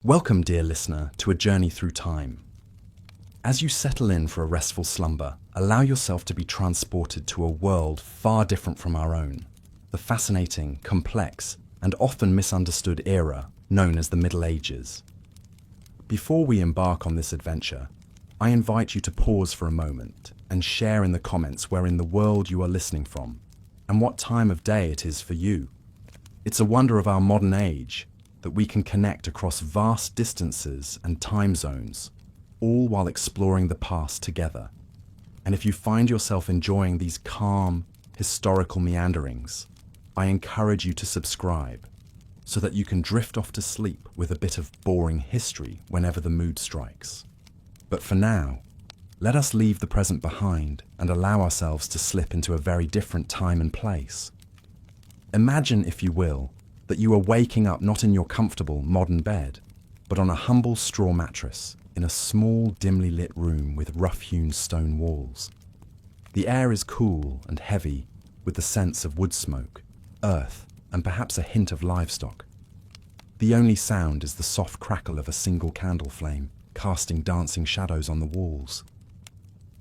Welcome, dear listener, to a journey through time. As you settle in for a restful slumber, allow yourself to be transported to a world far different from our own, the fascinating, complex, and often misunderstood era known as the Middle Ages. Before we embark on this adventure, I invite you to pause for a moment and share in the comments where in the world you are listening from and what time of day it is for you. It's a wonder of our modern age that we can connect across vast distances and time zones, all while exploring the past together. And if you find yourself enjoying these calm, historical meanderings, I encourage you to subscribe so that you can drift off to sleep with a bit of boring history whenever the mood strikes. But for now, let us leave the present behind and allow ourselves to slip into a very different time and place. Imagine, if you will, that you are waking up not in your comfortable modern bed, but on a humble straw mattress in a small, dimly lit room with rough-hewn stone walls. The air is cool and heavy with the sense of wood smoke, earth, and perhaps a hint of livestock. The only sound is the soft crackle of a single candle flame, casting dancing shadows on the walls.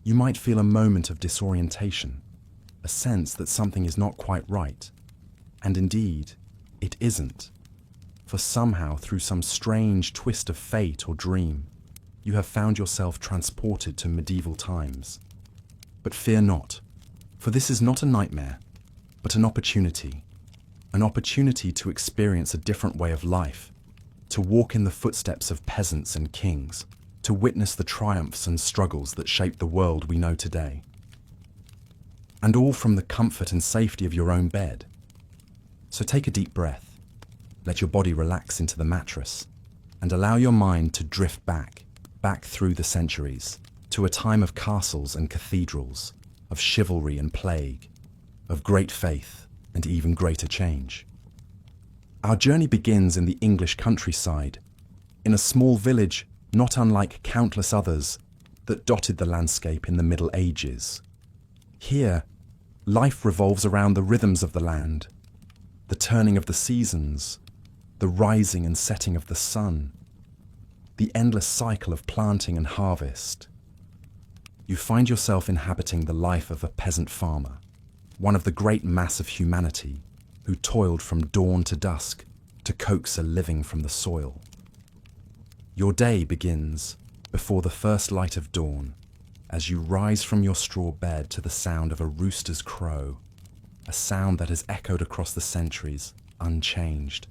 You might feel a moment of disorientation, a sense that something is not quite right. And indeed, it isn't. For somehow, through some strange twist of fate or dream, you have found yourself transported to medieval times. But fear not, for this is not a nightmare, but an opportunity to experience a different way of life, to walk in the footsteps of peasants and kings, to witness the triumphs and struggles that shape the world we know today. And all from the comfort and safety of your own bed. So take a deep breath, let your body relax into the mattress, and allow your mind to drift back through the centuries, to a time of castles and cathedrals, of chivalry and plague, of great faith and even greater change. Our journey begins in the English countryside, in a small village not unlike countless others that dotted the landscape in the Middle Ages. Here, life revolves around the rhythms of the land, the turning of the seasons, the rising and setting of the sun, the endless cycle of planting and harvest. You find yourself inhabiting the life of a peasant farmer, one of the great mass of humanity who toiled from dawn to dusk to coax a living from the soil. Your day begins before the first light of dawn as you rise from your straw bed to the sound of a rooster's crow, a sound that has echoed across the centuries, unchanged.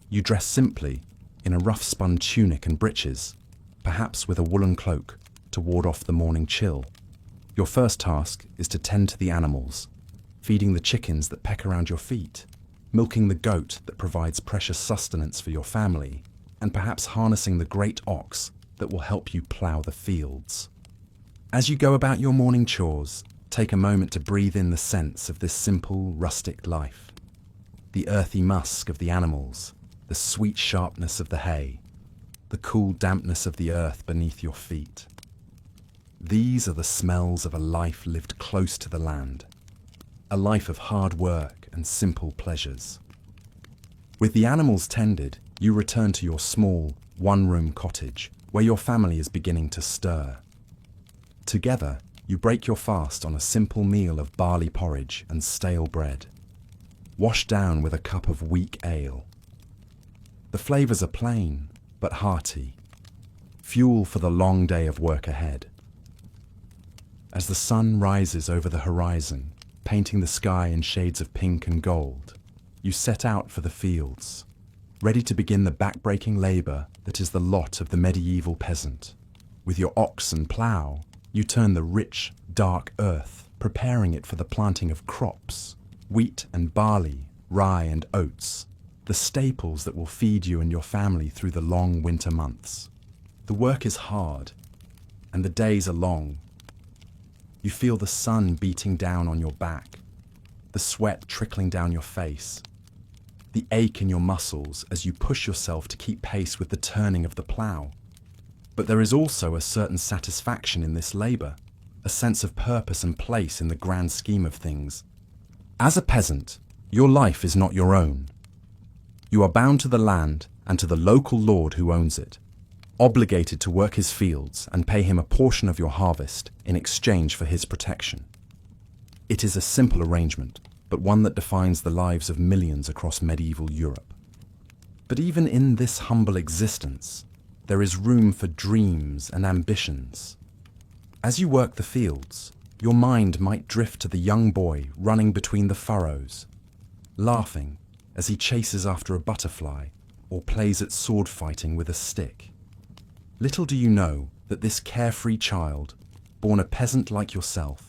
You dress simply in a rough-spun tunic and breeches, perhaps with a woolen cloak to ward off the morning chill. Your first task is to tend to the animals, feeding the chickens that peck around your feet, milking the goat that provides precious sustenance for your family, and perhaps harnessing the great ox that will help you plough the fields. As you go about your morning chores, take a moment to breathe in the sense of this simple, rustic life. The earthy musk of the animals, the sweet sharpness of the hay, the cool dampness of the earth beneath your feet. These are the smells of a life lived close to the land, a life of hard work and simple pleasures. With the animals tended, you return to your small, one-room cottage where your family is beginning to stir. Together, you break your fast on a simple meal of barley porridge and stale bread, washed down with a cup of weak ale. The flavors are plain, but hearty, fuel for the long day of work ahead. As the sun rises over the horizon, painting the sky in shades of pink and gold, you set out for the fields, ready to begin the back-breaking labor that is the lot of the medieval peasant. With your ox and plough, you turn the rich, dark earth, preparing it for the planting of crops, wheat and barley, rye and oats, the staples that will feed you and your family through the long winter months. The work is hard, and the days are long. You feel the sun beating down on your back, the sweat trickling down your face, the ache in your muscles as you push yourself to keep pace with the turning of the plough. But there is also a certain satisfaction in this labor, a sense of purpose and place in the grand scheme of things. As a peasant, your life is not your own. You are bound to the land and to the local lord who owns it, obligated to work his fields and pay him a portion of your harvest in exchange for his protection. It is a simple arrangement, but one that defines the lives of millions across medieval Europe. But even in this humble existence, there is room for dreams and ambitions. As you work the fields, your mind might drift to the young boy running between the furrows, laughing as he chases after a butterfly or plays at sword fighting with a stick. Little do you know that this carefree child, born a peasant like yourself,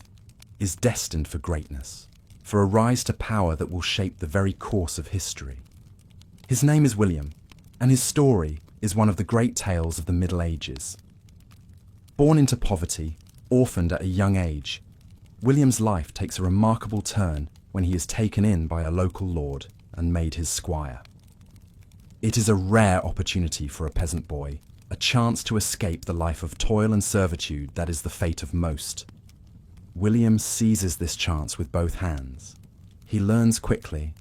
is destined for greatness, for a rise to power that will shape the very course of history. His name is William, and his story is one of the great tales of the Middle Ages. Born into poverty, orphaned at a young age, William's life takes a remarkable turn when he is taken in by a local lord and made his squire. It is a rare opportunity for a peasant boy, a chance to escape the life of toil and servitude that is the fate of most. William seizes this chance with both hands. He learns quickly,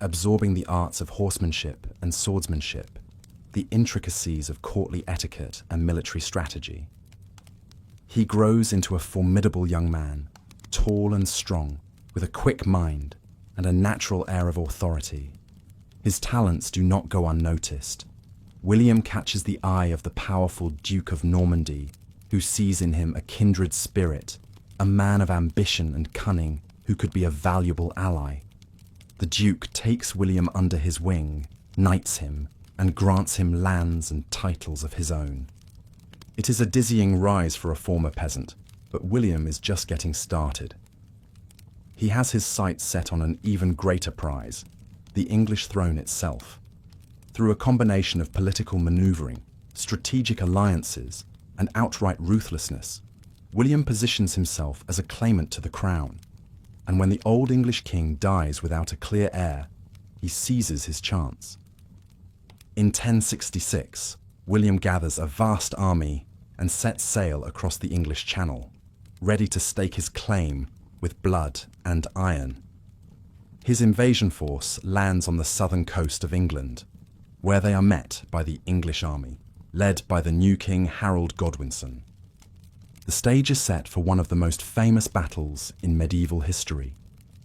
absorbing the arts of horsemanship and swordsmanship, the intricacies of courtly etiquette and military strategy. He grows into a formidable young man, tall and strong, with a quick mind and a natural air of authority. His talents do not go unnoticed. William catches the eye of the powerful Duke of Normandy, who sees in him a kindred spirit, a man of ambition and cunning who could be a valuable ally. The Duke takes William under his wing, knights him, and grants him lands and titles of his own. It is a dizzying rise for a former peasant, but William is just getting started. He has his sights set on an even greater prize, the English throne itself. Through a combination of political maneuvering, strategic alliances, and outright ruthlessness, William positions himself as a claimant to the crown, and when the old English king dies without a clear heir, he seizes his chance. In 1066, William gathers a vast army and sets sail across the English Channel, ready to stake his claim with blood and iron. His invasion force lands on the southern coast of England, where they are met by the English army, led by the new king Harold Godwinson. The stage is set for one of the most famous battles in medieval history,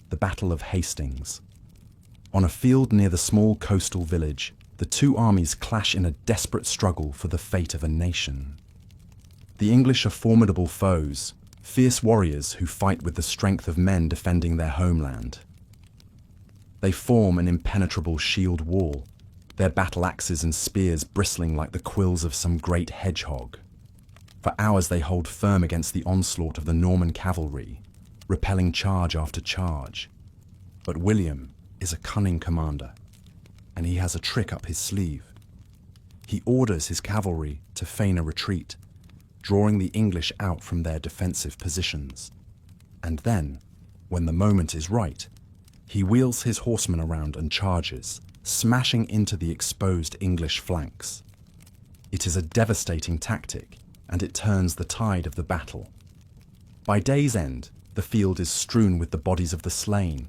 the Battle of Hastings. On a field near the small coastal village, the two armies clash in a desperate struggle for the fate of a nation. The English are formidable foes, fierce warriors who fight with the strength of men defending their homeland. They form an impenetrable shield wall, their battle axes and spears bristling like the quills of some great hedgehog. For hours they hold firm against the onslaught of the Norman cavalry, repelling charge after charge. But William is a cunning commander, and he has a trick up his sleeve. He orders his cavalry to feign a retreat, drawing the English out from their defensive positions. And then, when the moment is right, he wheels his horsemen around and charges, smashing into the exposed English flanks. It is a devastating tactic, and it turns the tide of the battle. By day's end, the field is strewn with the bodies of the slain,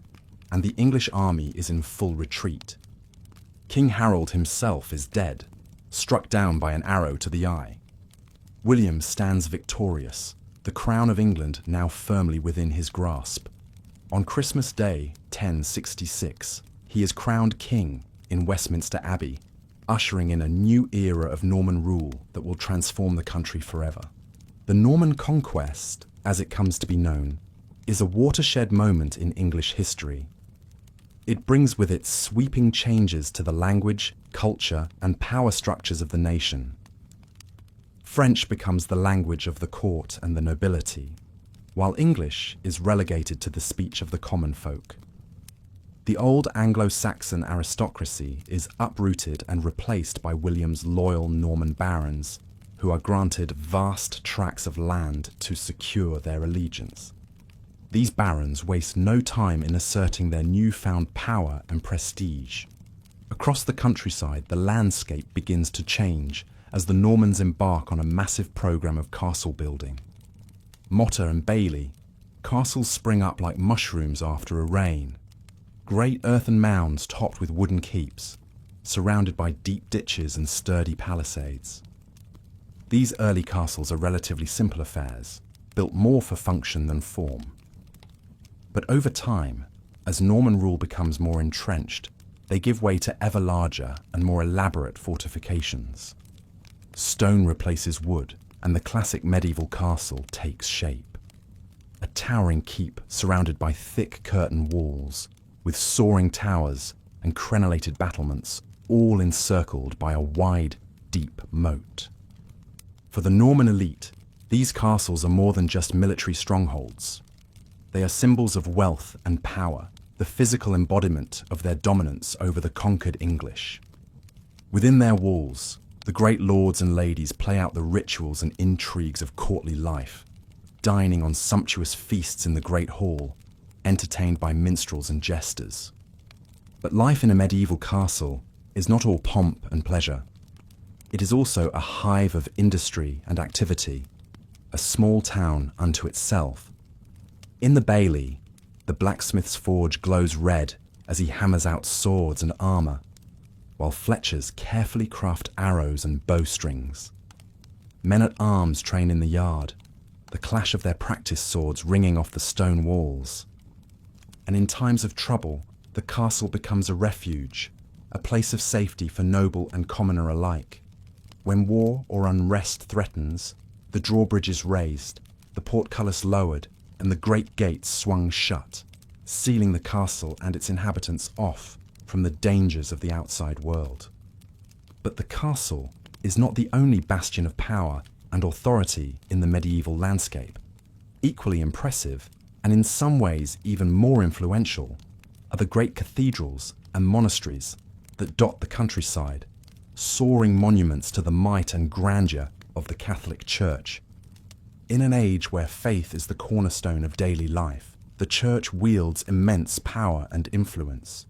and the English army is in full retreat. King Harold himself is dead, struck down by an arrow to the eye. William stands victorious, the crown of England now firmly within his grasp. On Christmas Day, 1066, he is crowned king in Westminster Abbey, ushering in a new era of Norman rule that will transform the country forever. The Norman Conquest, as it comes to be known, is a watershed moment in English history. It brings with it sweeping changes to the language, culture, and power structures of the nation. French becomes the language of the court and the nobility, while English is relegated to the speech of the common folk. The old Anglo-Saxon aristocracy is uprooted and replaced by William's loyal Norman barons, who are granted vast tracts of land to secure their allegiance. These barons waste no time in asserting their newfound power and prestige. Across the countryside, the landscape begins to change as the Normans embark on a massive program of castle building. Motte and Bailey, castles spring up like mushrooms after a rain. Great earthen mounds topped with wooden keeps, surrounded by deep ditches and sturdy palisades. These early castles are relatively simple affairs, built more for function than form. But over time, as Norman rule becomes more entrenched, they give way to ever larger and more elaborate fortifications. Stone replaces wood, and the classic medieval castle takes shape. A towering keep surrounded by thick curtain walls, with soaring towers and crenellated battlements, all encircled by a wide, deep moat. For the Norman elite, these castles are more than just military strongholds. They are symbols of wealth and power, the physical embodiment of their dominance over the conquered English. Within their walls, the great lords and ladies play out the rituals and intrigues of courtly life, dining on sumptuous feasts in the great hall, entertained by minstrels and jesters. But life in a medieval castle is not all pomp and pleasure. It is also a hive of industry and activity, a small town unto itself. In the bailey, the blacksmith's forge glows red as he hammers out swords and armour, while fletchers carefully craft arrows and bowstrings. Men-at-arms train in the yard, the clash of their practice swords ringing off the stone walls. And in times of trouble, the castle becomes a refuge, a place of safety for noble and commoner alike. When war or unrest threatens, the drawbridge is raised, the portcullis lowered, and the great gates swung shut, sealing the castle and its inhabitants off from the dangers of the outside world. But the castle is not the only bastion of power and authority in the medieval landscape. Equally impressive, and in some ways even more influential, are the great cathedrals and monasteries that dot the countryside, soaring monuments to the might and grandeur of the Catholic Church. In an age where faith is the cornerstone of daily life, the Church wields immense power and influence.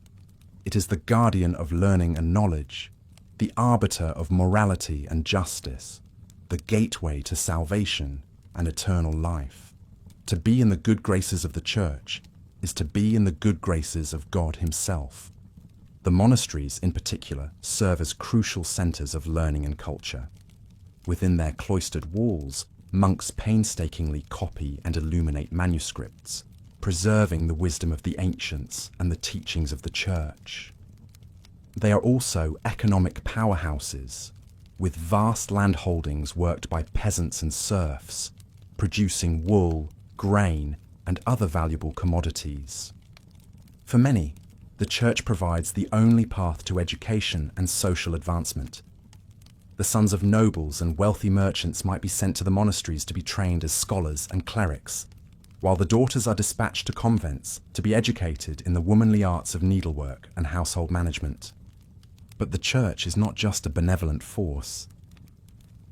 It is the guardian of learning and knowledge, the arbiter of morality and justice, the gateway to salvation and eternal life. To be in the good graces of the Church is to be in the good graces of God Himself. The monasteries, in particular, serve as crucial centres of learning and culture. Within their cloistered walls, monks painstakingly copy and illuminate manuscripts, preserving the wisdom of the ancients and the teachings of the Church. They are also economic powerhouses, with vast land holdings worked by peasants and serfs, producing wool, grain, and other valuable commodities. For many, the Church provides the only path to education and social advancement. The sons of nobles and wealthy merchants might be sent to the monasteries to be trained as scholars and clerics, while the daughters are dispatched to convents to be educated in the womanly arts of needlework and household management. But the Church is not just a benevolent force.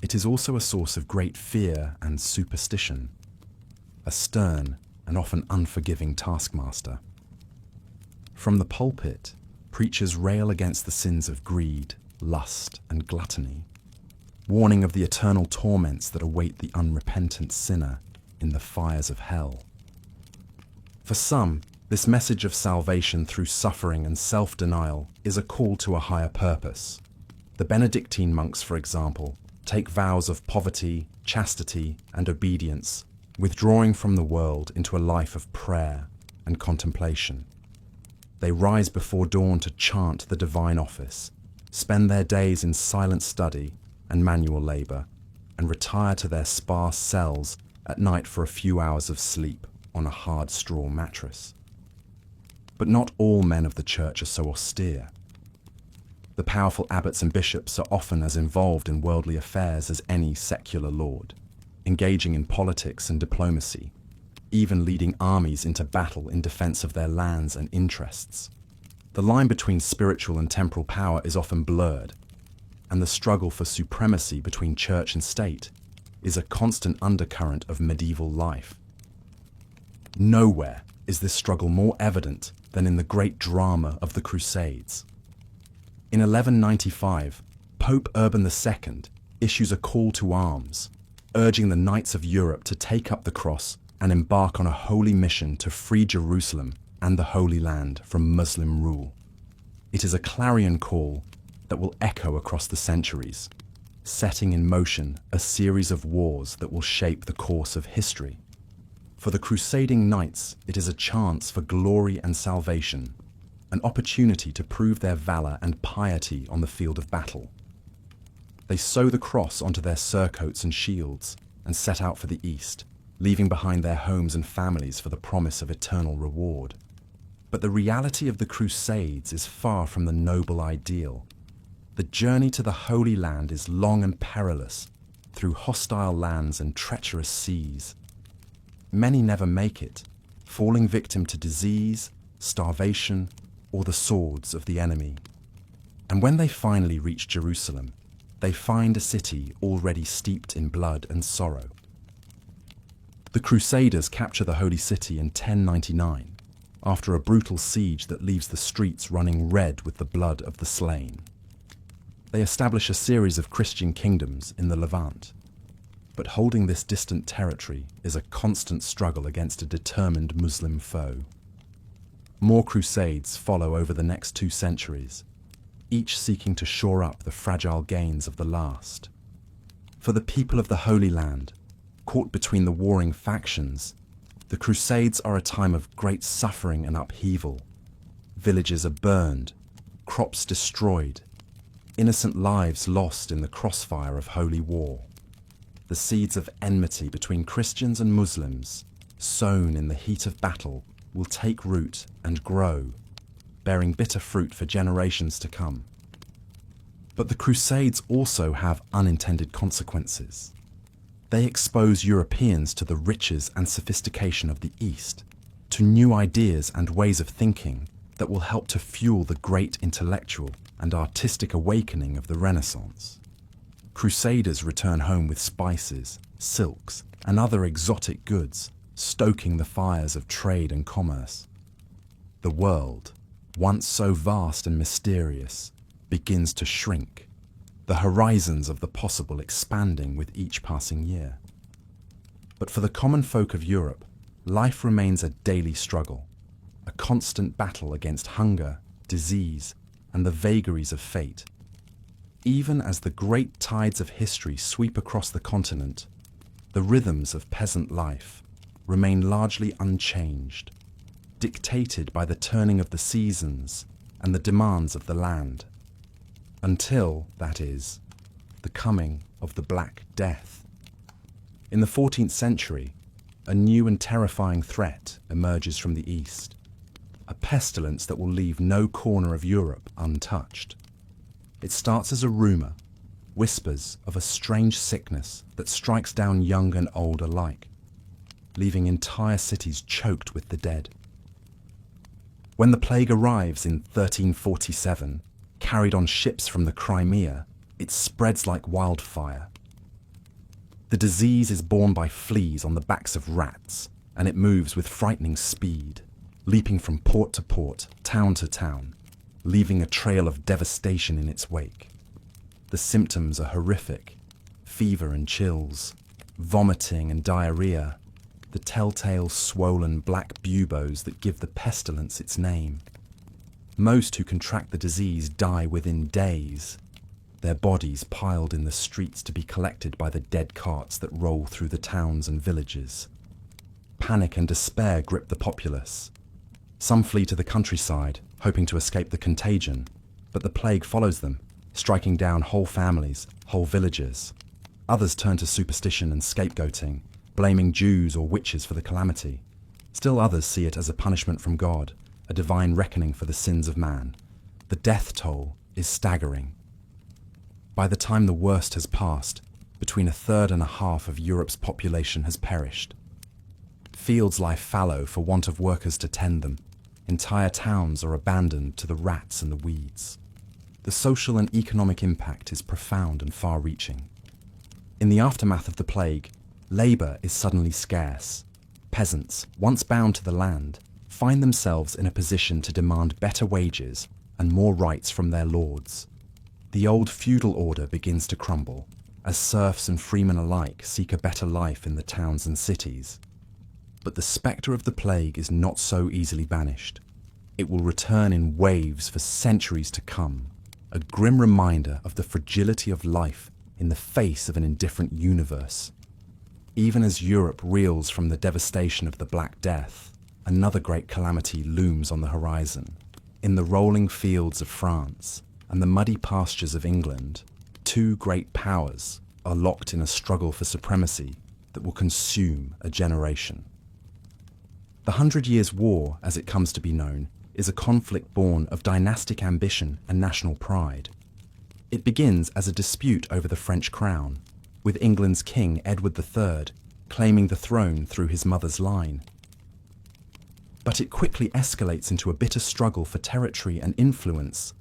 It is also a source of great fear and superstition, a stern and often unforgiving taskmaster. From the pulpit, preachers rail against the sins of greed, lust, and gluttony, warning of the eternal torments that await the unrepentant sinner in the fires of hell. For some, this message of salvation through suffering and self-denial is a call to a higher purpose. The Benedictine monks, for example, take vows of poverty, chastity, and obedience, withdrawing from the world into a life of prayer and contemplation. They rise before dawn to chant the divine office, spend their days in silent study and manual labour, and retire to their sparse cells at night for a few hours of sleep on a hard straw mattress. But not all men of the Church are so austere. The powerful abbots and bishops are often as involved in worldly affairs as any secular lord, engaging in politics and diplomacy, even leading armies into battle in defence of their lands and interests. The line between spiritual and temporal power is often blurred, and the struggle for supremacy between church and state is a constant undercurrent of medieval life. Nowhere is this struggle more evident than in the great drama of the Crusades. In 1195, Pope Urban II issues a call to arms, urging the knights of Europe to take up the cross and embark on a holy mission to free Jerusalem and the Holy Land from Muslim rule. It is a clarion call, that will echo across the centuries, setting in motion a series of wars that will shape the course of history. For the crusading knights, it is a chance for glory and salvation, an opportunity to prove their valor and piety on the field of battle. They sew the cross onto their surcoats and shields and set out for the east, leaving behind their homes and families for the promise of eternal reward. But the reality of the Crusades is far from the noble ideal. The journey to the Holy Land is long and perilous, through hostile lands and treacherous seas. Many never make it, falling victim to disease, starvation, or the swords of the enemy. And when they finally reach Jerusalem, they find a city already steeped in blood and sorrow. The Crusaders capture the Holy City in 1099, after a brutal siege that leaves the streets running red with the blood of the slain. They establish a series of Christian kingdoms in the Levant. But holding this distant territory is a constant struggle against a determined Muslim foe. More crusades follow over the next 2 centuries, each seeking to shore up the fragile gains of the last. For the people of the Holy Land, caught between the warring factions, the Crusades are a time of great suffering and upheaval. Villages are burned, crops destroyed, innocent lives lost in the crossfire of holy war. The seeds of enmity between Christians and Muslims, sown in the heat of battle, will take root and grow, bearing bitter fruit for generations to come. But the Crusades also have unintended consequences. They expose Europeans to the riches and sophistication of the East, to new ideas and ways of thinking that will help to fuel the great intellectual and artistic awakening of the Renaissance. Crusaders return home with spices, silks, and other exotic goods, stoking the fires of trade and commerce. The world, once so vast and mysterious, begins to shrink, the horizons of the possible expanding with each passing year. But for the common folk of Europe, life remains a daily struggle, a constant battle against hunger, disease, and the vagaries of fate. Even as the great tides of history sweep across the continent, the rhythms of peasant life remain largely unchanged, dictated by the turning of the seasons and the demands of the land. Until, that is, the coming of the Black Death. In the 14th century, a new and terrifying threat emerges from the east, a pestilence that will leave no corner of Europe untouched. It starts as a rumour, whispers of a strange sickness that strikes down young and old alike, leaving entire cities choked with the dead. When the plague arrives in 1347, carried on ships from the Crimea, it spreads like wildfire. The disease is borne by fleas on the backs of rats, and it moves with frightening speed, leaping from port to port, town to town, leaving a trail of devastation in its wake. The symptoms are horrific: fever and chills, vomiting and diarrhea, the telltale swollen black buboes that give the pestilence its name. Most who contract the disease die within days, their bodies piled in the streets to be collected by the dead carts that roll through the towns and villages. Panic and despair grip the populace. Some flee to the countryside, hoping to escape the contagion, but the plague follows them, striking down whole families, whole villages. Others turn to superstition and scapegoating, blaming Jews or witches for the calamity. Still others see it as a punishment from God, a divine reckoning for the sins of man. The death toll is staggering. By the time the worst has passed, between 1/3 and 1/2 of Europe's population has perished. Fields lie fallow for want of workers to tend them. Entire towns are abandoned to the rats and the weeds. The social and economic impact is profound and far-reaching. In the aftermath of the plague, labour is suddenly scarce. Peasants, once bound to the land, find themselves in a position to demand better wages and more rights from their lords. The old feudal order begins to crumble, as serfs and freemen alike seek a better life in the towns and cities. But the spectre of the plague is not so easily banished. It will return in waves for centuries to come, a grim reminder of the fragility of life in the face of an indifferent universe. Even as Europe reels from the devastation of the Black Death, another great calamity looms on the horizon. In the rolling fields of France and the muddy pastures of England, two great powers are locked in a struggle for supremacy that will consume a generation. The 100 Years' War, as it comes to be known, is a conflict born of dynastic ambition and national pride. It begins as a dispute over the French crown, with England's King Edward III claiming the throne through his mother's line. But it quickly escalates into a bitter struggle for territory and influence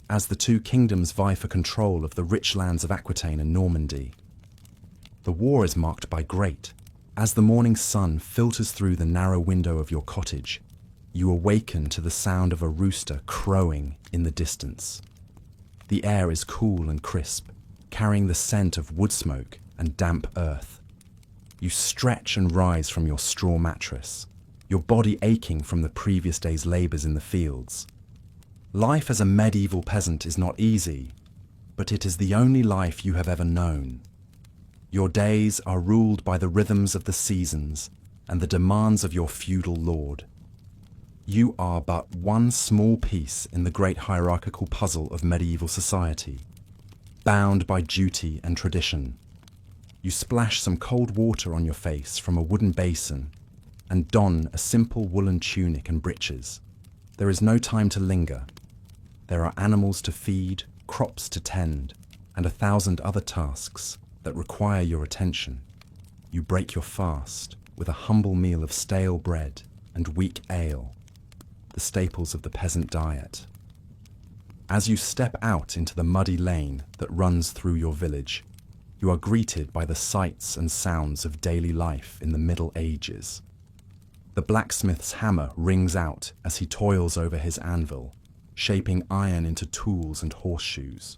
as the two kingdoms vie for control of the rich lands of Aquitaine and Normandy. The war is marked by great. As the morning sun filters through the narrow window of your cottage, you awaken to the sound of a rooster crowing in the distance. The air is cool and crisp, carrying the scent of wood smoke and damp earth. You stretch and rise from your straw mattress, your body aching from the previous day's labours in the fields. Life as a medieval peasant is not easy, but it is the only life you have ever known. Your days are ruled by the rhythms of the seasons and the demands of your feudal lord. You are but one small piece in the great hierarchical puzzle of medieval society, bound by duty and tradition. You splash some cold water on your face from a wooden basin and don a simple woolen tunic and breeches. There is no time to linger. There are animals to feed, crops to tend, and 1,000 other tasks that require your attention. You break your fast with a humble meal of stale bread and weak ale, the staples of the peasant diet. As you step out into the muddy lane that runs through your village, you are greeted by the sights and sounds of daily life in the Middle Ages. The blacksmith's hammer rings out as he toils over his anvil, shaping iron into tools and horseshoes.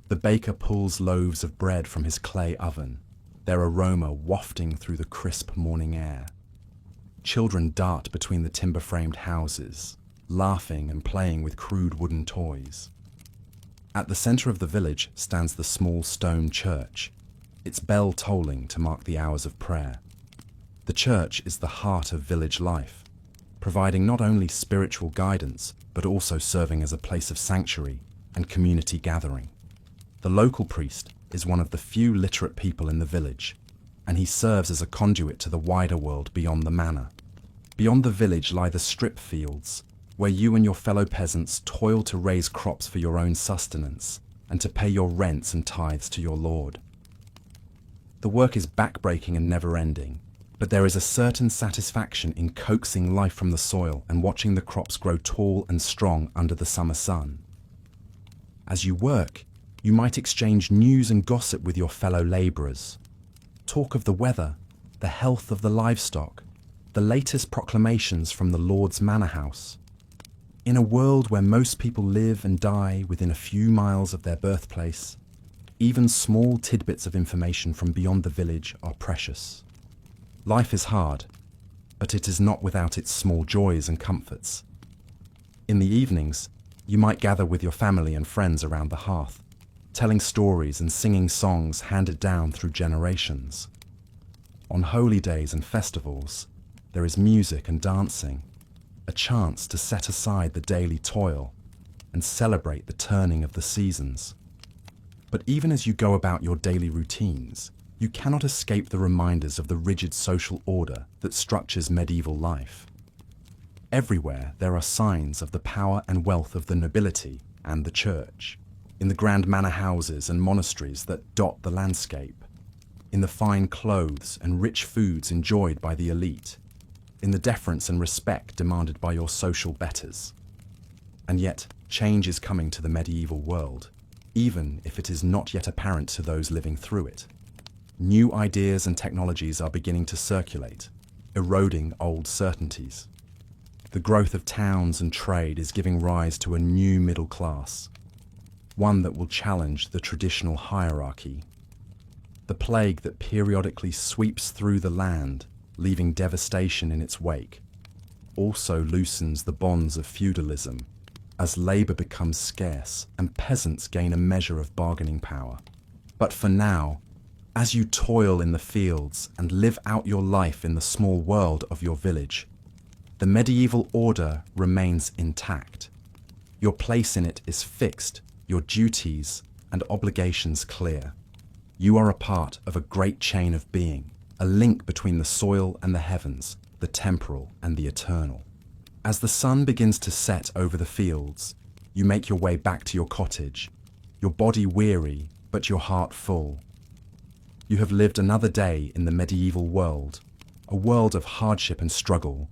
The baker pulls loaves of bread from his clay oven, their aroma wafting through the crisp morning air. Children dart between the timber-framed houses, laughing and playing with crude wooden toys. At the centre of the village stands the small stone church, its bell tolling to mark the hours of prayer. The church is the heart of village life, providing not only spiritual guidance, but also serving as a place of sanctuary and community gathering. The local priest is one of the few literate people in the village, and he serves as a conduit to the wider world beyond the manor. Beyond the village lie the strip fields, where you and your fellow peasants toil to raise crops for your own sustenance and to pay your rents and tithes to your lord. The work is backbreaking and never-ending, but there is a certain satisfaction in coaxing life from the soil and watching the crops grow tall and strong under the summer sun. As you work, you might exchange news and gossip with your fellow labourers. Talk of the weather, the health of the livestock, the latest proclamations from the Lord's manor house. In a world where most people live and die within a few miles of their birthplace, even small tidbits of information from beyond the village are precious. Life is hard, but it is not without its small joys and comforts. In the evenings, you might gather with your family and friends around the hearth, telling stories and singing songs handed down through generations. On holy days and festivals, there is music and dancing, a chance to set aside the daily toil and celebrate the turning of the seasons. But even as you go about your daily routines, you cannot escape the reminders of the rigid social order that structures medieval life. Everywhere there are signs of the power and wealth of the nobility and the church, in the grand manor houses and monasteries that dot the landscape, in the fine clothes and rich foods enjoyed by the elite, in the deference and respect demanded by your social betters. And yet, change is coming to the medieval world, even if it is not yet apparent to those living through it. New ideas and technologies are beginning to circulate, eroding old certainties. The growth of towns and trade is giving rise to a new middle class, one that will challenge the traditional hierarchy. The plague that periodically sweeps through the land, leaving devastation in its wake, also loosens the bonds of feudalism, as labour becomes scarce and peasants gain a measure of bargaining power. But for now, as you toil in the fields and live out your life in the small world of your village, the medieval order remains intact. Your place in it is fixed, your duties and obligations clear. You are a part of a great chain of being, a link between the soil and the heavens, the temporal and the eternal. As the sun begins to set over the fields, you make your way back to your cottage, your body weary, but your heart full. You have lived another day in the medieval world, a world of hardship and struggle,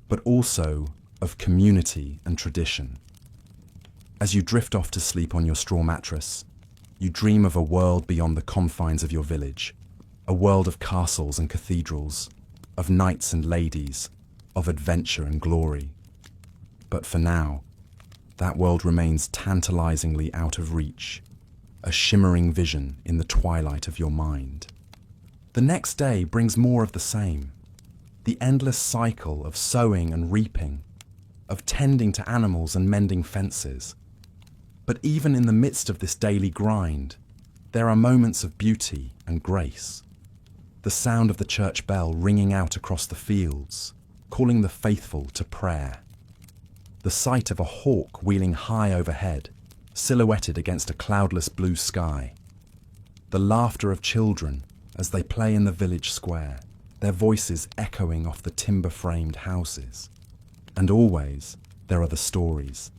but also of community and tradition. As you drift off to sleep on your straw mattress, you dream of a world beyond the confines of your village, a world of castles and cathedrals, of knights and ladies, of adventure and glory. But for now, that world remains tantalizingly out of reach, a shimmering vision in the twilight of your mind. The next day brings more of the same, the endless cycle of sowing and reaping, of tending to animals and mending fences. But even in the midst of this daily grind, there are moments of beauty and grace. The sound of the church bell ringing out across the fields, calling the faithful to prayer. The sight of a hawk wheeling high overhead, silhouetted against a cloudless blue sky. The laughter of children as they play in the village square, their voices echoing off the timber-framed houses. And always, there are the stories.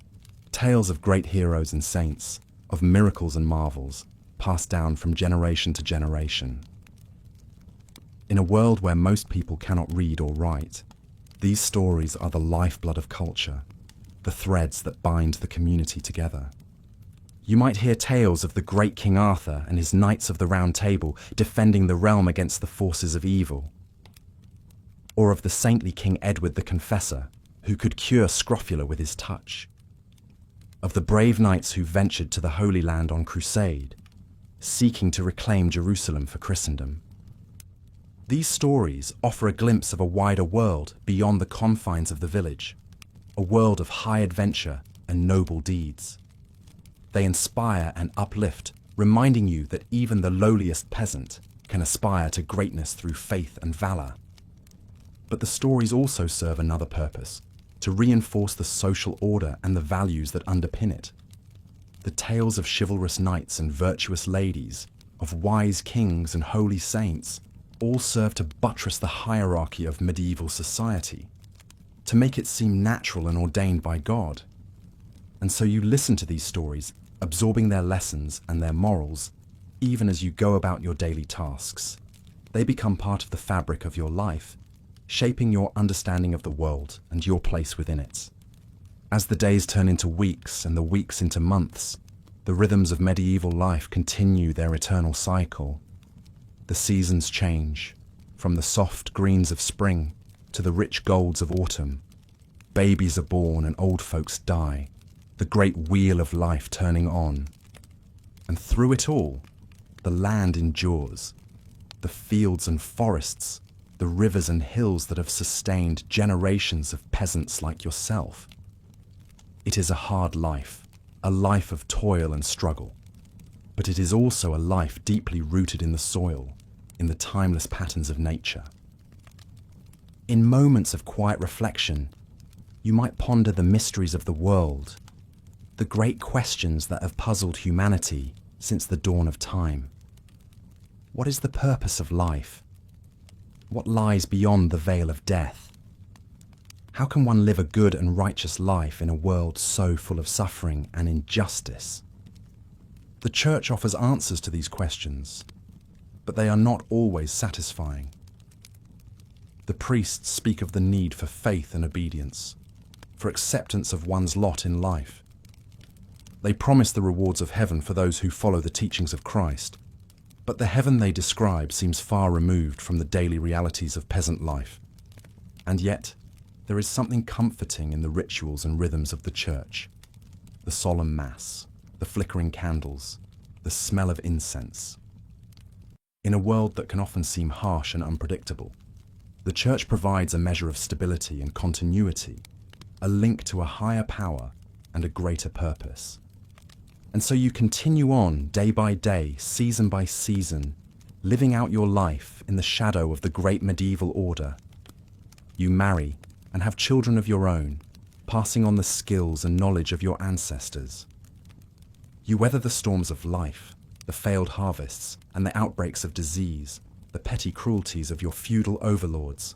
Tales of great heroes and saints, of miracles and marvels, passed down from generation to generation. In a world where most people cannot read or write, these stories are the lifeblood of culture, the threads that bind the community together. You might hear tales of the great King Arthur and his Knights of the Round Table defending the realm against the forces of evil, or of the saintly King Edward the Confessor, who could cure scrofula with his touch, of the brave knights who ventured to the Holy Land on crusade, seeking to reclaim Jerusalem for Christendom. These stories offer a glimpse of a wider world beyond the confines of the village, a world of high adventure and noble deeds. They inspire and uplift, reminding you that even the lowliest peasant can aspire to greatness through faith and valor. But the stories also serve another purpose, to reinforce the social order and the values that underpin it. The tales of chivalrous knights and virtuous ladies, of wise kings and holy saints, all serve to buttress the hierarchy of medieval society, to make it seem natural and ordained by God. And so you listen to these stories, absorbing their lessons and their morals, even as you go about your daily tasks. They become part of the fabric of your life, shaping your understanding of the world and your place within it. As the days turn into weeks and the weeks into months, the rhythms of medieval life continue their eternal cycle. The seasons change, from the soft greens of spring to the rich golds of autumn. Babies are born and old folks die, the great wheel of life turning on. And through it all, the land endures, the fields and forests, the rivers and hills that have sustained generations of peasants like yourself. It is a hard life, a life of toil and struggle, but it is also a life deeply rooted in the soil, in the timeless patterns of nature. In moments of quiet reflection, you might ponder the mysteries of the world, the great questions that have puzzled humanity since the dawn of time. What is the purpose of life? What lies beyond the veil of death? How can one live a good and righteous life in a world so full of suffering and injustice? The Church offers answers to these questions, but they are not always satisfying. The priests speak of the need for faith and obedience, for acceptance of one's lot in life. They promise the rewards of heaven for those who follow the teachings of Christ, but the heaven they describe seems far removed from the daily realities of peasant life. And yet, there is something comforting in the rituals and rhythms of the Church. The solemn Mass, the flickering candles, the smell of incense. In a world that can often seem harsh and unpredictable, the Church provides a measure of stability and continuity, a link to a higher power and a greater purpose. And so you continue on day by day, season by season, living out your life in the shadow of the great medieval order. You marry and have children of your own, passing on the skills and knowledge of your ancestors. You weather the storms of life, the failed harvests, and the outbreaks of disease, the petty cruelties of your feudal overlords.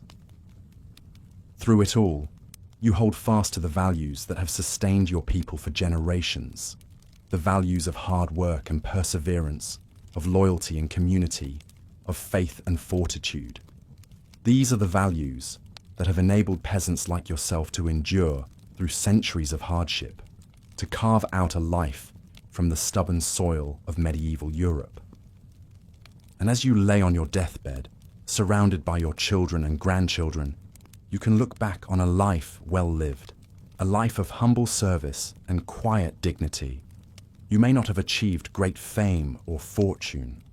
Through it all, you hold fast to the values that have sustained your people for generations, the values of hard work and perseverance, of loyalty and community, of faith and fortitude. These are the values that have enabled peasants like yourself to endure through centuries of hardship, to carve out a life from the stubborn soil of medieval Europe. And as you lay on your deathbed, surrounded by your children and grandchildren, you can look back on a life well lived, a life of humble service and quiet dignity. You may not have achieved great fame or fortune,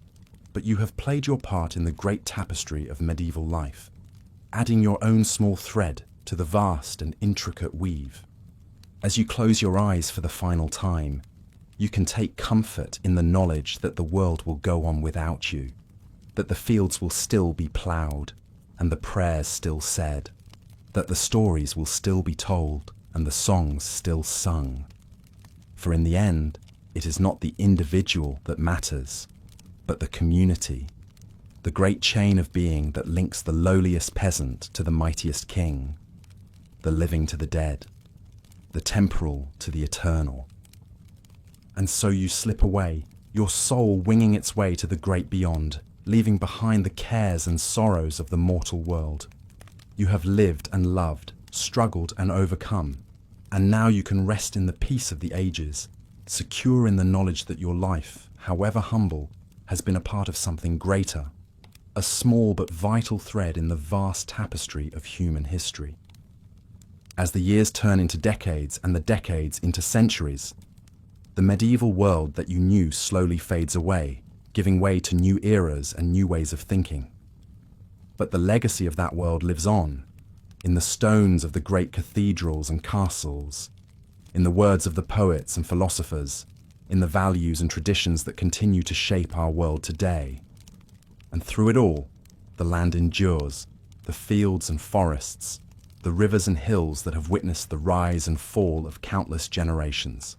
but you have played your part in the great tapestry of medieval life, adding your own small thread to the vast and intricate weave. As you close your eyes for the final time, you can take comfort in the knowledge that the world will go on without you, that the fields will still be ploughed and the prayers still said, that the stories will still be told and the songs still sung. For in the end, it is not the individual that matters, but the community, the great chain of being that links the lowliest peasant to the mightiest king, the living to the dead, the temporal to the eternal. And so you slip away, your soul winging its way to the great beyond, leaving behind the cares and sorrows of the mortal world. You have lived and loved, struggled and overcome, and now you can rest in the peace of the ages, secure in the knowledge that your life, however humble, has been a part of something greater, a small but vital thread in the vast tapestry of human history. As the years turn into decades and the decades into centuries, the medieval world that you knew slowly fades away, giving way to new eras and new ways of thinking. But the legacy of that world lives on, in the stones of the great cathedrals and castles, in the words of the poets and philosophers, in the values and traditions that continue to shape our world today. And through it all, the land endures, the fields and forests, the rivers and hills that have witnessed the rise and fall of countless generations.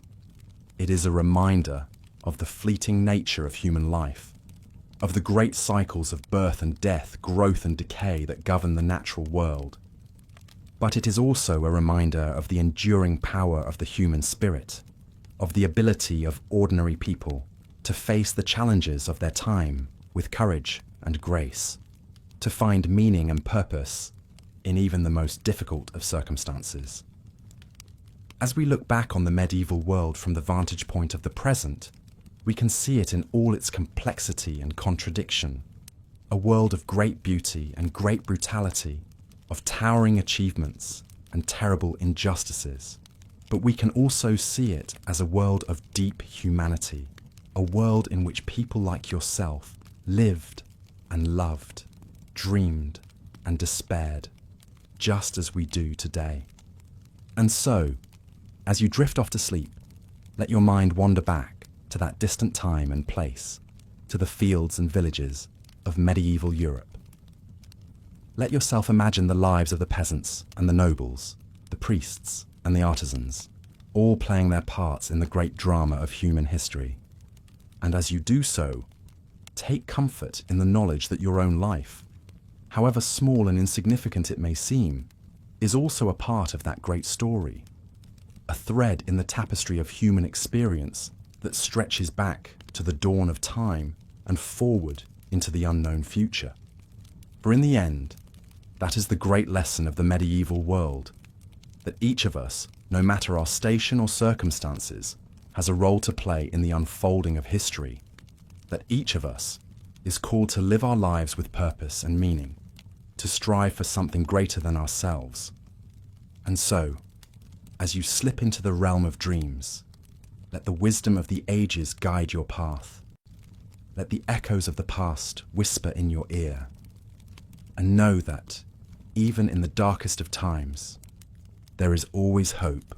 It is a reminder of the fleeting nature of human life, of the great cycles of birth and death, growth and decay that govern the natural world. But it is also a reminder of the enduring power of the human spirit, of the ability of ordinary people to face the challenges of their time with courage and grace, to find meaning and purpose in even the most difficult of circumstances. As we look back on the medieval world from the vantage point of the present, we can see it in all its complexity and contradiction, a world of great beauty and great brutality, of towering achievements and terrible injustices. But we can also see it as a world of deep humanity, a world in which people like yourself lived and loved, dreamed and despaired, just as we do today. And so, as you drift off to sleep, let your mind wander back to that distant time and place, to the fields and villages of medieval Europe. Let yourself imagine the lives of the peasants and the nobles, the priests and the artisans, all playing their parts in the great drama of human history. And as you do so, take comfort in the knowledge that your own life, however small and insignificant it may seem, is also a part of that great story, a thread in the tapestry of human experience that stretches back to the dawn of time and forward into the unknown future. For in the end, that is the great lesson of the medieval world, that each of us, no matter our station or circumstances, has a role to play in the unfolding of history, that each of us is called to live our lives with purpose and meaning, to strive for something greater than ourselves. And so, as you slip into the realm of dreams, let the wisdom of the ages guide your path. Let the echoes of the past whisper in your ear. And know that, even in the darkest of times, there is always hope.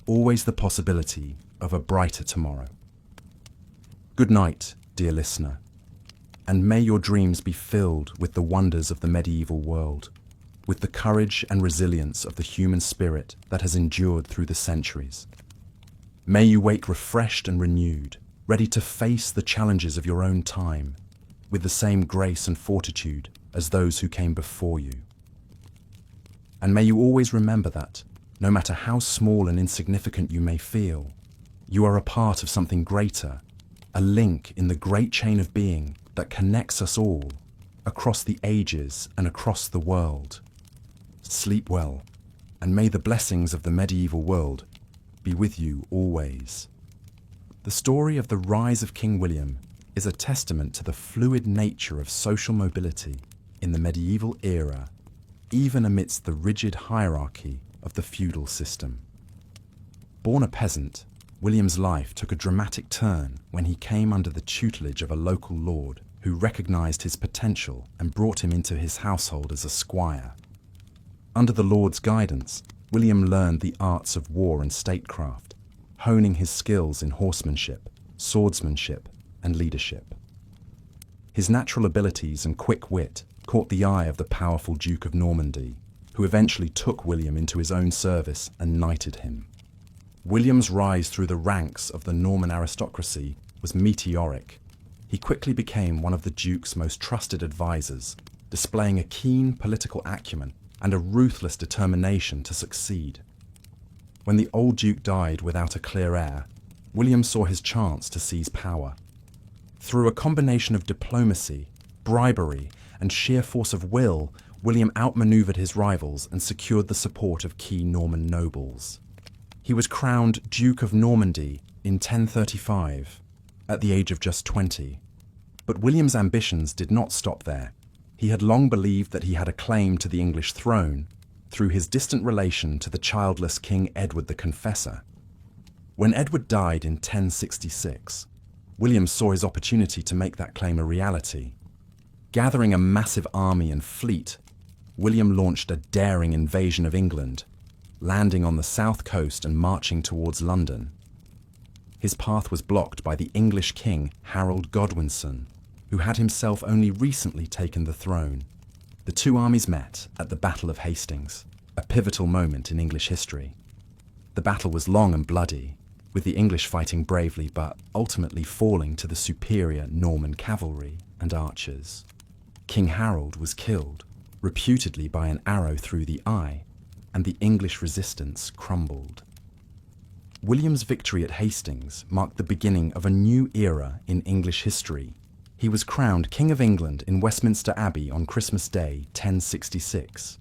always the possibility of a brighter tomorrow. Good night, dear listener, and may your dreams be filled with the wonders of the medieval world, with the courage and resilience of the human spirit that has endured through the centuries. May you wake refreshed and renewed, ready to face the challenges of your own time, with the same grace and fortitude as those who came before you. And may you always remember that, no matter how small and insignificant you may feel, you are a part of something greater, a link in the great chain of being that connects us all, across the ages and across the world. Sleep well, and may the blessings of the medieval world be with you always. The story of the rise of King William is a testament to the fluid nature of social mobility in the medieval era, even amidst the rigid hierarchy of the feudal system. Born a peasant, William's life took a dramatic turn when he came under the tutelage of a local lord who recognized his potential and brought him into his household as a squire. Under the lord's guidance, William learned the arts of war and statecraft, honing his skills in horsemanship, swordsmanship, and leadership. His natural abilities and quick wit caught the eye of the powerful Duke of Normandy, who eventually took William into his own service and knighted him. William's rise through the ranks of the Norman aristocracy was meteoric. He quickly became one of the Duke's most trusted advisors, displaying a keen political acumen and a ruthless determination to succeed. When the old Duke died without a clear heir, William saw his chance to seize power. Through a combination of diplomacy, bribery, and sheer force of will, William outmaneuvered his rivals and secured the support of key Norman nobles. He was crowned Duke of Normandy in 1035, at the age of just 20. But William's ambitions did not stop there. He had long believed that he had a claim to the English throne through his distant relation to the childless King Edward the Confessor. When Edward died in 1066, William saw his opportunity to make that claim a reality. Gathering a massive army and fleet, William launched a daring invasion of England, landing on the south coast and marching towards London. His path was blocked by the English king Harold Godwinson, who had himself only recently taken the throne. The two armies met at the Battle of Hastings, a pivotal moment in English history. The battle was long and bloody, with the English fighting bravely but ultimately falling to the superior Norman cavalry and archers. King Harold was killed, reputedly by an arrow through the eye, and the English resistance crumbled. William's victory at Hastings marked the beginning of a new era in English history. He was crowned King of England in Westminster Abbey on Christmas Day, 1066,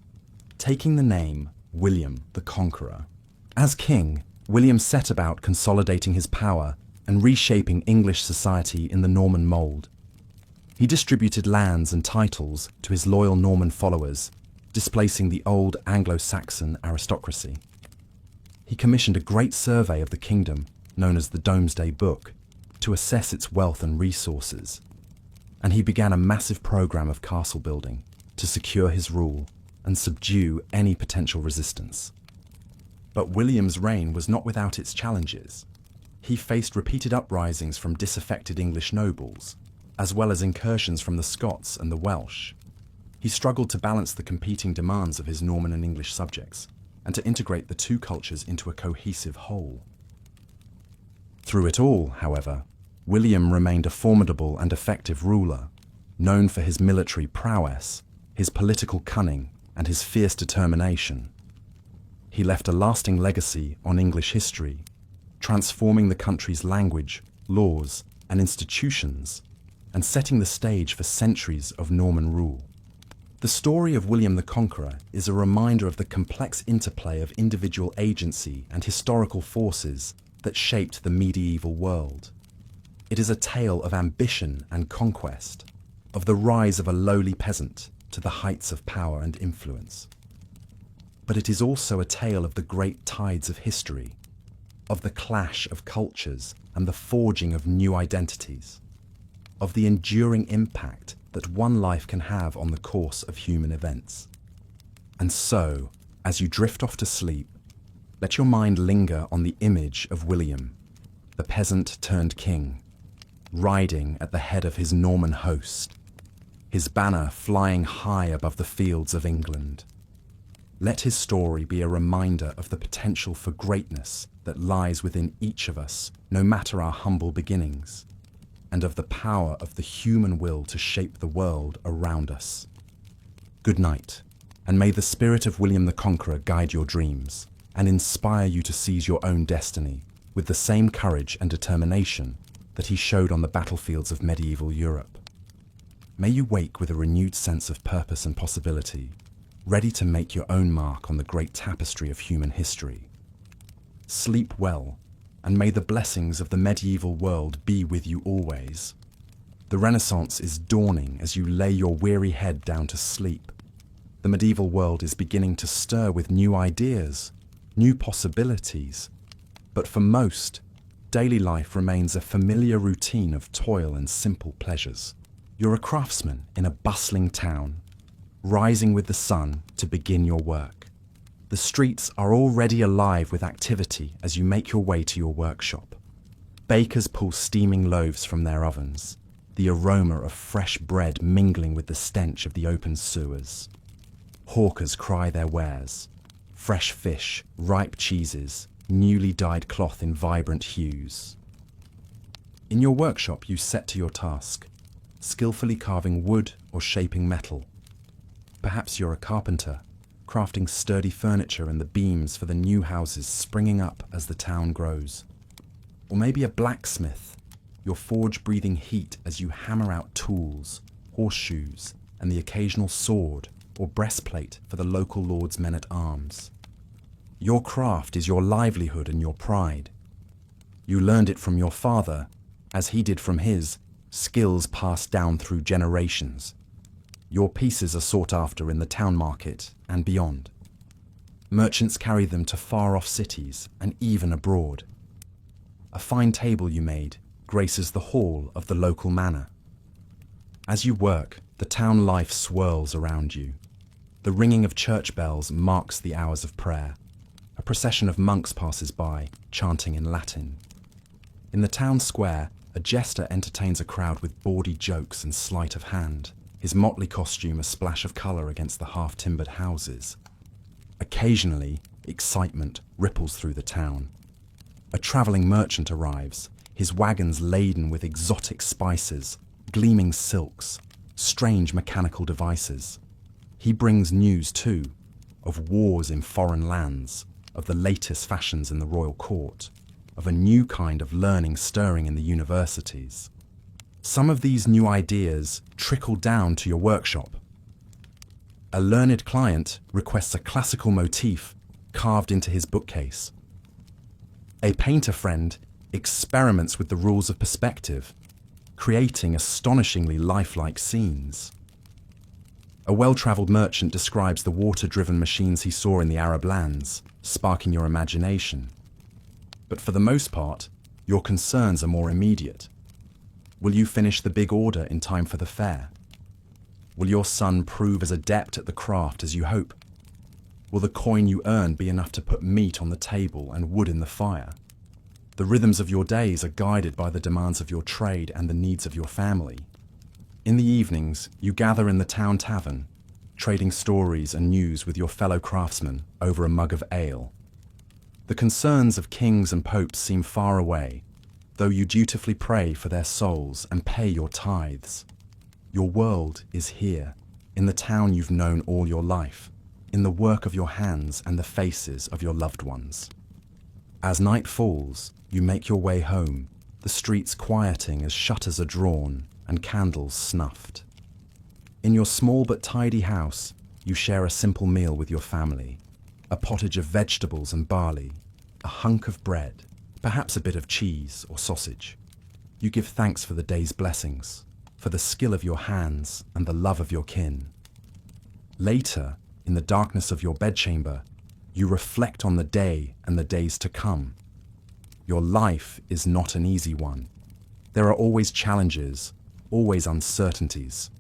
taking the name William the Conqueror. As king, William set about consolidating his power and reshaping English society in the Norman mould. He distributed lands and titles to his loyal Norman followers, displacing the old Anglo-Saxon aristocracy. He commissioned a great survey of the kingdom, known as the Domesday Book, to assess its wealth and resources. And he began a massive program of castle building to secure his rule and subdue any potential resistance. But William's reign was not without its challenges. He faced repeated uprisings from disaffected English nobles, as well as incursions from the Scots and the Welsh. He struggled to balance the competing demands of his Norman and English subjects, and to integrate the two cultures into a cohesive whole. Through it all, however, William remained a formidable and effective ruler, known for his military prowess, his political cunning, and his fierce determination. He left a lasting legacy on English history, transforming the country's language, laws, and institutions, and setting the stage for centuries of Norman rule. The story of William the Conqueror is a reminder of the complex interplay of individual agency and historical forces that shaped the medieval world. It is a tale of ambition and conquest, of the rise of a lowly peasant to the heights of power and influence. But it is also a tale of the great tides of history, of the clash of cultures and the forging of new identities, of the enduring impact that one life can have on the course of human events. And so, as you drift off to sleep, Let your mind linger on the image of William, the peasant turned king, riding at the head of his Norman host, his banner flying high above the fields of England. Let his story be a reminder of the potential for greatness that lies within each of us, no matter our humble beginnings, and of the power of the human will to shape the world around us. Good night, and may the spirit of William the Conqueror guide your dreams and inspire you to seize your own destiny with the same courage and determination that he showed on the battlefields of medieval Europe. May you wake with a renewed sense of purpose and possibility, ready to make your own mark on the great tapestry of human history. Sleep well, and may the blessings of the medieval world be with you always. The Renaissance is dawning as you lay your weary head down to sleep. The medieval world is beginning to stir with new ideas, new possibilities. But for most, daily life remains a familiar routine of toil and simple pleasures. You're a craftsman in a bustling town, rising with the sun to begin your work. The streets are already alive with activity as you make your way to your workshop. Bakers pull steaming loaves from their ovens, the aroma of fresh bread mingling with the stench of the open sewers. Hawkers cry their wares: fresh fish, ripe cheeses, newly dyed cloth in vibrant hues. In your workshop you set to your task, skillfully carving wood or shaping metal. Perhaps you're a carpenter, crafting sturdy furniture and the beams for the new houses springing up as the town grows. Or maybe a blacksmith, your forge breathing heat as you hammer out tools, horseshoes, and the occasional sword or breastplate for the local lord's men-at-arms. Your craft is your livelihood and your pride. You learned it from your father, as he did from his, skills passed down through generations. Your pieces are sought after in the town market and beyond. Merchants carry them to far-off cities and even abroad. A fine table you made graces the hall of the local manor. As you work, the town life swirls around you. The ringing of church bells marks the hours of prayer. A procession of monks passes by, chanting in Latin. In the town square, a jester entertains a crowd with bawdy jokes and sleight of hand, his motley costume a splash of colour against the half-timbered houses. Occasionally, excitement ripples through the town. A travelling merchant arrives, his wagons laden with exotic spices, gleaming silks, strange mechanical devices. He brings news, too, of wars in foreign lands, of the latest fashions in the royal court, of a new kind of learning stirring in the universities. Some of these new ideas trickle down to your workshop. A learned client requests a classical motif carved into his bookcase. A painter friend experiments with the rules of perspective, creating astonishingly lifelike scenes. A well-travelled merchant describes the water-driven machines he saw in the Arab lands, sparking your imagination. But for the most part, your concerns are more immediate. Will you finish the big order in time for the fair? Will your son prove as adept at the craft as you hope? Will the coin you earn be enough to put meat on the table and wood in the fire? The rhythms of your days are guided by the demands of your trade and the needs of your family. In the evenings, you gather in the town tavern, trading stories and news with your fellow craftsmen over a mug of ale. The concerns of kings and popes seem far away, though you dutifully pray for their souls and pay your tithes. Your world is here, in the town you've known all your life, in the work of your hands and the faces of your loved ones. As night falls, you make your way home, the streets quieting as shutters are drawn and candles snuffed. In your small but tidy house, you share a simple meal with your family, a pottage of vegetables and barley, a hunk of bread, perhaps a bit of cheese or sausage. You give thanks for the day's blessings, for the skill of your hands and the love of your kin. Later, in the darkness of your bedchamber, you reflect on the day and the days to come. Your life is not an easy one. There are always challenges, always uncertainties.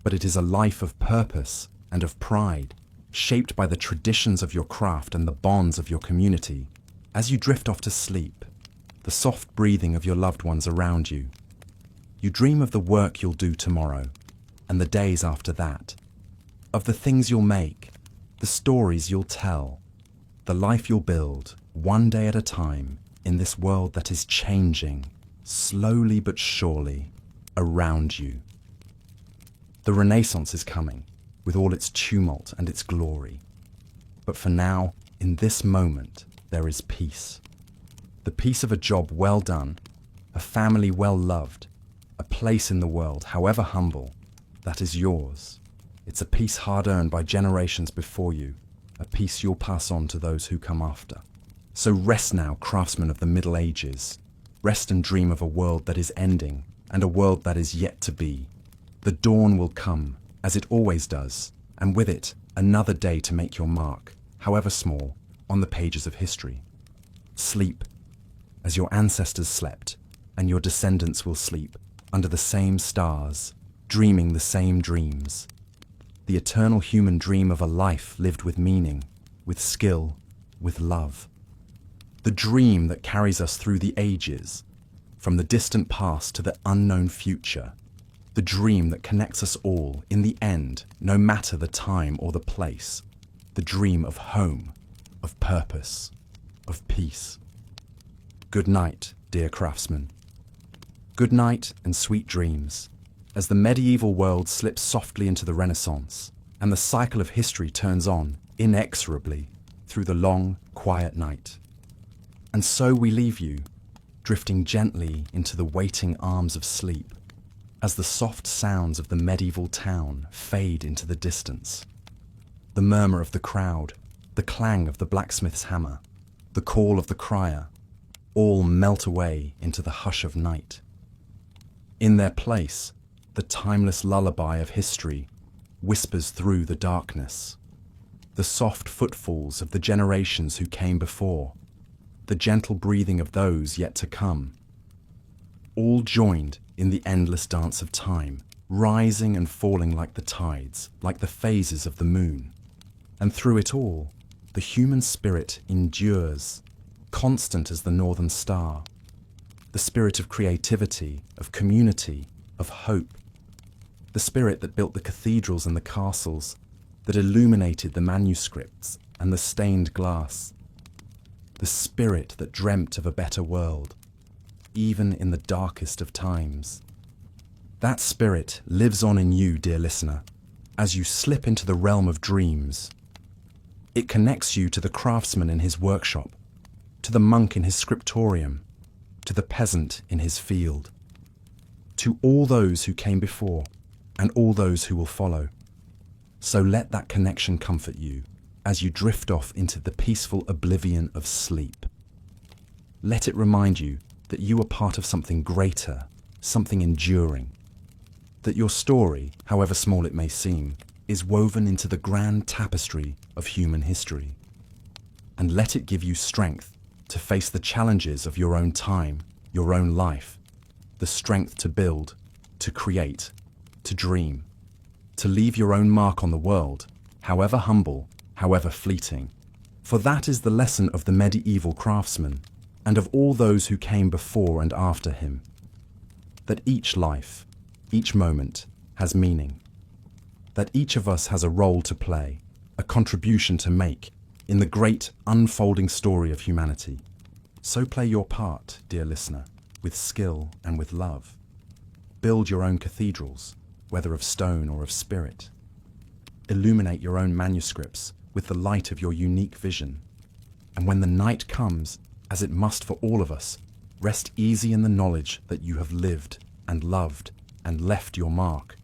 But it is a life of purpose and of pride. shaped by the traditions of your craft and the bonds of your community. As you drift off to sleep, the soft breathing of your loved ones around you, you dream of the work you'll do tomorrow and the days after that, of the things you'll make, the stories you'll tell, the life you'll build, one day at a time, in this world that is changing, slowly but surely, around you. The Renaissance is coming, with all its tumult and its glory. But for now, in this moment, there is peace. The peace of a job well done, a family well loved, a place in the world, however humble, that is yours. It's a peace hard-earned by generations before you, a peace you'll pass on to those who come after. So rest now, craftsmen of the Middle Ages. Rest and dream of a world that is ending, and a world that is yet to be. The dawn will come, as it always does, and with it, another day to make your mark, however small, on the pages of history. Sleep, as your ancestors slept, and your descendants will sleep, under the same stars, dreaming the same dreams. The eternal human dream of a life lived with meaning, with skill, with love. The dream that carries us through the ages, from the distant past to the unknown future. The dream that connects us all in the end, no matter the time or the place. The dream of home, of purpose, of peace. Good night, dear craftsmen. Good night and sweet dreams, as the medieval world slips softly into the Renaissance, and the cycle of history turns on, inexorably, through the long, quiet night. And so we leave you, drifting gently into the waiting arms of sleep, as the soft sounds of the medieval town fade into the distance. The murmur of the crowd, the clang of the blacksmith's hammer, the call of the crier, all melt away into the hush of night. In their place, the timeless lullaby of history whispers through the darkness. The soft footfalls of the generations who came before, the gentle breathing of those yet to come, all joined in the endless dance of time, rising and falling like the tides, like the phases of the moon. And through it all, the human spirit endures, constant as the northern star. The spirit of creativity, of community, of hope. The spirit that built the cathedrals and the castles, that illuminated the manuscripts and the stained glass. The spirit that dreamt of a better world, even in the darkest of times. That spirit lives on in you, dear listener, as you slip into the realm of dreams. It connects you to the craftsman in his workshop, to the monk in his scriptorium, to the peasant in his field, to all those who came before and all those who will follow. So let that connection comfort you as you drift off into the peaceful oblivion of sleep. Let it remind you that you are part of something greater, something enduring, that your story, however small it may seem, is woven into the grand tapestry of human history. And let it give you strength to face the challenges of your own time, your own life, the strength to build, to create, to dream, to leave your own mark on the world, however humble, however fleeting. For that is the lesson of the medieval craftsman, and of all those who came before and after him. That each life, each moment, has meaning. That each of us has a role to play, a contribution to make, in the great unfolding story of humanity. So play your part, dear listener, with skill and with love. Build your own cathedrals, whether of stone or of spirit. Illuminate your own manuscripts with the light of your unique vision. And when the night comes, as it must for all of us, rest easy in the knowledge that you have lived and loved and left your mark,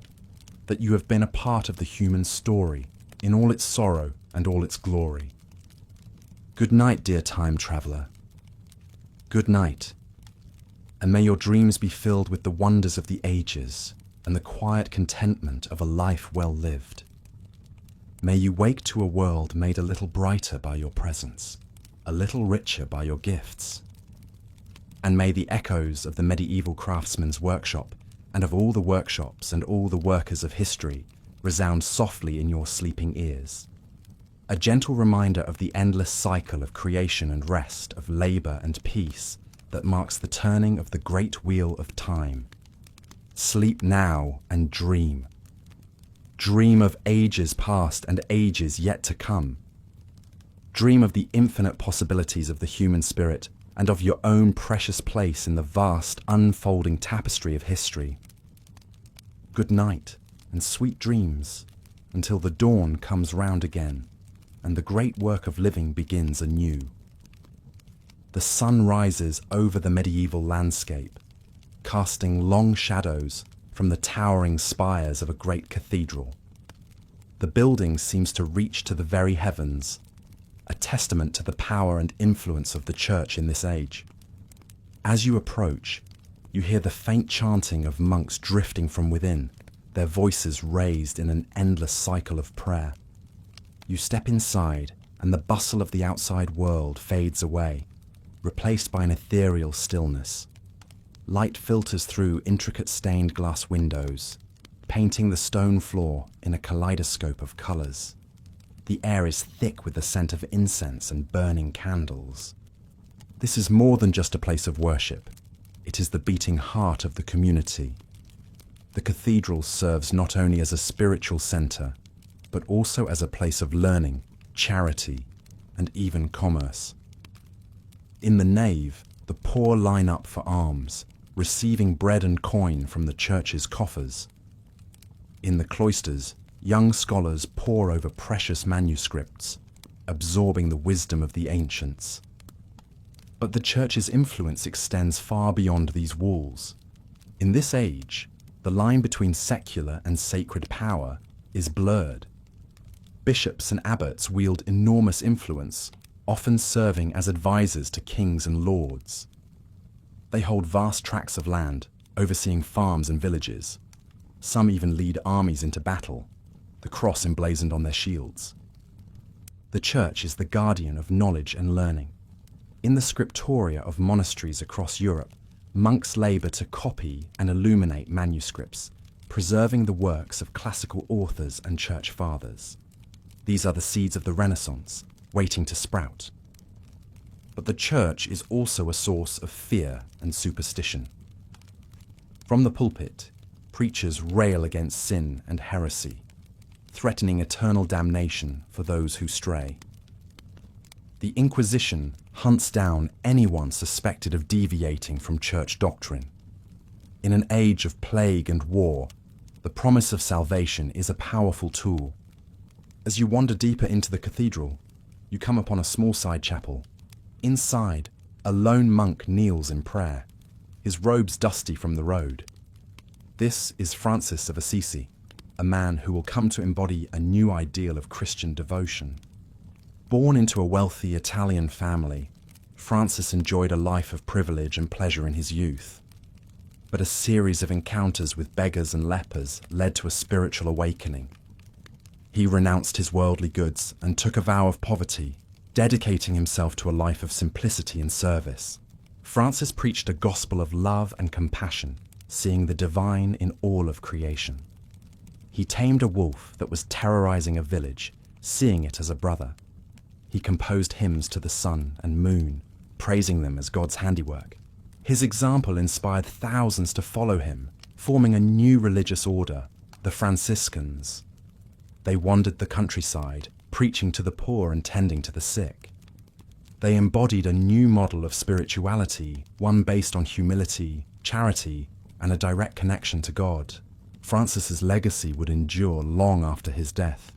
that you have been a part of the human story in all its sorrow and all its glory. Good night, dear time traveller. Good night, and may your dreams be filled with the wonders of the ages and the quiet contentment of a life well lived. May you wake to a world made a little brighter by your presence, a little richer by your gifts. And may the echoes of the medieval craftsman's workshop and of all the workshops and all the workers of history resound softly in your sleeping ears. a gentle reminder of the endless cycle of creation and rest, of labor and peace that marks the turning of the great wheel of time. Sleep now and dream. Dream of ages past and ages yet to come. Dream of the infinite possibilities of the human spirit and of your own precious place in the vast, unfolding tapestry of history. Good night and sweet dreams until the dawn comes round again and the great work of living begins anew. The sun rises over the medieval landscape, casting long shadows from the towering spires of a great cathedral. The building seems to reach to the very heavens, a testament to the power and influence of the church in this age. As you approach, you hear the faint chanting of monks drifting from within, their voices raised in an endless cycle of prayer. You step inside, and the bustle of the outside world fades away, replaced by an ethereal stillness. Light filters through intricate stained glass windows, painting the stone floor in a kaleidoscope of colors. The air is thick with the scent of incense and burning candles. This is more than just a place of worship. It is the beating heart of the community. The cathedral serves not only as a spiritual center, but also as a place of learning, charity, and even commerce. In the nave, the poor line up for alms, receiving bread and coin from the church's coffers. In the cloisters, young scholars pore over precious manuscripts, absorbing the wisdom of the ancients. But the church's influence extends far beyond these walls. In this age, the line between secular and sacred power is blurred. Bishops and abbots wield enormous influence, often serving as advisors to kings and lords. They hold vast tracts of land, overseeing farms and villages. Some even lead armies into battle, the cross emblazoned on their shields. The church is the guardian of knowledge and learning. In the scriptoria of monasteries across Europe, monks labor to copy and illuminate manuscripts, preserving the works of classical authors and church fathers. These are the seeds of the Renaissance, waiting to sprout. But the church is also a source of fear and superstition. From the pulpit, preachers rail against sin and heresy, threatening eternal damnation for those who stray. The Inquisition hunts down anyone suspected of deviating from church doctrine. In an age of plague and war, the promise of salvation is a powerful tool. As you wander deeper into the cathedral, you come upon a small side chapel. Inside, a lone monk kneels in prayer, his robes dusty from the road. This is Francis of Assisi, a man who will come to embody a new ideal of Christian devotion. Born into a wealthy Italian family, Francis enjoyed a life of privilege and pleasure in his youth. But a series of encounters with beggars and lepers led to a spiritual awakening. He renounced his worldly goods and took a vow of poverty, dedicating himself to a life of simplicity and service. Francis preached a gospel of love and compassion, seeing the divine in all of creation. He tamed a wolf that was terrorizing a village, seeing it as a brother. He composed hymns to the sun and moon, praising them as God's handiwork. His example inspired thousands to follow him, forming a new religious order, the Franciscans. They wandered the countryside, preaching to the poor and tending to the sick. They embodied a new model of spirituality, one based on humility, charity, and a direct connection to God. Francis's legacy would endure long after his death.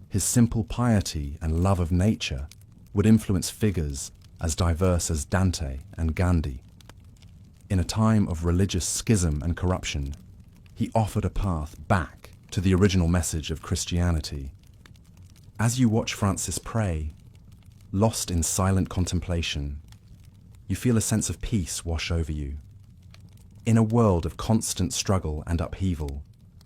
His simple piety and love of nature would influence figures as diverse as Dante and Gandhi. In a time of religious schism and corruption, he offered a path back to the original message of Christianity. As you watch Francis pray, lost in silent contemplation, you feel a sense of peace wash over you. In a world of constant struggle and upheaval,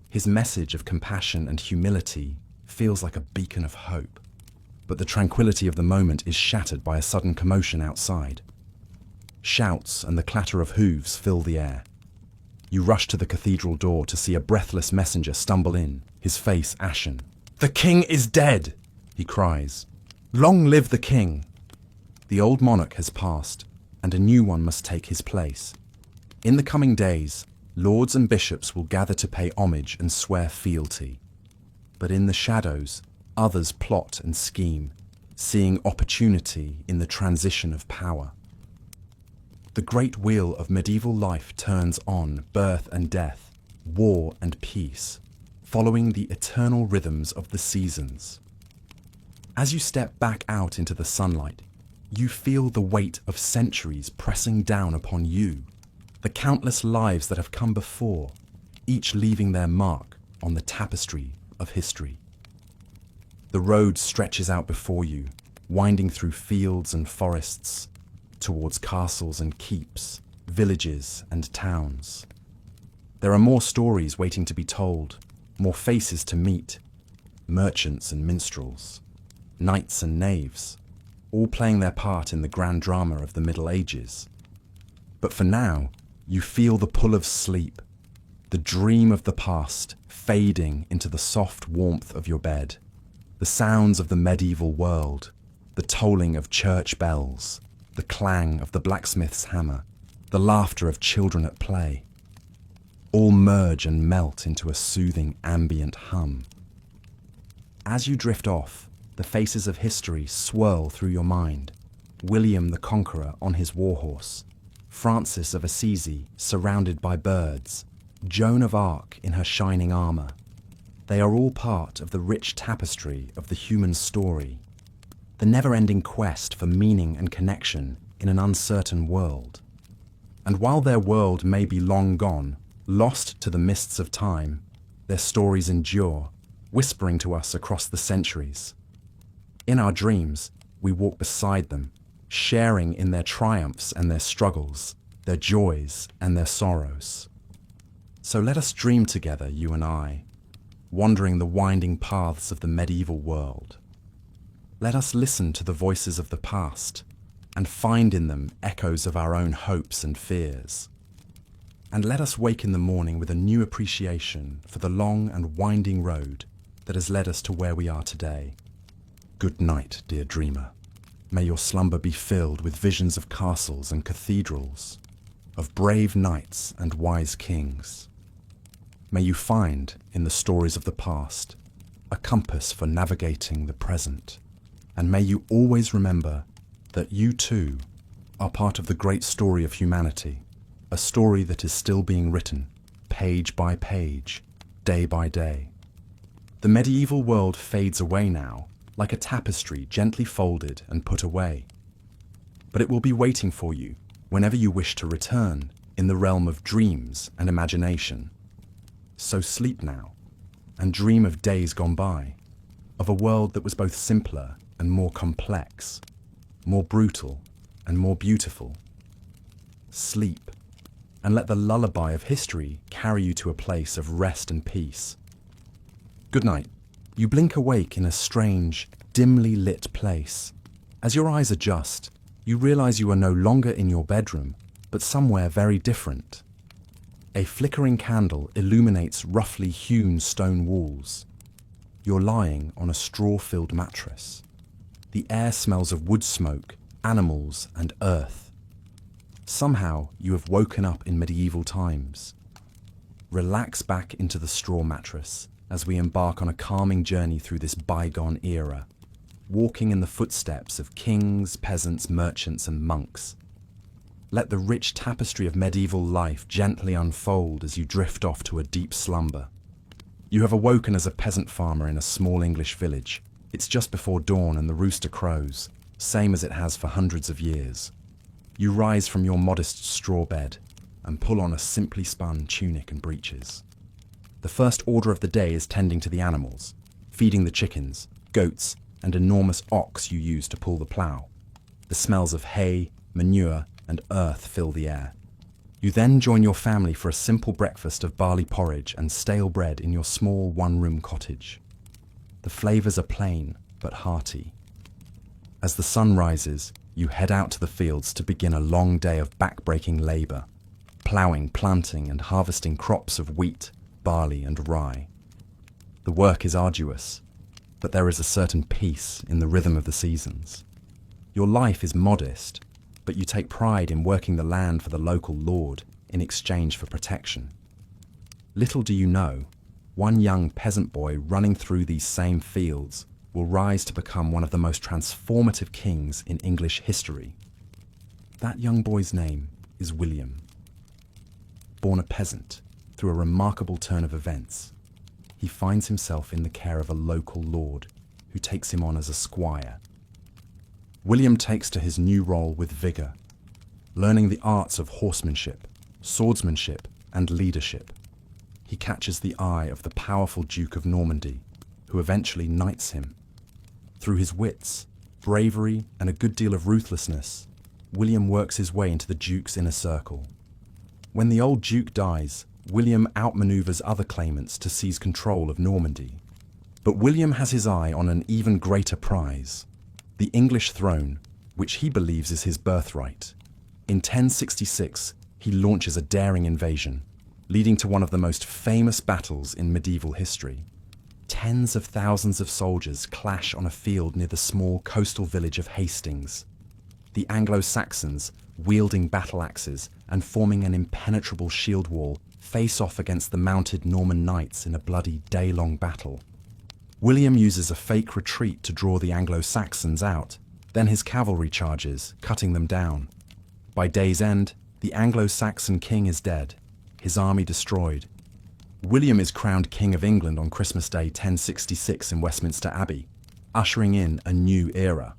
his message of compassion and humility feels like a beacon of hope. But the tranquility of the moment is shattered by a sudden commotion outside. Shouts and the clatter of hooves fill the air. You rush to the cathedral door to see a breathless messenger stumble in, his face ashen. "The king is dead!" he cries. "Long live the king!" The old monarch has passed, and a new one must take his place. In the coming days, lords and bishops will gather to pay homage and swear fealty. But in the shadows, others plot and scheme, seeing opportunity in the transition of power. The great wheel of medieval life turns on birth and death, war and peace, following the eternal rhythms of the seasons. As you step back out into the sunlight, you feel the weight of centuries pressing down upon you, the countless lives that have come before, each leaving their mark on the tapestry of history. The road stretches out before you, winding through fields and forests, towards castles and keeps, villages and towns. There are more stories waiting to be told, more faces to meet, merchants and minstrels, knights and knaves, all playing their part in the grand drama of the Middle Ages. But for now, you feel the pull of sleep, the dream of the past fading into the soft warmth of your bed, the sounds of the medieval world, the tolling of church bells, the clang of the blacksmith's hammer, the laughter of children at play, all merge and melt into a soothing ambient hum. As you drift off, the faces of history swirl through your mind. William the Conqueror on his warhorse, Francis of Assisi surrounded by birds, Joan of Arc in her shining armour. They are all part of the rich tapestry of the human story, the never-ending quest for meaning and connection in an uncertain world. And while their world may be long gone, lost to the mists of time, their stories endure, whispering to us across the centuries. In our dreams, we walk beside them, sharing in their triumphs and their struggles, their joys and their sorrows. So let us dream together, you and I, wandering the winding paths of the medieval world. Let us listen to the voices of the past and find in them echoes of our own hopes and fears. And let us wake in the morning with a new appreciation for the long and winding road that has led us to where we are today. Good night, dear dreamer. May your slumber be filled with visions of castles and cathedrals, of brave knights and wise kings. May you find, in the stories of the past, a compass for navigating the present. And may you always remember that you too are part of the great story of humanity, a story that is still being written, page by page, day by day. The medieval world fades away now, like a tapestry gently folded and put away. But it will be waiting for you whenever you wish to return in the realm of dreams and imagination. So sleep now and dream of days gone by, of a world that was both simpler and more complex, more brutal and more beautiful. Sleep, and let the lullaby of history carry you to a place of rest and peace. Good night. You blink awake in a strange, dimly lit place. As your eyes adjust, you realize you are no longer in your bedroom, but somewhere very different. A flickering candle illuminates roughly hewn stone walls. You're lying on a straw-filled mattress. The air smells of wood smoke, animals, and earth. Somehow, you have woken up in medieval times. Relax back into the straw mattress as we embark on a calming journey through this bygone era, walking in the footsteps of kings, peasants, merchants, and monks. Let the rich tapestry of medieval life gently unfold as you drift off to a deep slumber. You have awoken as a peasant farmer in a small English village. It's just before dawn and the rooster crows, same as it has for hundreds of years. You rise from your modest straw bed and pull on a simply spun tunic and breeches. The first order of the day is tending to the animals, feeding the chickens, goats, and enormous ox you use to pull the plough. The smells of hay, manure, and earth fill the air. You then join your family for a simple breakfast of barley porridge and stale bread in your small one-room cottage. The flavours are plain but hearty. As the sun rises, you head out to the fields to begin a long day of back-breaking labour, ploughing, planting, and harvesting crops of wheat, barley, and rye. The work is arduous. but there is a certain peace in the rhythm of the seasons. Your life is modest, but you take pride in working the land for the local lord in exchange for protection. Little do you know, one young peasant boy running through these same fields will rise to become one of the most transformative kings in English history. That young boy's name is William. Born a peasant, through a remarkable turn of events, he finds himself in the care of a local lord who takes him on as a squire. William takes to his new role with vigour, learning the arts of horsemanship, swordsmanship, and leadership. He catches the eye of the powerful Duke of Normandy, who eventually knights him. Through his wits, bravery, and a good deal of ruthlessness, William works his way into the Duke's inner circle. When the old Duke dies, William outmaneuvers other claimants to seize control of Normandy. But William has his eye on an even greater prize, the English throne, which he believes is his birthright. In 1066, he launches a daring invasion, leading to one of the most famous battles in medieval history. Tens of thousands of soldiers clash on a field near the small coastal village of Hastings. The Anglo-Saxons, wielding battle axes and forming an impenetrable shield wall, face off against the mounted Norman knights in a bloody day-long battle. William uses a fake retreat to draw the Anglo-Saxons out, then his cavalry charges, cutting them down. By day's end, the Anglo-Saxon king is dead, his army destroyed. William is crowned King of England on Christmas Day 1066 in Westminster Abbey, ushering in a new era.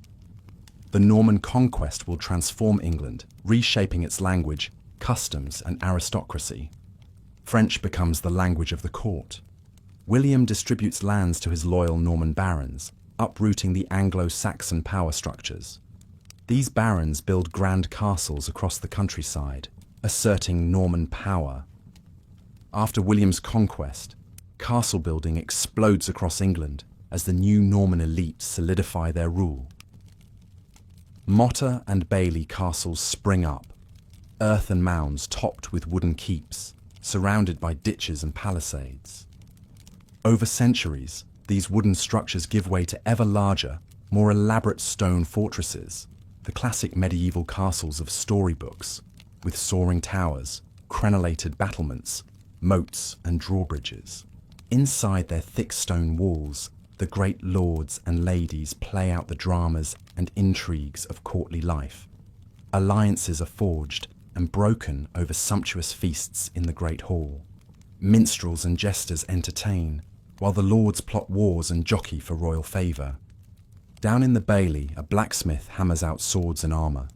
The Norman conquest will transform England, reshaping its language, customs, and aristocracy. French becomes the language of the court. William distributes lands to his loyal Norman barons, uprooting the Anglo-Saxon power structures. These barons build grand castles across the countryside, asserting Norman power. After William's conquest, castle building explodes across England as the new Norman elite solidify their rule. Motte and Bailey castles spring up, earthen mounds topped with wooden keeps, surrounded by ditches and palisades. Over centuries, these wooden structures give way to ever larger, more elaborate stone fortresses, the classic medieval castles of storybooks, with soaring towers, crenellated battlements, moats and drawbridges. Inside their thick stone walls, the great lords and ladies play out the dramas and intrigues of courtly life. Alliances are forged and broken over sumptuous feasts in the great hall. Minstrels and jesters entertain, while the lords plot wars and jockey for royal favour. Down in the Bailey, a blacksmith hammers out swords and armour.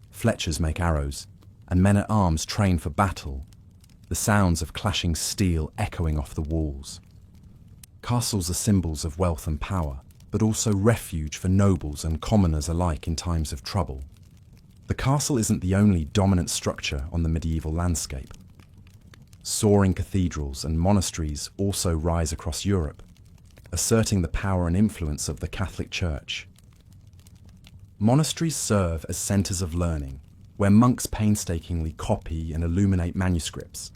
Fletchers make arrows, and men-at-arms train for battle, the sounds of clashing steel echoing off the walls. Castles are symbols of wealth and power, but also refuge for nobles and commoners alike in times of trouble. The castle isn't the only dominant structure on the medieval landscape. Soaring cathedrals and monasteries also rise across Europe, asserting the power and influence of the Catholic Church. Monasteries serve as centres of learning, where monks painstakingly copy and illuminate manuscripts,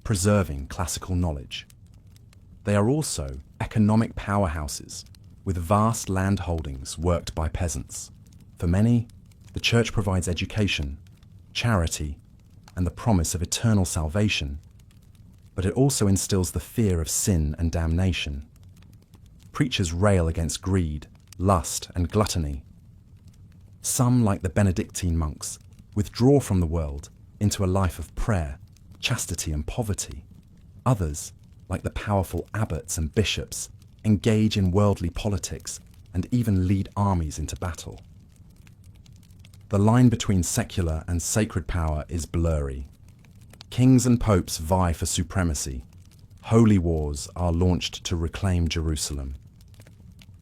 preserving classical knowledge. They are also economic powerhouses, with vast land holdings worked by peasants. For many, the Church provides education, charity, and the promise of eternal salvation, but it also instills the fear of sin and damnation. Preachers rail against greed, lust, and gluttony. Some, like the Benedictine monks, withdraw from the world into a life of prayer, chastity, and poverty. Others, like the powerful abbots and bishops, engage in worldly politics and even lead armies into battle. The line between secular and sacred power is blurry. Kings and popes vie for supremacy. Holy wars are launched to reclaim Jerusalem.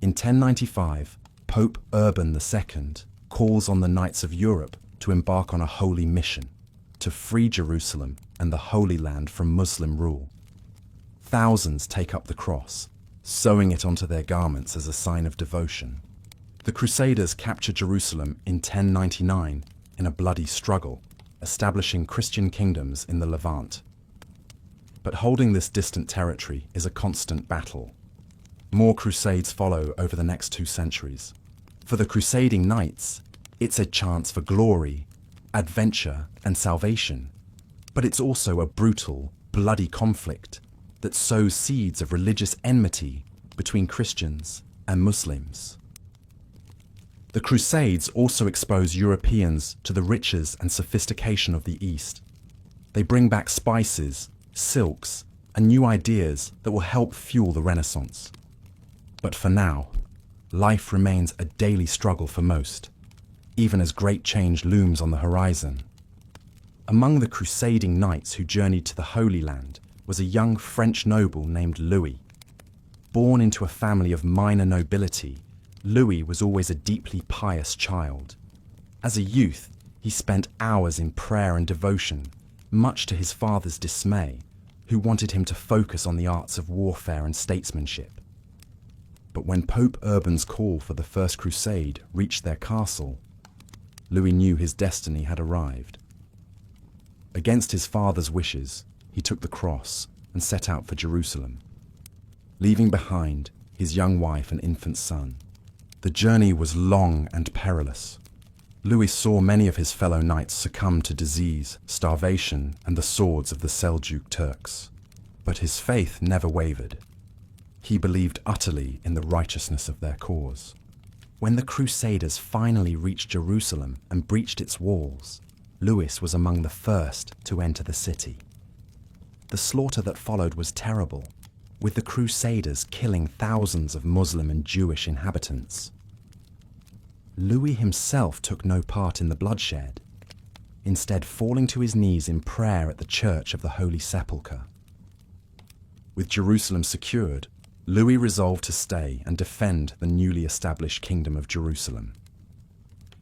In 1095, Pope Urban II calls on the Knights of Europe to embark on a holy mission, to free Jerusalem and the Holy Land from Muslim rule. Thousands take up the cross, sewing it onto their garments as a sign of devotion. The Crusaders capture Jerusalem in 1099 in a bloody struggle, establishing Christian kingdoms in the Levant. But holding this distant territory is a constant battle. More crusades follow over the next 2 centuries. For the crusading knights, it's a chance for glory, adventure, and salvation. But it's also a brutal, bloody conflict that sows seeds of religious enmity between Christians and Muslims. The Crusades also expose Europeans to the riches and sophistication of the East. They bring back spices, silks, and new ideas that will help fuel the Renaissance. But for now, life remains a daily struggle for most, even as great change looms on the horizon. Among the crusading knights who journeyed to the Holy Land was a young French noble named Louis. Born into a family of minor nobility, Louis was always a deeply pious child. As a youth, he spent hours in prayer and devotion, much to his father's dismay, who wanted him to focus on the arts of warfare and statesmanship. But when Pope Urban's call for the First Crusade reached their castle, Louis knew his destiny had arrived. Against his father's wishes, he took the cross and set out for Jerusalem, leaving behind his young wife and infant son. The journey was long and perilous. Louis saw many of his fellow knights succumb to disease, starvation, and the swords of the Seljuk Turks. But his faith never wavered. He believed utterly in the righteousness of their cause. When the Crusaders finally reached Jerusalem and breached its walls, Louis was among the first to enter the city. The slaughter that followed was terrible, with the Crusaders killing thousands of Muslim and Jewish inhabitants. Louis himself took no part in the bloodshed, instead falling to his knees in prayer at the Church of the Holy Sepulchre. With Jerusalem secured, Louis resolved to stay and defend the newly established Kingdom of Jerusalem.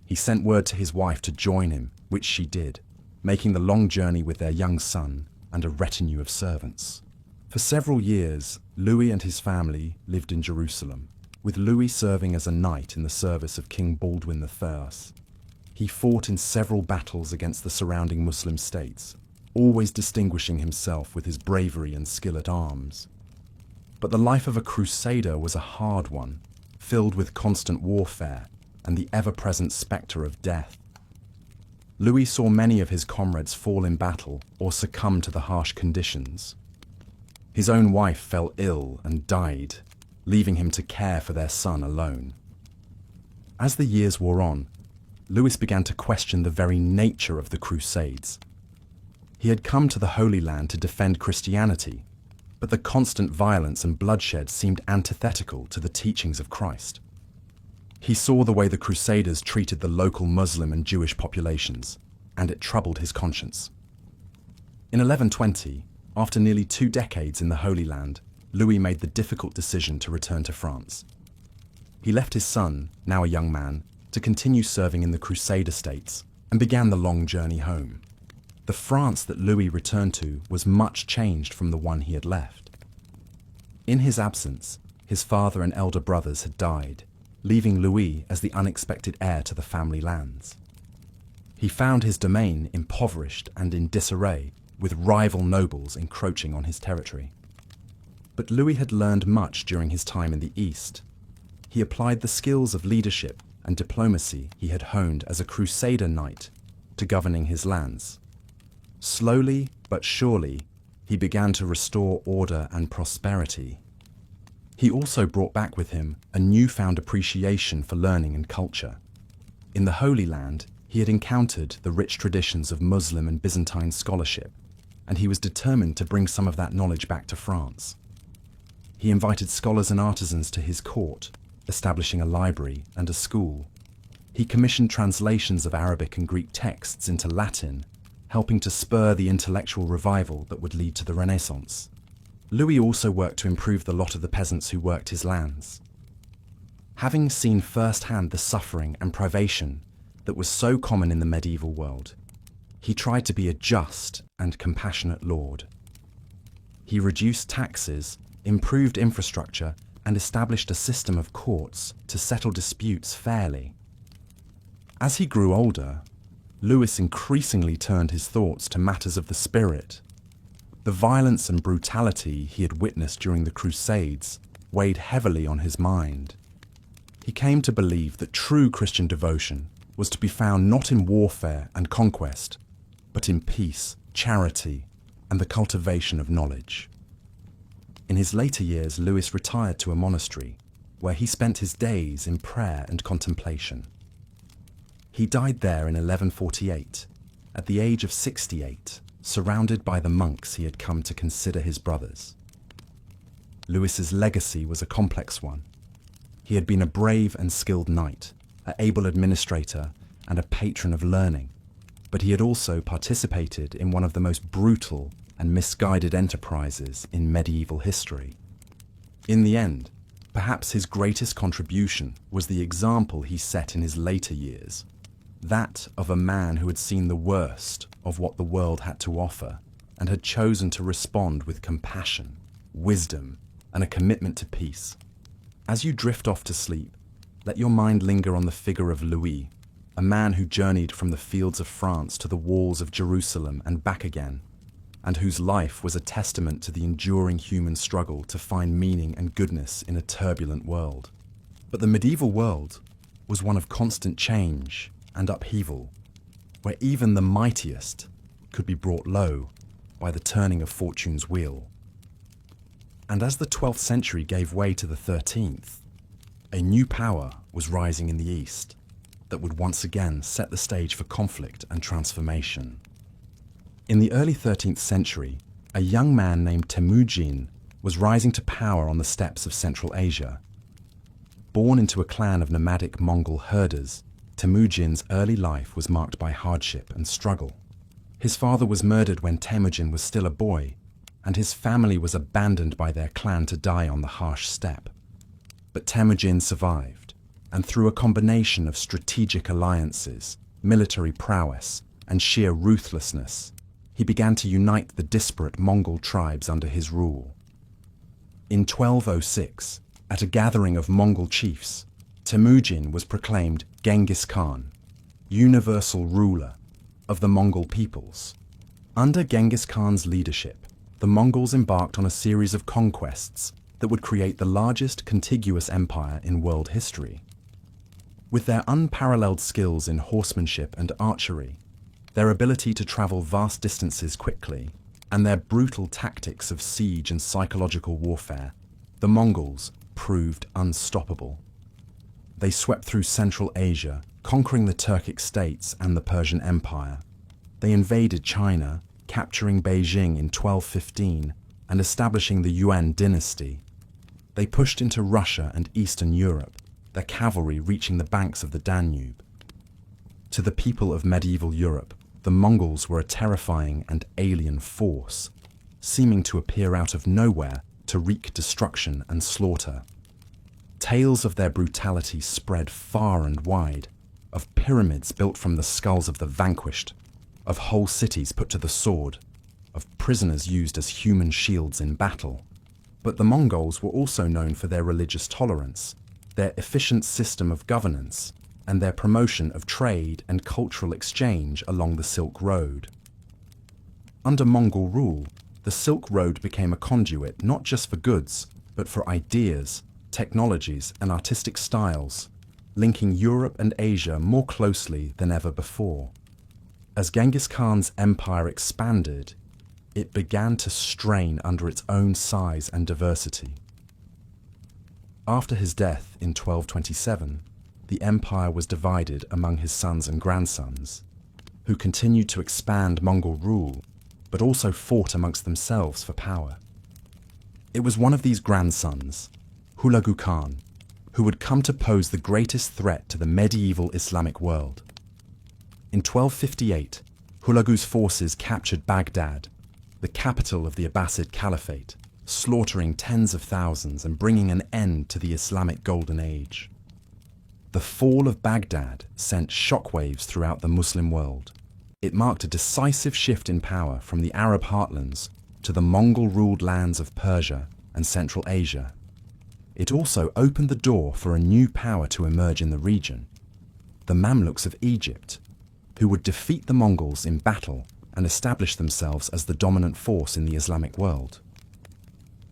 He sent word to his wife to join him, which she did, making the long journey with their young son and a retinue of servants. For several years, Louis and his family lived in Jerusalem, with Louis serving as a knight in the service of King Baldwin I. He fought in several battles against the surrounding Muslim states, always distinguishing himself with his bravery and skill at arms. But the life of a crusader was a hard one, filled with constant warfare and the ever-present spectre of death. Louis saw many of his comrades fall in battle or succumb to the harsh conditions. His own wife fell ill and died, leaving him to care for their son alone. As the years wore on, Louis began to question the very nature of the Crusades. He had come to the Holy Land to defend Christianity, but the constant violence and bloodshed seemed antithetical to the teachings of Christ. He saw the way the Crusaders treated the local Muslim and Jewish populations, and it troubled his conscience. In 1120, after nearly 2 decades in the Holy Land, Louis made the difficult decision to return to France. He left his son, now a young man, to continue serving in the Crusader states and began the long journey home. The France that Louis returned to was much changed from the one he had left. In his absence, his father and elder brothers had died, leaving Louis as the unexpected heir to the family lands. He found his domain impoverished and in disarray, with rival nobles encroaching on his territory. But Louis had learned much during his time in the East. He applied the skills of leadership and diplomacy he had honed as a Crusader knight to governing his lands. Slowly but surely, he began to restore order and prosperity. He also brought back with him a newfound appreciation for learning and culture. In the Holy Land, he had encountered the rich traditions of Muslim and Byzantine scholarship, and he was determined to bring some of that knowledge back to France. He invited scholars and artisans to his court, establishing a library and a school. He commissioned translations of Arabic and Greek texts into Latin, helping to spur the intellectual revival that would lead to the Renaissance. Louis also worked to improve the lot of the peasants who worked his lands. Having seen firsthand the suffering and privation that was so common in the medieval world, he tried to be a just and compassionate lord. He reduced taxes, improved infrastructure, and established a system of courts to settle disputes fairly. As he grew older, Louis increasingly turned his thoughts to matters of the spirit. The violence and brutality he had witnessed during the Crusades weighed heavily on his mind. He came to believe that true Christian devotion was to be found not in warfare and conquest, but in peace, charity, and the cultivation of knowledge. In his later years, Lewis retired to a monastery where he spent his days in prayer and contemplation. He died there in 1148, at the age of 68, surrounded by the monks he had come to consider his brothers. Lewis's legacy was a complex one. He had been a brave and skilled knight, an able administrator, and a patron of learning, but he had also participated in one of the most brutal and misguided enterprises in medieval history. In the end, perhaps his greatest contribution was the example he set in his later years, that of a man who had seen the worst of what the world had to offer and had chosen to respond with compassion, wisdom, and a commitment to peace. As you drift off to sleep, let your mind linger on the figure of Louis, a man who journeyed from the fields of France to the walls of Jerusalem and back again, and whose life was a testament to the enduring human struggle to find meaning and goodness in a turbulent world. But the medieval world was one of constant change and upheaval, where even the mightiest could be brought low by the turning of fortune's wheel. And as the 12th century gave way to the 13th, a new power was rising in the East that would once again set the stage for conflict and transformation. In the early 13th century, a young man named Temujin was rising to power on the steppes of Central Asia. Born into a clan of nomadic Mongol herders, Temujin's early life was marked by hardship and struggle. His father was murdered when Temujin was still a boy, and his family was abandoned by their clan to die on the harsh steppe. But Temujin survived, and through a combination of strategic alliances, military prowess, and sheer ruthlessness, he began to unite the disparate Mongol tribes under his rule. In 1206, at a gathering of Mongol chiefs, Temujin was proclaimed Genghis Khan, universal ruler of the Mongol peoples. Under Genghis Khan's leadership, the Mongols embarked on a series of conquests that would create the largest contiguous empire in world history. With their unparalleled skills in horsemanship and archery, their ability to travel vast distances quickly, and their brutal tactics of siege and psychological warfare, the Mongols proved unstoppable. They swept through Central Asia, conquering the Turkic states and the Persian Empire. They invaded China, capturing Beijing in 1215 and establishing the Yuan dynasty. They pushed into Russia and Eastern Europe, their cavalry reaching the banks of the Danube. To the people of medieval Europe, the Mongols were a terrifying and alien force, seeming to appear out of nowhere to wreak destruction and slaughter. Tales of their brutality spread far and wide, of pyramids built from the skulls of the vanquished, of whole cities put to the sword, of prisoners used as human shields in battle. But the Mongols were also known for their religious tolerance, their efficient system of governance, and their promotion of trade and cultural exchange along the Silk Road. Under Mongol rule, the Silk Road became a conduit not just for goods, but for ideas, technologies, and artistic styles, linking Europe and Asia more closely than ever before. As Genghis Khan's empire expanded, it began to strain under its own size and diversity. After his death in 1227, the empire was divided among his sons and grandsons, who continued to expand Mongol rule, but also fought amongst themselves for power. It was one of these grandsons, Hulagu Khan, who would come to pose the greatest threat to the medieval Islamic world. In 1258, Hulagu's forces captured Baghdad, the capital of the Abbasid Caliphate, slaughtering tens of thousands and bringing an end to the Islamic Golden Age. The fall of Baghdad sent shockwaves throughout the Muslim world. It marked a decisive shift in power from the Arab heartlands to the Mongol-ruled lands of Persia and Central Asia. It also opened the door for a new power to emerge in the region, the Mamluks of Egypt, who would defeat the Mongols in battle and establish themselves as the dominant force in the Islamic world.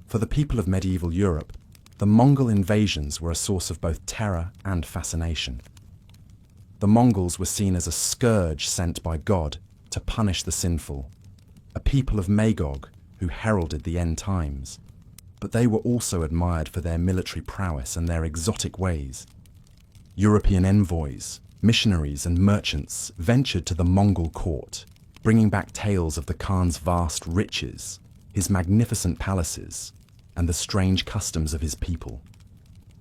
For the people of medieval Europe, the Mongol invasions were a source of both terror and fascination. The Mongols were seen as a scourge sent by God to punish the sinful, a people of Magog who heralded the end times. But they were also admired for their military prowess and their exotic ways. European envoys, missionaries and merchants ventured to the Mongol court, bringing back tales of the Khan's vast riches, his magnificent palaces, and the strange customs of his people.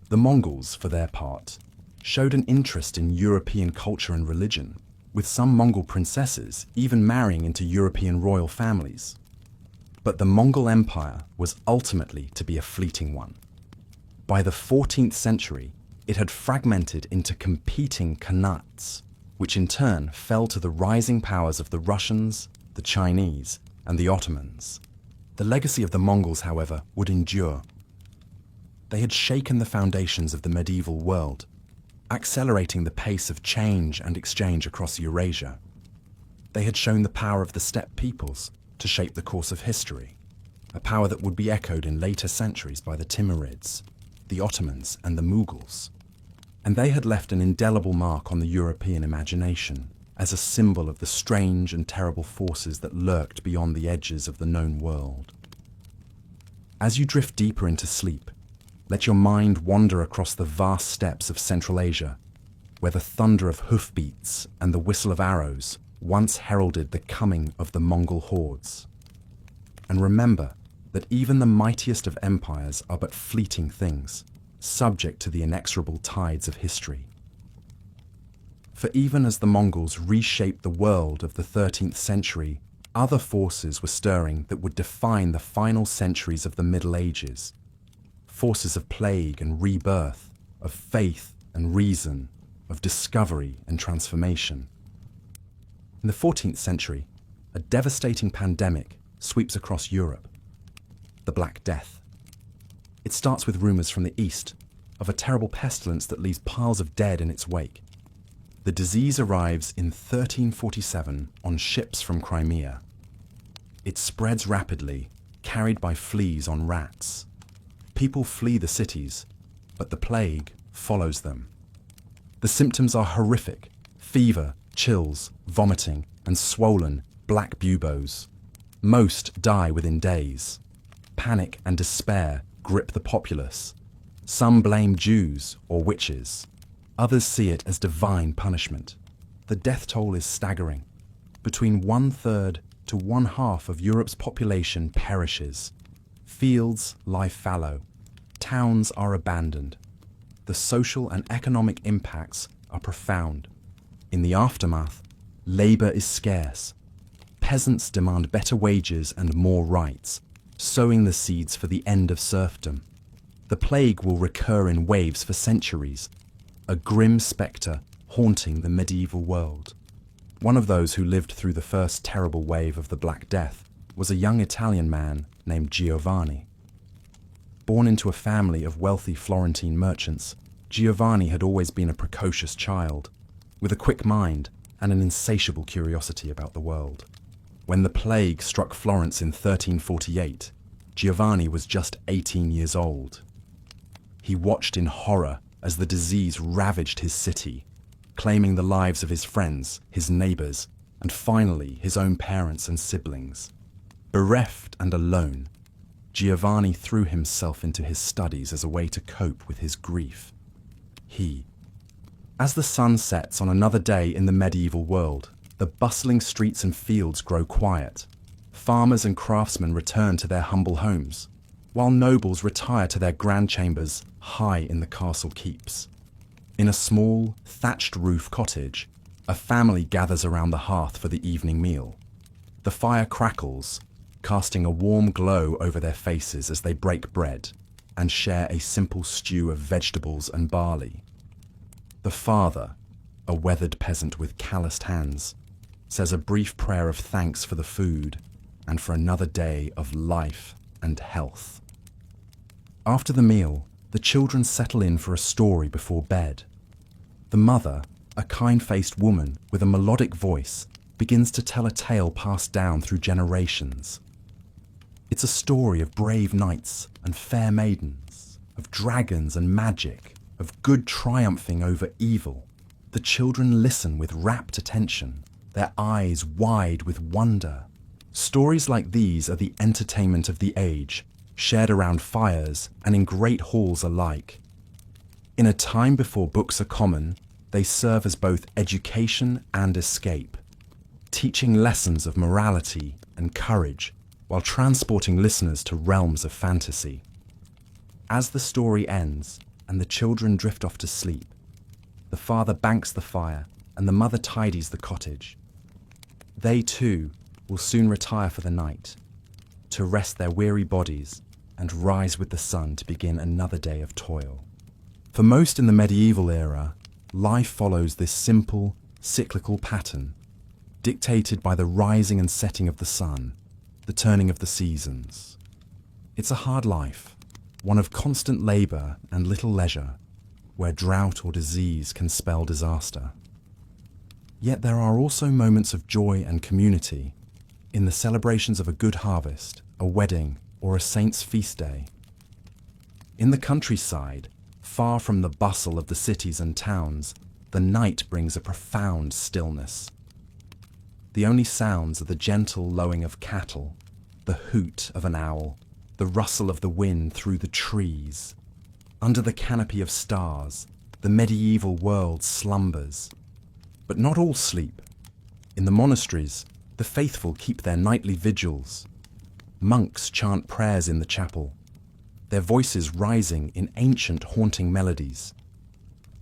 The Mongols, for their part, showed an interest in European culture and religion, with some Mongol princesses even marrying into European royal families. But the Mongol Empire was ultimately to be a fleeting one. By the 14th century, it had fragmented into competing khanates, which in turn fell to the rising powers of the Russians, the Chinese, and the Ottomans. The legacy of the Mongols, however, would endure. They had shaken the foundations of the medieval world, accelerating the pace of change and exchange across Eurasia. They had shown the power of the steppe peoples to shape the course of history, a power that would be echoed in later centuries by the Timurids, the Ottomans, and the Mughals. And they had left an indelible mark on the European imagination as a symbol of the strange and terrible forces that lurked beyond the edges of the known world. As you drift deeper into sleep, let your mind wander across the vast steppes of Central Asia, where the thunder of hoofbeats and the whistle of arrows once heralded the coming of the Mongol hordes. And remember that even the mightiest of empires are but fleeting things, subject to the inexorable tides of history. For even as the Mongols reshaped the world of the 13th century, other forces were stirring that would define the final centuries of the Middle Ages. Forces of plague and rebirth, of faith and reason, of discovery and transformation. In the 14th century, a devastating pandemic sweeps across Europe, the Black Death. It starts with rumors from the East of a terrible pestilence that leaves piles of dead in its wake. The disease arrives in 1347 on ships from Crimea. It spreads rapidly, carried by fleas on rats. People flee the cities, but the plague follows them. The symptoms are horrific: fever, chills, vomiting, and swollen, black buboes. Most die within days. Panic and despair grip the populace. Some blame Jews or witches. Others see it as divine punishment. The death toll is staggering. Between 1/3 to 1/2 of Europe's population perishes. Fields lie fallow. Towns are abandoned. The social and economic impacts are profound. In the aftermath, labor is scarce. Peasants demand better wages and more rights, sowing the seeds for the end of serfdom. The plague will recur in waves for centuries, a grim spectre haunting the medieval world. One of those who lived through the first terrible wave of the Black Death was a young Italian man named Giovanni. Born into a family of wealthy Florentine merchants, Giovanni had always been a precocious child, with a quick mind and an insatiable curiosity about the world. When the plague struck Florence in 1348, Giovanni was just 18 years old. He watched in horror as the disease ravaged his city, claiming the lives of his friends, his neighbors, and finally his own parents and siblings. Bereft and alone, Giovanni threw himself into his studies as a way to cope with his grief. As the sun sets on another day in the medieval world, the bustling streets and fields grow quiet. Farmers and craftsmen return to their humble homes, while nobles retire to their grand chambers high in the castle keeps. In a small, thatched-roof cottage, a family gathers around the hearth for the evening meal. The fire crackles, casting a warm glow over their faces as they break bread and share a simple stew of vegetables and barley. The father, a weathered peasant with calloused hands, says a brief prayer of thanks for the food and for another day of life and health. After the meal, the children settle in for a story before bed. The mother, a kind-faced woman with a melodic voice, begins to tell a tale passed down through generations. It's a story of brave knights and fair maidens, of dragons and magic, of good triumphing over evil. The children listen with rapt attention, their eyes wide with wonder. Stories like these are the entertainment of the age, shared around fires and in great halls alike. In a time before books are common, they serve as both education and escape, teaching lessons of morality and courage while transporting listeners to realms of fantasy. As the story ends and the children drift off to sleep, the father banks the fire and the mother tidies the cottage. They too will soon retire for the night, to rest their weary bodies and rise with the sun to begin another day of toil. For most in the medieval era, life follows this simple, cyclical pattern, dictated by the rising and setting of the sun, the turning of the seasons. It's a hard life, one of constant labour and little leisure, where drought or disease can spell disaster. Yet there are also moments of joy and community in the celebrations of a good harvest, a wedding, or a saint's feast day. In the countryside, far from the bustle of the cities and towns, the night brings a profound stillness. The only sounds are the gentle lowing of cattle, the hoot of an owl, the rustle of the wind through the trees. Under the canopy of stars, the medieval world slumbers. But not all sleep. In the monasteries, the faithful keep their nightly vigils. Monks chant prayers in the chapel, their voices rising in ancient haunting melodies.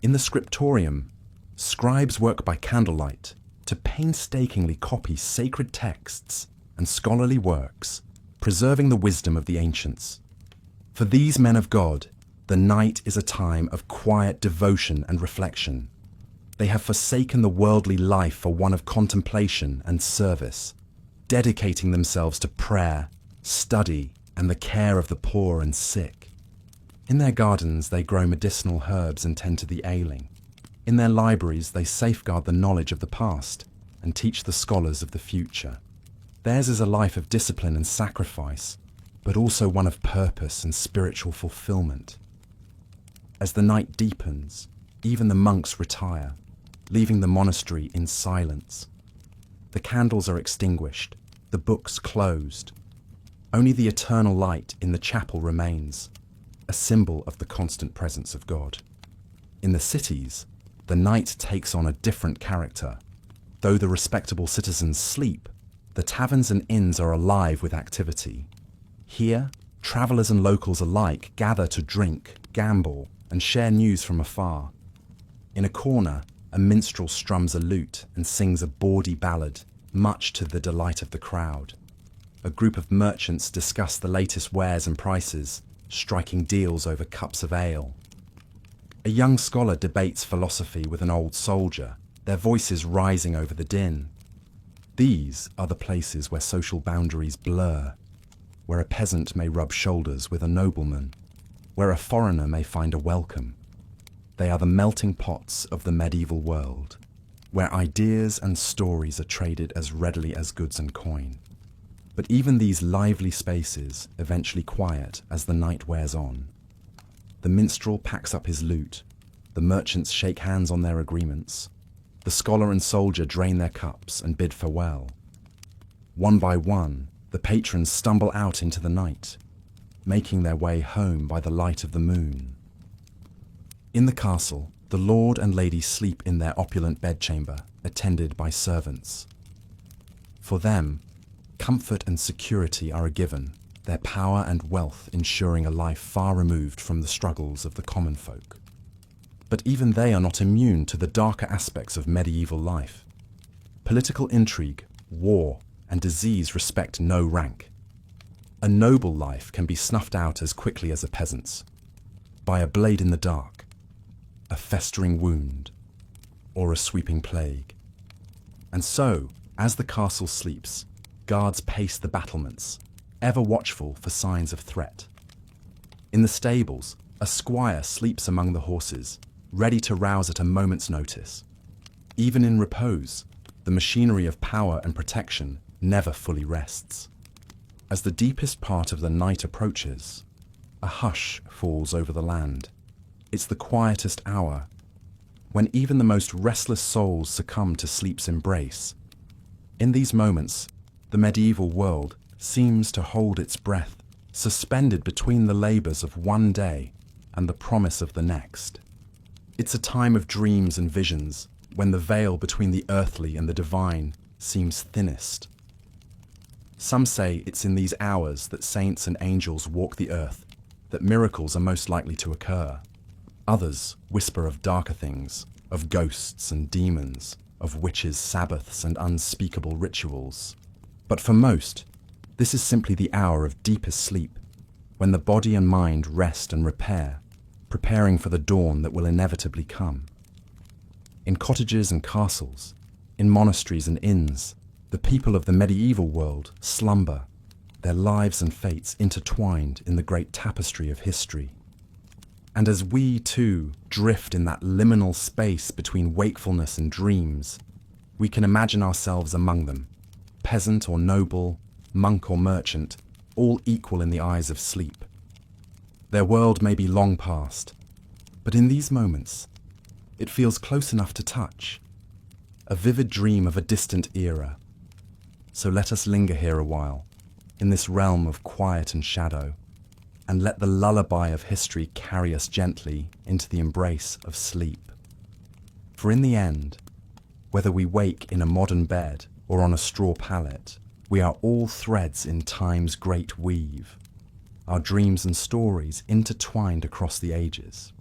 In the scriptorium, scribes work by candlelight to painstakingly copy sacred texts and scholarly works, preserving the wisdom of the ancients. For these men of God, the night is a time of quiet devotion and reflection. They have forsaken the worldly life for one of contemplation and service, dedicating themselves to prayer, study, and the care of the poor and sick. In their gardens they grow medicinal herbs and tend to the ailing. In their libraries they safeguard the knowledge of the past and teach the scholars of the future. Theirs is a life of discipline and sacrifice, but also one of purpose and spiritual fulfillment. As the night deepens, even the monks retire, leaving the monastery in silence. The candles are extinguished, the books closed. Only the eternal light in the chapel remains, a symbol of the constant presence of God. In the cities, the night takes on a different character. Though the respectable citizens sleep, the taverns and inns are alive with activity. Here, travellers and locals alike gather to drink, gamble, and share news from afar. In a corner, a minstrel strums a lute and sings a bawdy ballad, much to the delight of the crowd. A group of merchants discuss the latest wares and prices, striking deals over cups of ale. A young scholar debates philosophy with an old soldier, their voices rising over the din. These are the places where social boundaries blur, where a peasant may rub shoulders with a nobleman, where a foreigner may find a welcome. They are the melting pots of the medieval world, where ideas and stories are traded as readily as goods and coin. But even these lively spaces eventually quiet as the night wears on. The minstrel packs up his lute, the merchants shake hands on their agreements, the scholar and soldier drain their cups and bid farewell. One by one, the patrons stumble out into the night, making their way home by the light of the moon. In the castle, the lord and lady sleep in their opulent bedchamber, attended by servants. For them, comfort and security are a given, their power and wealth ensuring a life far removed from the struggles of the common folk. But even they are not immune to the darker aspects of medieval life. Political intrigue, war, and disease respect no rank. A noble life can be snuffed out as quickly as a peasant's, by a blade in the dark, a festering wound, or a sweeping plague. And so, as the castle sleeps, guards pace the battlements, ever watchful for signs of threat. In the stables, a squire sleeps among the horses, ready to rouse at a moment's notice. Even in repose, the machinery of power and protection never fully rests. As the deepest part of the night approaches, a hush falls over the land. It's the quietest hour, when even the most restless souls succumb to sleep's embrace. In these moments, the medieval world seems to hold its breath, suspended between the labours of one day and the promise of the next. It's a time of dreams and visions, when the veil between the earthly and the divine seems thinnest. Some say it's in these hours that saints and angels walk the earth, that miracles are most likely to occur. Others whisper of darker things, of ghosts and demons, of witches' sabbaths and unspeakable rituals. But for most, this is simply the hour of deepest sleep, when the body and mind rest and repair, preparing for the dawn that will inevitably come. In cottages and castles, in monasteries and inns, the people of the medieval world slumber, their lives and fates intertwined in the great tapestry of history. And as we, too, drift in that liminal space between wakefulness and dreams, we can imagine ourselves among them, peasant or noble, monk or merchant, all equal in the eyes of sleep. Their world may be long past, but in these moments, it feels close enough to touch, a vivid dream of a distant era. So let us linger here a while, in this realm of quiet and shadow, and let the lullaby of history carry us gently into the embrace of sleep. For in the end, whether we wake in a modern bed or on a straw pallet, we are all threads in time's great weave, our dreams and stories intertwined across the ages.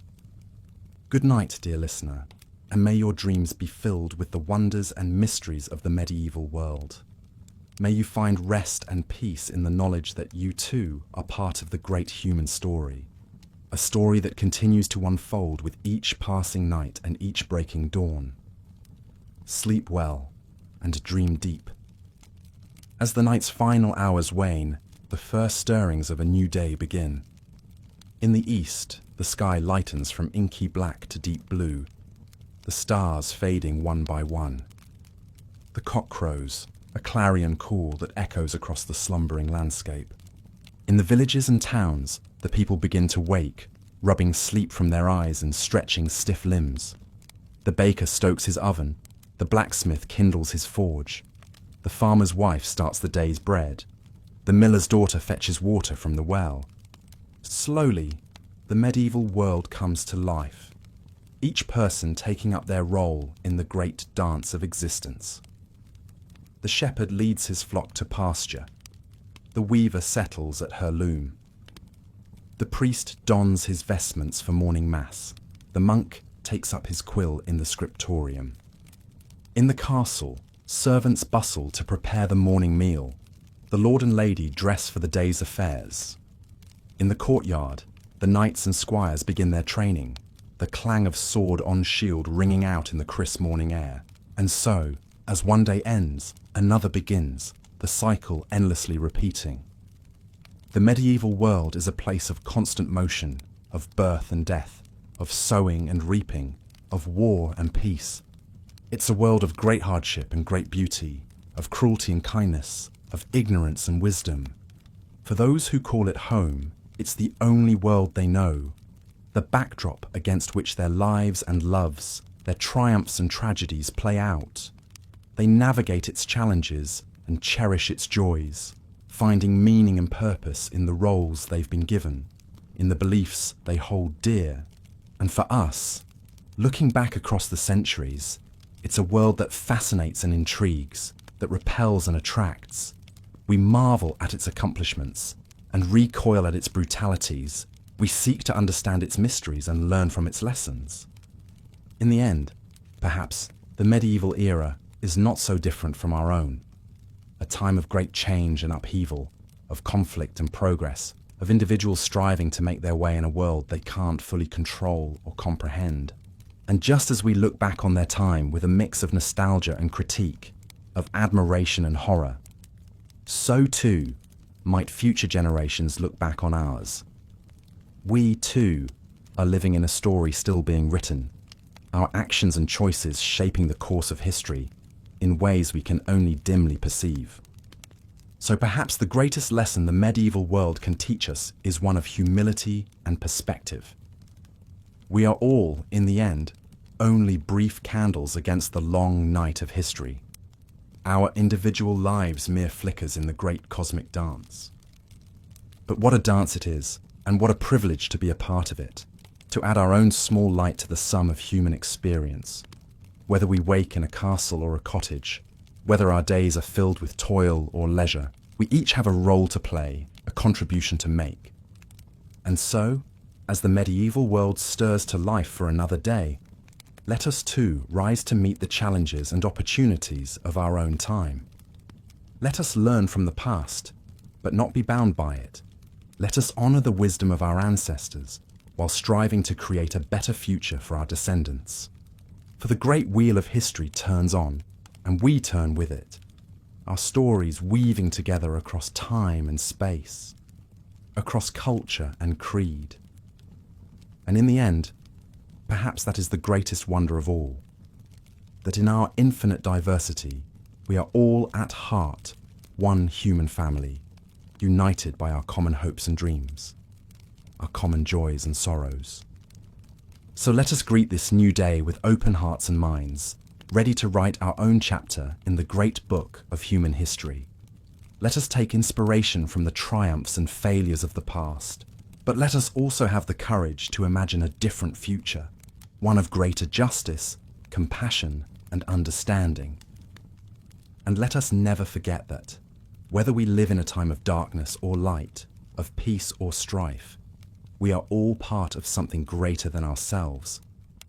Good night, dear listener, and may your dreams be filled with the wonders and mysteries of the medieval world. May you find rest and peace in the knowledge that you too are part of the great human story, a story that continues to unfold with each passing night and each breaking dawn. Sleep well and dream deep. As the night's final hours wane, the first stirrings of a new day begin. In the east, the sky lightens from inky black to deep blue, the stars fading one by one. The cock crows, a clarion call that echoes across the slumbering landscape. In the villages and towns, the people begin to wake, rubbing sleep from their eyes and stretching stiff limbs. The baker stokes his oven, the blacksmith kindles his forge, the farmer's wife starts the day's bread, the miller's daughter fetches water from the well. Slowly, the medieval world comes to life, each person taking up their role in the great dance of existence. The shepherd leads his flock to pasture. The weaver settles at her loom. The priest dons his vestments for morning mass. The monk takes up his quill in the scriptorium. In the castle, servants bustle to prepare the morning meal. The lord and lady dress for the day's affairs. In the courtyard, the knights and squires begin their training, the clang of sword on shield ringing out in the crisp morning air. And so, as one day ends, another begins, the cycle endlessly repeating. The medieval world is a place of constant motion, of birth and death, of sowing and reaping, of war and peace. It's a world of great hardship and great beauty, of cruelty and kindness, of ignorance and wisdom. For those who call it home, it's the only world they know, the backdrop against which their lives and loves, their triumphs and tragedies play out. They navigate its challenges and cherish its joys, finding meaning and purpose in the roles they've been given, in the beliefs they hold dear. And for us, looking back across the centuries, it's a world that fascinates and intrigues, that repels and attracts. We marvel at its accomplishments and recoil at its brutalities. We seek to understand its mysteries and learn from its lessons. In the end, perhaps, the medieval era is not so different from our own. A time of great change and upheaval, of conflict and progress, of individuals striving to make their way in a world they can't fully control or comprehend. And just as we look back on their time with a mix of nostalgia and critique, of admiration and horror, so too might future generations look back on ours. We too are living in a story still being written, our actions and choices shaping the course of history in ways we can only dimly perceive. So perhaps the greatest lesson the medieval world can teach us is one of humility and perspective. We are all, in the end, only brief candles against the long night of history. Our individual lives mere flickers in the great cosmic dance. But what a dance it is, and what a privilege to be a part of it, to add our own small light to the sum of human experience. Whether we wake in a castle or a cottage, whether our days are filled with toil or leisure, we each have a role to play, a contribution to make. And so, as the medieval world stirs to life for another day, let us too rise to meet the challenges and opportunities of our own time. Let us learn from the past, but not be bound by it. Let us honor the wisdom of our ancestors while striving to create a better future for our descendants. For the great wheel of history turns on, and we turn with it, our stories weaving together across time and space, across culture and creed. And in the end, perhaps that is the greatest wonder of all, that in our infinite diversity, we are all at heart one human family, united by our common hopes and dreams, our common joys and sorrows. So let us greet this new day with open hearts and minds, ready to write our own chapter in the great book of human history. Let us take inspiration from the triumphs and failures of the past, but let us also have the courage to imagine a different future, one of greater justice, compassion, and understanding. And let us never forget that, whether we live in a time of darkness or light, of peace or strife, we are all part of something greater than ourselves,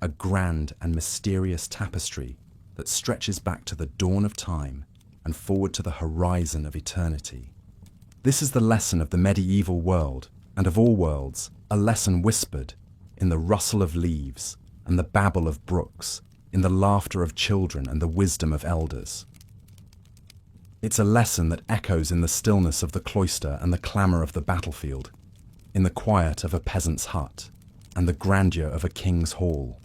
a grand and mysterious tapestry that stretches back to the dawn of time and forward to the horizon of eternity. This is the lesson of the medieval world, and of all worlds, a lesson whispered in the rustle of leaves and the babble of brooks, in the laughter of children and the wisdom of elders. It's a lesson that echoes in the stillness of the cloister and the clamour of the battlefield, in the quiet of a peasant's hut and the grandeur of a king's hall.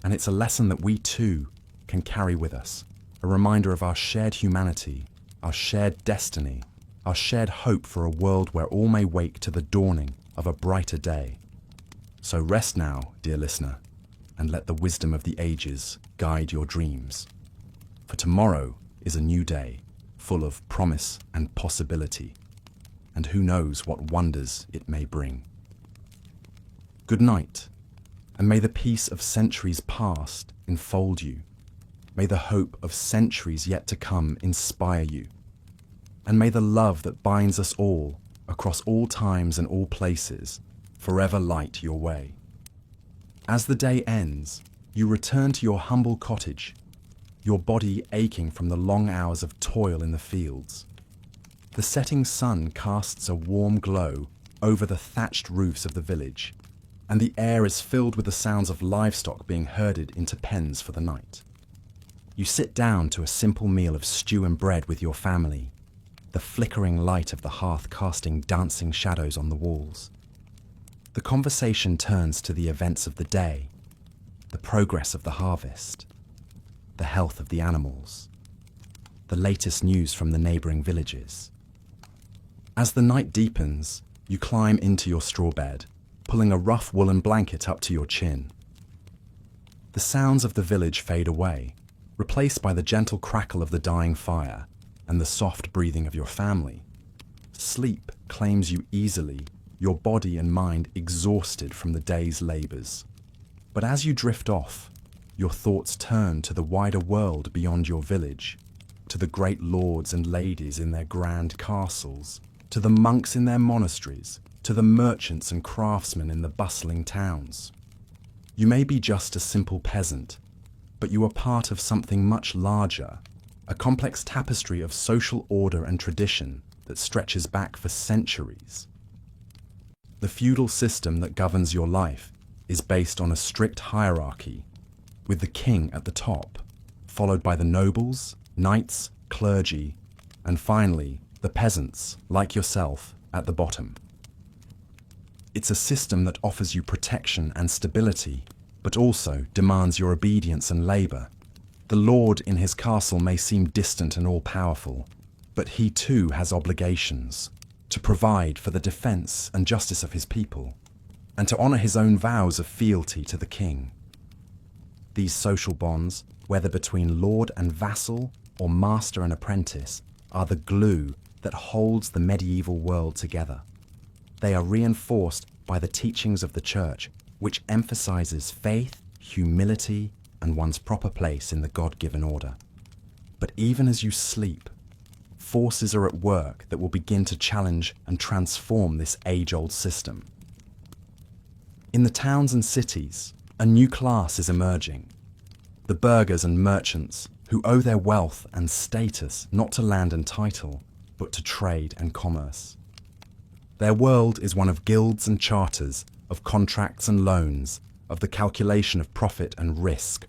And it's a lesson that we too can carry with us, a reminder of our shared humanity, our shared destiny, our shared hope for a world where all may wake to the dawning of a brighter day. So rest now, dear listener, and let the wisdom of the ages guide your dreams. For tomorrow is a new day, full of promise and possibility, and who knows what wonders it may bring. Good night, and may the peace of centuries past enfold you. May the hope of centuries yet to come inspire you. And may the love that binds us all, across all times and all places, forever light your way. As the day ends, you return to your humble cottage, your body aching from the long hours of toil in the fields. The setting sun casts a warm glow over the thatched roofs of the village, and the air is filled with the sounds of livestock being herded into pens for the night. You sit down to a simple meal of stew and bread with your family, the flickering light of the hearth casting dancing shadows on the walls. The conversation turns to the events of the day, the progress of the harvest, the health of the animals, the latest news from the neighbouring villages. As the night deepens, you climb into your straw bed, pulling a rough woolen blanket up to your chin. The sounds of the village fade away, replaced by the gentle crackle of the dying fire and the soft breathing of your family. Sleep claims you easily, your body and mind exhausted from the day's labours. But as you drift off, your thoughts turn to the wider world beyond your village, to the great lords and ladies in their grand castles, to the monks in their monasteries, to the merchants and craftsmen in the bustling towns. You may be just a simple peasant, but you are part of something much larger, a complex tapestry of social order and tradition that stretches back for centuries. The feudal system that governs your life is based on a strict hierarchy, with the king at the top, followed by the nobles, knights, clergy, and finally, the peasants, like yourself, at the bottom. It's a system that offers you protection and stability, but also demands your obedience and labour. The lord in his castle may seem distant and all-powerful, But he too has obligations to provide for the defence and justice of his people, and to honour his own vows of fealty to the king. These social bonds, whether between lord and vassal or master and apprentice, are the glue that holds the medieval world together. They are reinforced by the teachings of the Church, which emphasizes faith, humility, and one's proper place in the God-given order. But even as you sleep, forces are at work that will begin to challenge and transform this age-old system. In the towns and cities, a new class is emerging. The burghers and merchants who owe their wealth and status not to land and title, but to trade and commerce. Their world is one of guilds and charters, of contracts and loans, of the calculation of profit and risk.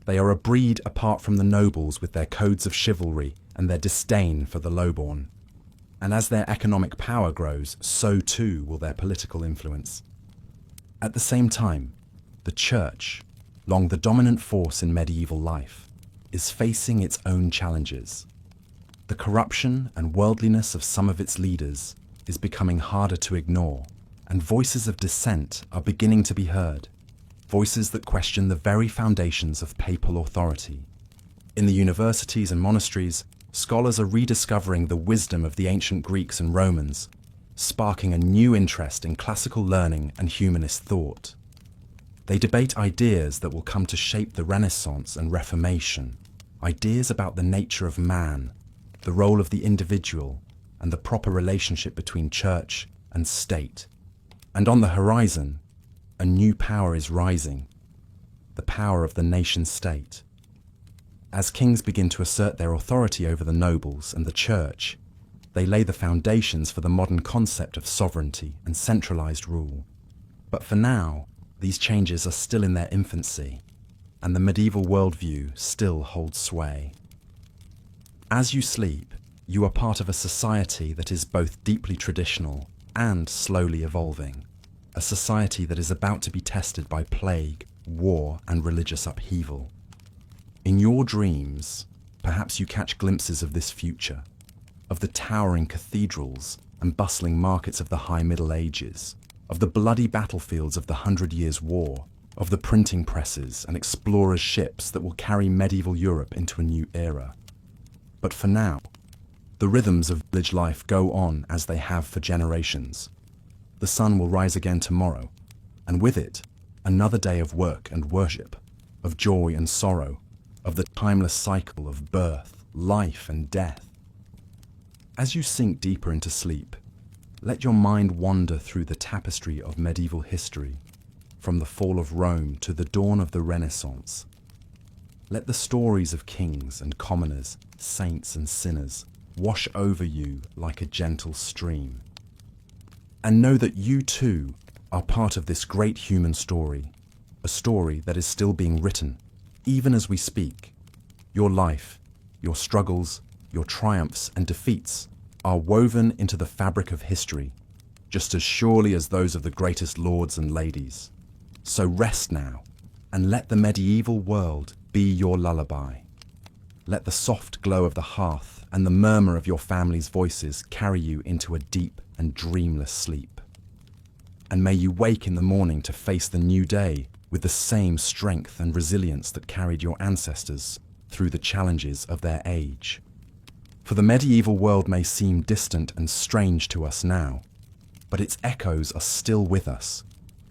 They are a breed apart from the nobles with their codes of chivalry and their disdain for the lowborn. And as their economic power grows, so too will their political influence. At the same time, the Church, long the dominant force in medieval life, is facing its own challenges. The corruption and worldliness of some of its leaders is becoming harder to ignore, and voices of dissent are beginning to be heard, voices that question the very foundations of papal authority. In the universities and monasteries, scholars are rediscovering the wisdom of the ancient Greeks and Romans, sparking a new interest in classical learning and humanist thought. They debate ideas that will come to shape the Renaissance and Reformation, ideas about the nature of man, the role of the individual, and the proper relationship between church and state. And on the horizon, a new power is rising, the power of the nation-state. As kings begin to assert their authority over the nobles and the church, they lay the foundations for the modern concept of sovereignty and centralized rule. But for now, these changes are still in their infancy, and the medieval worldview still holds sway. As you sleep, you are part of a society that is both deeply traditional and slowly evolving, a society that is about to be tested by plague, war, and religious upheaval. In your dreams, perhaps you catch glimpses of this future, of the towering cathedrals and bustling markets of the High Middle Ages, of the bloody battlefields of the 100 Years' War, of the printing presses and explorers' ships that will carry medieval Europe into a new era. But for now, the rhythms of village life go on as they have for generations. The sun will rise again tomorrow, and with it, another day of work and worship, of joy and sorrow, of the timeless cycle of birth, life, and death. As you sink deeper into sleep, let your mind wander through the tapestry of medieval history, from the fall of Rome to the dawn of the Renaissance. Let the stories of kings and commoners, saints and sinners, wash over you like a gentle stream. And know that you too are part of this great human story, a story that is still being written, even as we speak. Your life, your struggles, your triumphs and defeats are woven into the fabric of history, just as surely as those of the greatest lords and ladies. So rest now, and let the medieval world be your lullaby. Let the soft glow of the hearth and the murmur of your family's voices carry you into a deep and dreamless sleep. And may you wake in the morning to face the new day with the same strength and resilience that carried your ancestors through the challenges of their age. For the medieval world may seem distant and strange to us now, but its echoes are still with us,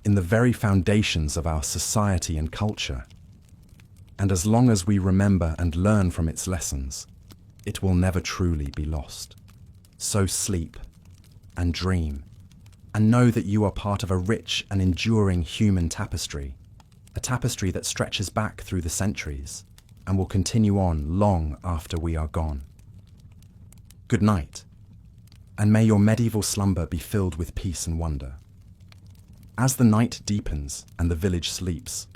in the very foundations of our society and culture. And as long as we remember and learn from its lessons, it will never truly be lost. So sleep and dream, and know that you are part of a rich and enduring human tapestry, a tapestry that stretches back through the centuries and will continue on long after we are gone. Good night, and may your medieval slumber be filled with peace and wonder. As the night deepens and the village sleeps,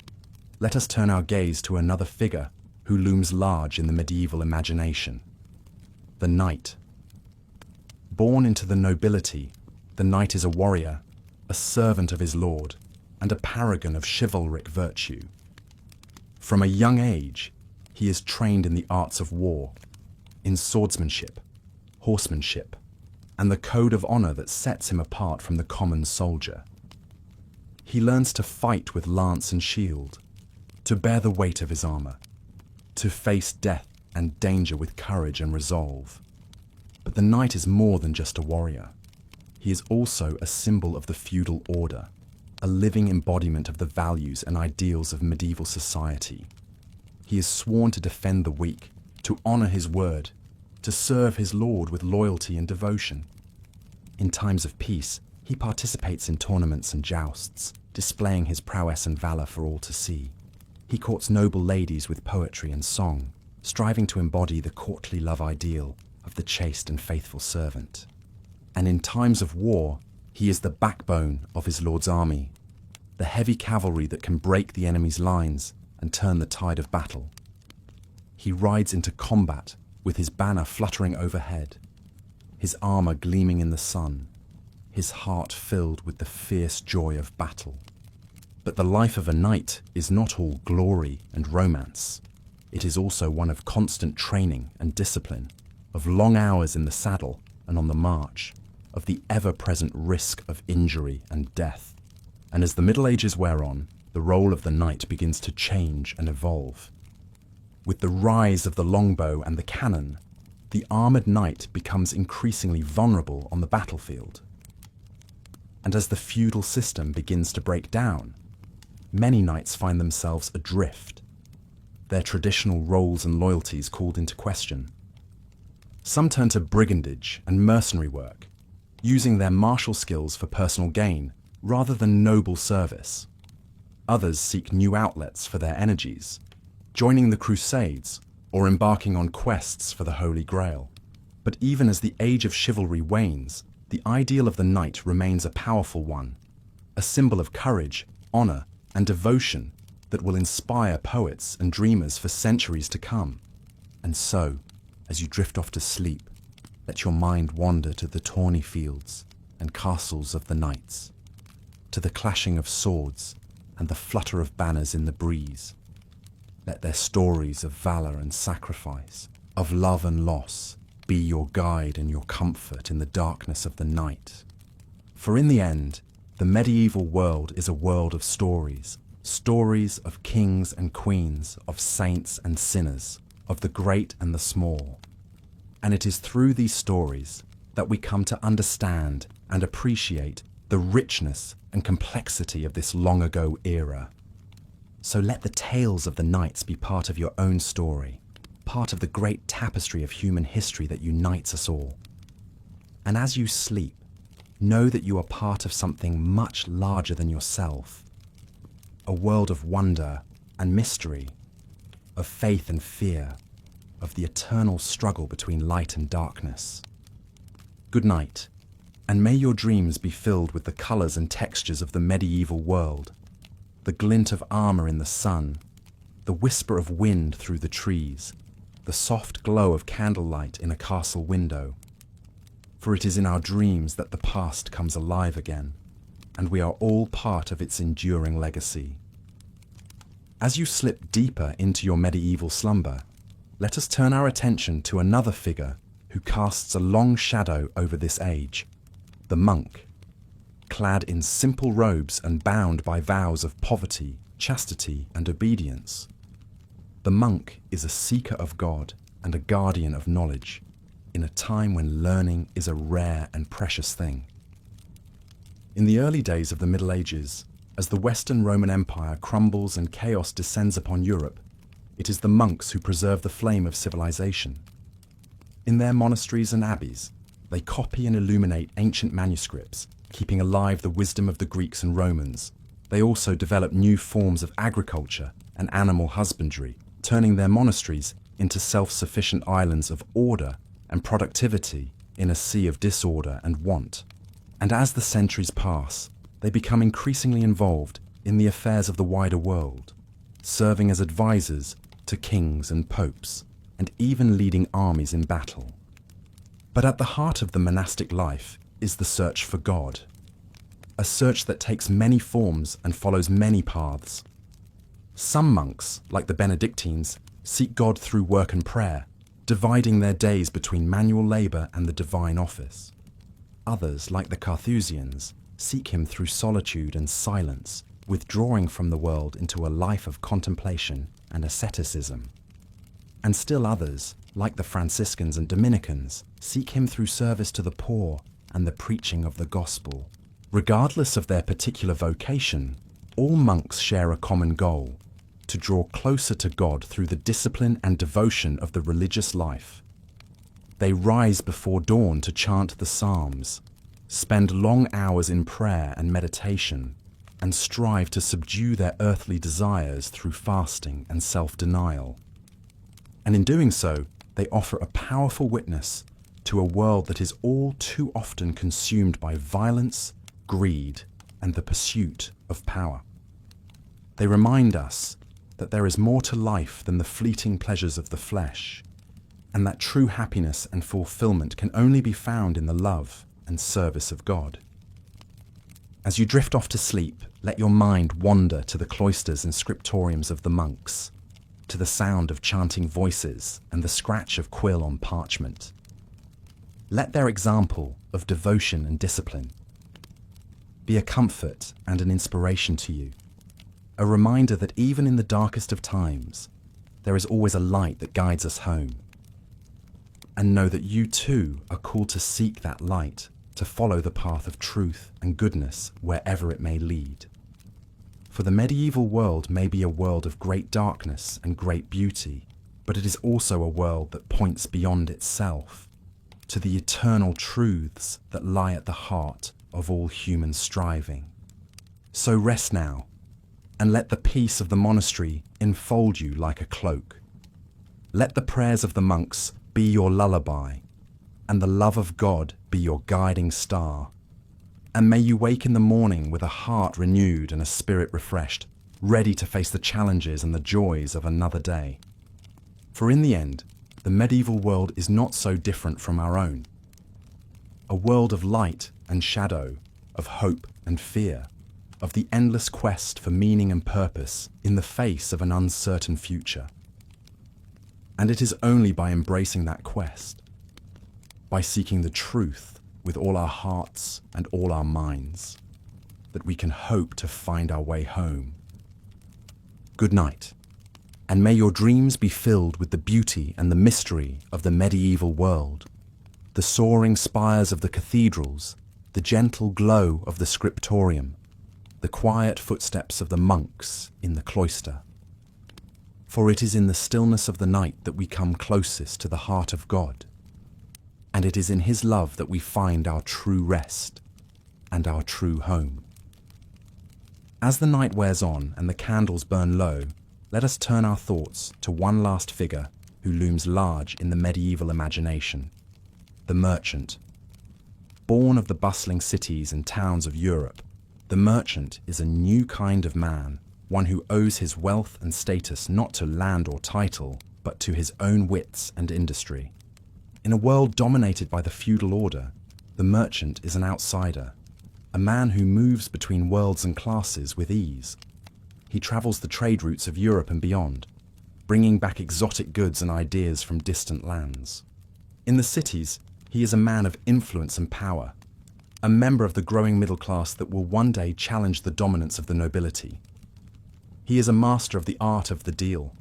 let us turn our gaze to another figure who looms large in the medieval imagination: the knight. Born into the nobility, the knight is a warrior, a servant of his lord, and a paragon of chivalric virtue. From a young age, he is trained in the arts of war, in swordsmanship, horsemanship, and the code of honor that sets him apart from the common soldier. He learns to fight with lance and shield, to bear the weight of his armor, to face death and danger with courage and resolve. But the knight is more than just a warrior. He is also a symbol of the feudal order, a living embodiment of the values and ideals of medieval society. He is sworn to defend the weak, to honor his word, to serve his lord with loyalty and devotion. In times of peace, he participates in tournaments and jousts, displaying his prowess and valor for all to see. He courts noble ladies with poetry and song, striving to embody the courtly love ideal of the chaste and faithful servant. And in times of war, he is the backbone of his lord's army, the heavy cavalry that can break the enemy's lines and turn the tide of battle. He rides into combat with his banner fluttering overhead, his armor gleaming in the sun, his heart filled with the fierce joy of battle. But the life of a knight is not all glory and romance. It is also one of constant training and discipline, of long hours in the saddle and on the march, of the ever-present risk of injury and death. And as the Middle Ages wear on, the role of the knight begins to change and evolve. With the rise of the longbow and the cannon, the armored knight becomes increasingly vulnerable on the battlefield. And as the feudal system begins to break down, many knights find themselves adrift, their traditional roles and loyalties called into question. Some turn to brigandage and mercenary work, using their martial skills for personal gain rather than noble service. Others seek new outlets for their energies, joining the Crusades or embarking on quests for the Holy Grail. But even as the age of chivalry wanes, the ideal of the knight remains a powerful one, a symbol of courage, honor, and devotion that will inspire poets and dreamers for centuries to come. And so, as you drift off to sleep, let your mind wander to the tawny fields and castles of the knights, to the clashing of swords and the flutter of banners in the breeze. Let their stories of valor and sacrifice, of love and loss, be your guide and your comfort in the darkness of the night. For in the end, the medieval world is a world of stories, stories of kings and queens, of saints and sinners, of the great and the small. And it is through these stories that we come to understand and appreciate the richness and complexity of this long ago era. So let the tales of the knights be part of your own story, part of the great tapestry of human history that unites us all. And as you sleep, know that you are part of something much larger than yourself, a world of wonder and mystery, of faith and fear, of the eternal struggle between light and darkness. Good night, and may your dreams be filled with the colors and textures of the medieval world, the glint of armor in the sun, the whisper of wind through the trees, the soft glow of candlelight in a castle window. For it is in our dreams that the past comes alive again, and we are all part of its enduring legacy. As you slip deeper into your medieval slumber, let us turn our attention to another figure who casts a long shadow over this age, the monk, clad in simple robes and bound by vows of poverty, chastity, and obedience. The monk is a seeker of God and a guardian of knowledge, in a time when learning is a rare and precious thing. In the early days of the Middle Ages, as the Western Roman Empire crumbles and chaos descends upon Europe, it is the monks who preserve the flame of civilization. In their monasteries and abbeys, they copy and illuminate ancient manuscripts, keeping alive the wisdom of the Greeks and Romans. They also develop new forms of agriculture and animal husbandry, turning their monasteries into self-sufficient islands of order and productivity in a sea of disorder and want. And as the centuries pass, they become increasingly involved in the affairs of the wider world, serving as advisors to kings and popes, and even leading armies in battle. But at the heart of the monastic life is the search for God, a search that takes many forms and follows many paths. Some monks, like the Benedictines, seek God through work and prayer, dividing their days between manual labour and the divine office. Others, like the Carthusians, seek him through solitude and silence, withdrawing from the world into a life of contemplation and asceticism. And still others, like the Franciscans and Dominicans, seek him through service to the poor and the preaching of the gospel. Regardless of their particular vocation, all monks share a common goal: to draw closer to God through the discipline and devotion of the religious life. They rise before dawn to chant the Psalms, spend long hours in prayer and meditation, and strive to subdue their earthly desires through fasting and self-denial. And in doing so, they offer a powerful witness to a world that is all too often consumed by violence, greed, and the pursuit of power. They remind us that there is more to life than the fleeting pleasures of the flesh, and that true happiness and fulfillment can only be found in the love and service of God. As you drift off to sleep, let your mind wander to the cloisters and scriptoriums of the monks, to the sound of chanting voices and the scratch of quill on parchment. Let their example of devotion and discipline be a comfort and an inspiration to you, a reminder that even in the darkest of times, there is always a light that guides us home. And know that you too are called to seek that light, to follow the path of truth and goodness wherever it may lead. For the medieval world may be a world of great darkness and great beauty, but it is also a world that points beyond itself, to the eternal truths that lie at the heart of all human striving. So rest now, and let the peace of the monastery enfold you like a cloak. Let the prayers of the monks be your lullaby, and the love of God be your guiding star. And may you wake in the morning with a heart renewed and a spirit refreshed, ready to face the challenges and the joys of another day. For in the end, the medieval world is not so different from our own. A world of light and shadow, of hope and fear, of the endless quest for meaning and purpose in the face of an uncertain future. And it is only by embracing that quest, by seeking the truth with all our hearts and all our minds, that we can hope to find our way home. Good night, and may your dreams be filled with the beauty and the mystery of the medieval world, the soaring spires of the cathedrals, the gentle glow of the scriptorium, the quiet footsteps of the monks in the cloister. For it is in the stillness of the night that we come closest to the heart of God, and it is in His love that we find our true rest and our true home. As the night wears on and the candles burn low, let us turn our thoughts to one last figure who looms large in the medieval imagination: the merchant. Born of the bustling cities and towns of Europe, the merchant is a new kind of man, one who owes his wealth and status not to land or title, but to his own wits and industry. In a world dominated by the feudal order, the merchant is an outsider, a man who moves between worlds and classes with ease. He travels the trade routes of Europe and beyond, bringing back exotic goods and ideas from distant lands. In the cities, he is a man of influence and power, a member of the growing middle class that will one day challenge the dominance of the nobility. He is a master of the art of the deal,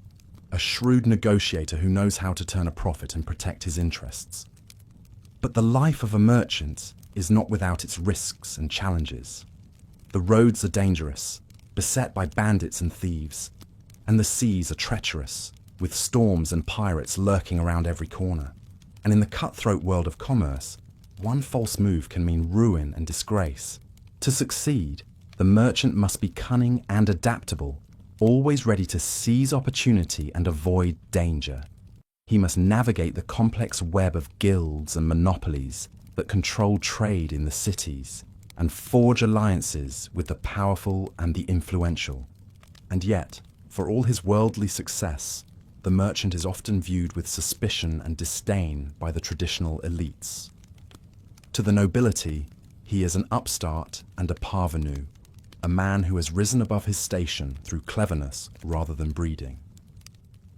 a shrewd negotiator who knows how to turn a profit and protect his interests. But the life of a merchant is not without its risks and challenges. The roads are dangerous, beset by bandits and thieves, and the seas are treacherous, with storms and pirates lurking around every corner. And in the cutthroat world of commerce, one false move can mean ruin and disgrace. To succeed, the merchant must be cunning and adaptable, always ready to seize opportunity and avoid danger. He must navigate the complex web of guilds and monopolies that control trade in the cities, and forge alliances with the powerful and the influential. And yet, for all his worldly success, the merchant is often viewed with suspicion and disdain by the traditional elites. To the nobility, he is an upstart and a parvenu, a man who has risen above his station through cleverness rather than breeding.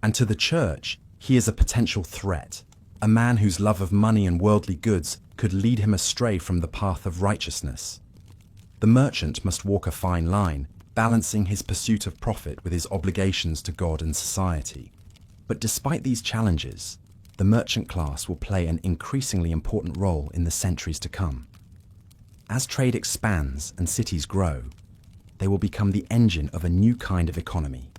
And to the church, He is a potential threat, a man whose love of money and worldly goods could lead him astray from the path of righteousness. The merchant must walk a fine line, balancing his pursuit of profit with his obligations to God and society. But despite these challenges, the merchant class will play an increasingly important role in the centuries to come. As trade expands and cities grow, they will become the engine of a new kind of economy,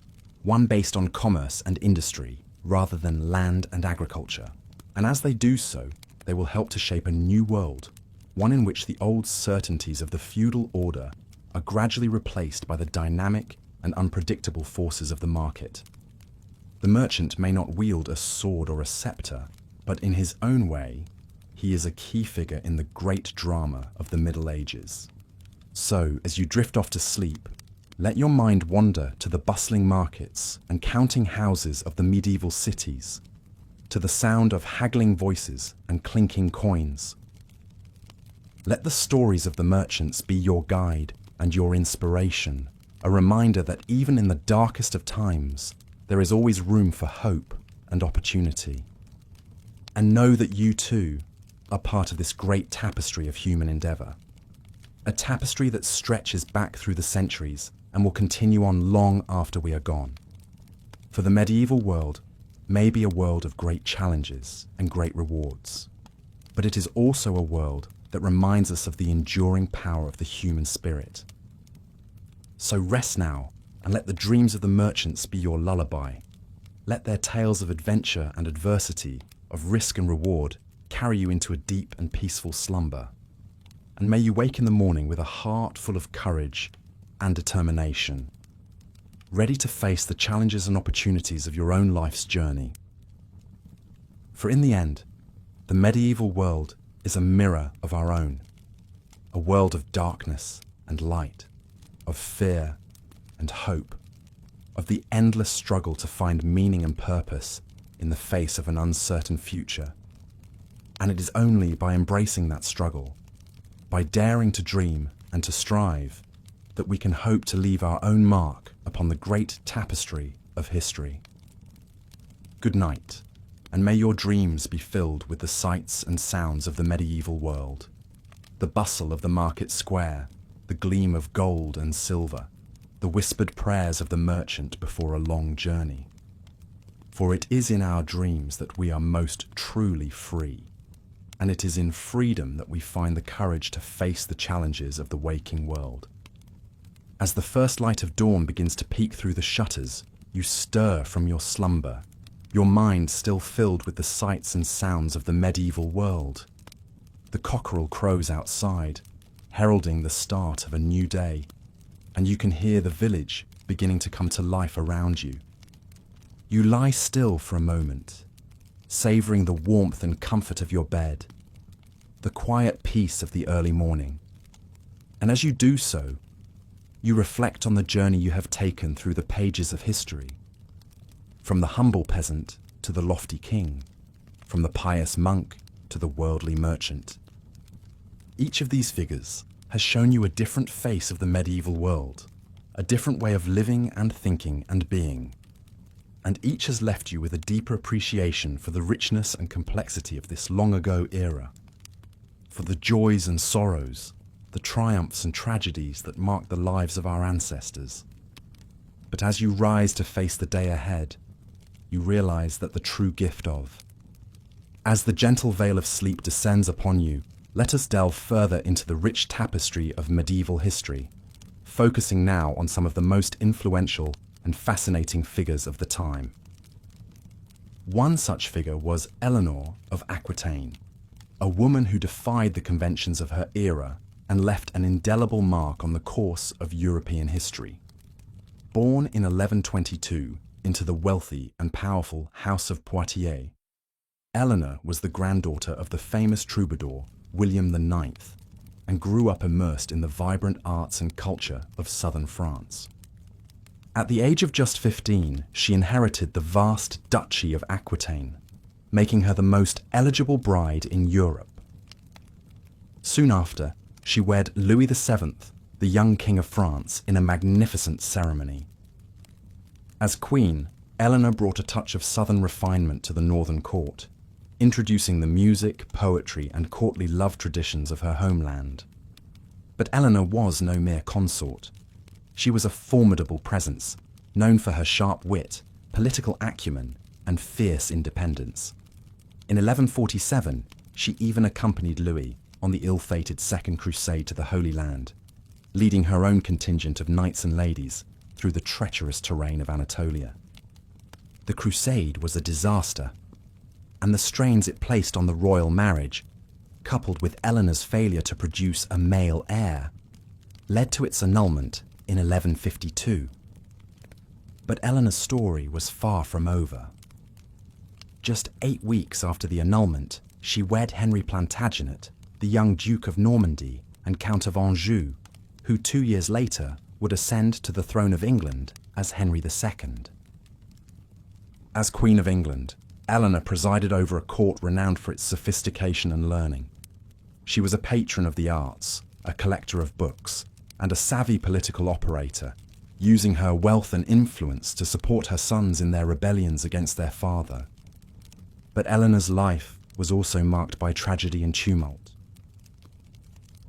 one based on commerce and industry rather than land and agriculture. And as they do so, they will help to shape a new world, one in which the old certainties of the feudal order are gradually replaced by the dynamic and unpredictable forces of the market. The merchant may not wield a sword or a scepter, but in his own way, he is a key figure in the great drama of the Middle Ages. So, as you drift off to sleep, let your mind wander to the bustling markets and counting houses of the medieval cities, to the sound of haggling voices and clinking coins. Let the stories of the merchants be your guide and your inspiration, a reminder that even in the darkest of times, there is always room for hope and opportunity. And know that you too are part of this great tapestry of human endeavour, a tapestry that stretches back through the centuries and will continue on long after we are gone. For the medieval world may be a world of great challenges and great rewards, but it is also a world that reminds us of the enduring power of the human spirit. So rest now and let the dreams of the merchants be your lullaby. Let their tales of adventure and adversity, of risk and reward, carry you into a deep and peaceful slumber. And may you wake in the morning with a heart full of courage and determination, ready to face the challenges and opportunities of your own life's journey. For in the end, the medieval world is a mirror of our own, a world of darkness and light, of fear and hope, of the endless struggle to find meaning and purpose in the face of an uncertain future. And it is only by embracing that struggle, by daring to dream and to strive, that we can hope to leave our own mark upon the great tapestry of history. Good night, and may your dreams be filled with the sights and sounds of the medieval world, the bustle of the market square, the gleam of gold and silver, the whispered prayers of the merchant before a long journey. For it is in our dreams that we are most truly free, and it is in freedom that we find the courage to face the challenges of the waking world. As the first light of dawn begins to peek through the shutters, you stir from your slumber, your mind still filled with the sights and sounds of the medieval world. The cockerel crows outside, heralding the start of a new day, and you can hear the village beginning to come to life around you. You lie still for a moment, savouring the warmth and comfort of your bed, the quiet peace of the early morning. And as you do so, you reflect on the journey you have taken through the pages of history, from the humble peasant to the lofty king, from the pious monk to the worldly merchant. Each of these figures has shown you a different face of the medieval world, a different way of living and thinking and being, and each has left you with a deeper appreciation for the richness and complexity of this long-ago era, for the joys and sorrows, the triumphs and tragedies that marked the lives of our ancestors. But as you rise to face the day ahead, you realize that the true gift of. As the gentle veil of sleep descends upon you, let us delve further into the rich tapestry of medieval history, focusing now on some of the most influential and fascinating figures of the time. One such figure was Eleanor of Aquitaine, a woman who defied the conventions of her era and left an indelible mark on the course of European history. Born in 1122 into the wealthy and powerful House of Poitiers, Eleanor was the granddaughter of the famous troubadour William IX and grew up immersed in the vibrant arts and culture of southern France. At the age of just 15, she inherited the vast Duchy of Aquitaine, making her the most eligible bride in Europe. Soon after, she wed Louis VII, the young King of France, in a magnificent ceremony. As queen, Eleanor brought a touch of southern refinement to the northern court, introducing the music, poetry, and courtly love traditions of her homeland. But Eleanor was no mere consort. She was a formidable presence, known for her sharp wit, political acumen, and fierce independence. In 1147, she even accompanied Louis on the ill-fated Second Crusade to the Holy Land, leading her own contingent of knights and ladies through the treacherous terrain of Anatolia. The crusade was a disaster, and the strains it placed on the royal marriage, coupled with Eleanor's failure to produce a male heir, led to its annulment in 1152. But Eleanor's story was far from over. Just 8 weeks after the annulment, she wed Henry Plantagenet, the young Duke of Normandy and Count of Anjou, who 2 years later would ascend to the throne of England as Henry II. As Queen of England, Eleanor presided over a court renowned for its sophistication and learning. She was a patron of the arts, a collector of books, and a savvy political operator, using her wealth and influence to support her sons in their rebellions against their father. But Eleanor's life was also marked by tragedy and tumult.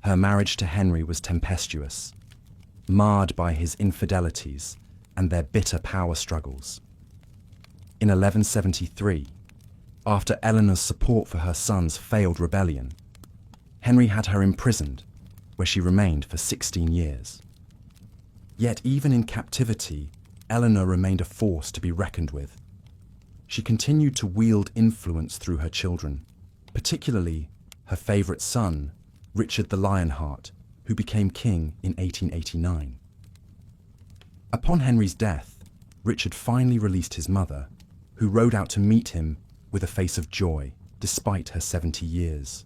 Her marriage to Henry was tempestuous, marred by his infidelities and their bitter power struggles. In 1173, after Eleanor's support for her son's failed rebellion, Henry had her imprisoned, where she remained for 16 years. Yet even in captivity, Eleanor remained a force to be reckoned with. She continued to wield influence through her children, particularly her favourite son, Richard the Lionheart, who became king in 1889. Upon Henry's death, Richard finally released his mother, who rode out to meet him with a face of joy, despite her 70 years.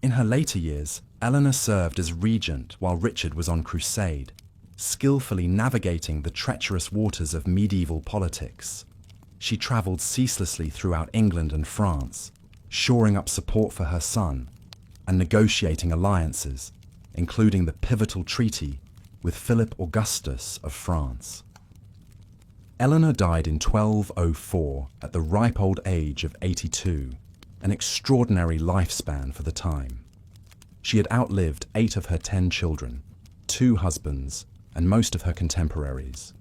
In her later years, Eleanor served as regent while Richard was on crusade, skillfully navigating the treacherous waters of medieval politics. She travelled ceaselessly throughout England and France, shoring up support for her son and negotiating alliances, including the pivotal treaty with Philip Augustus of France. Eleanor died in 1204 at the ripe old age of 82, an extraordinary lifespan for the time. She had outlived 8 of her 10 children, 2 husbands, and most of her contemporaries.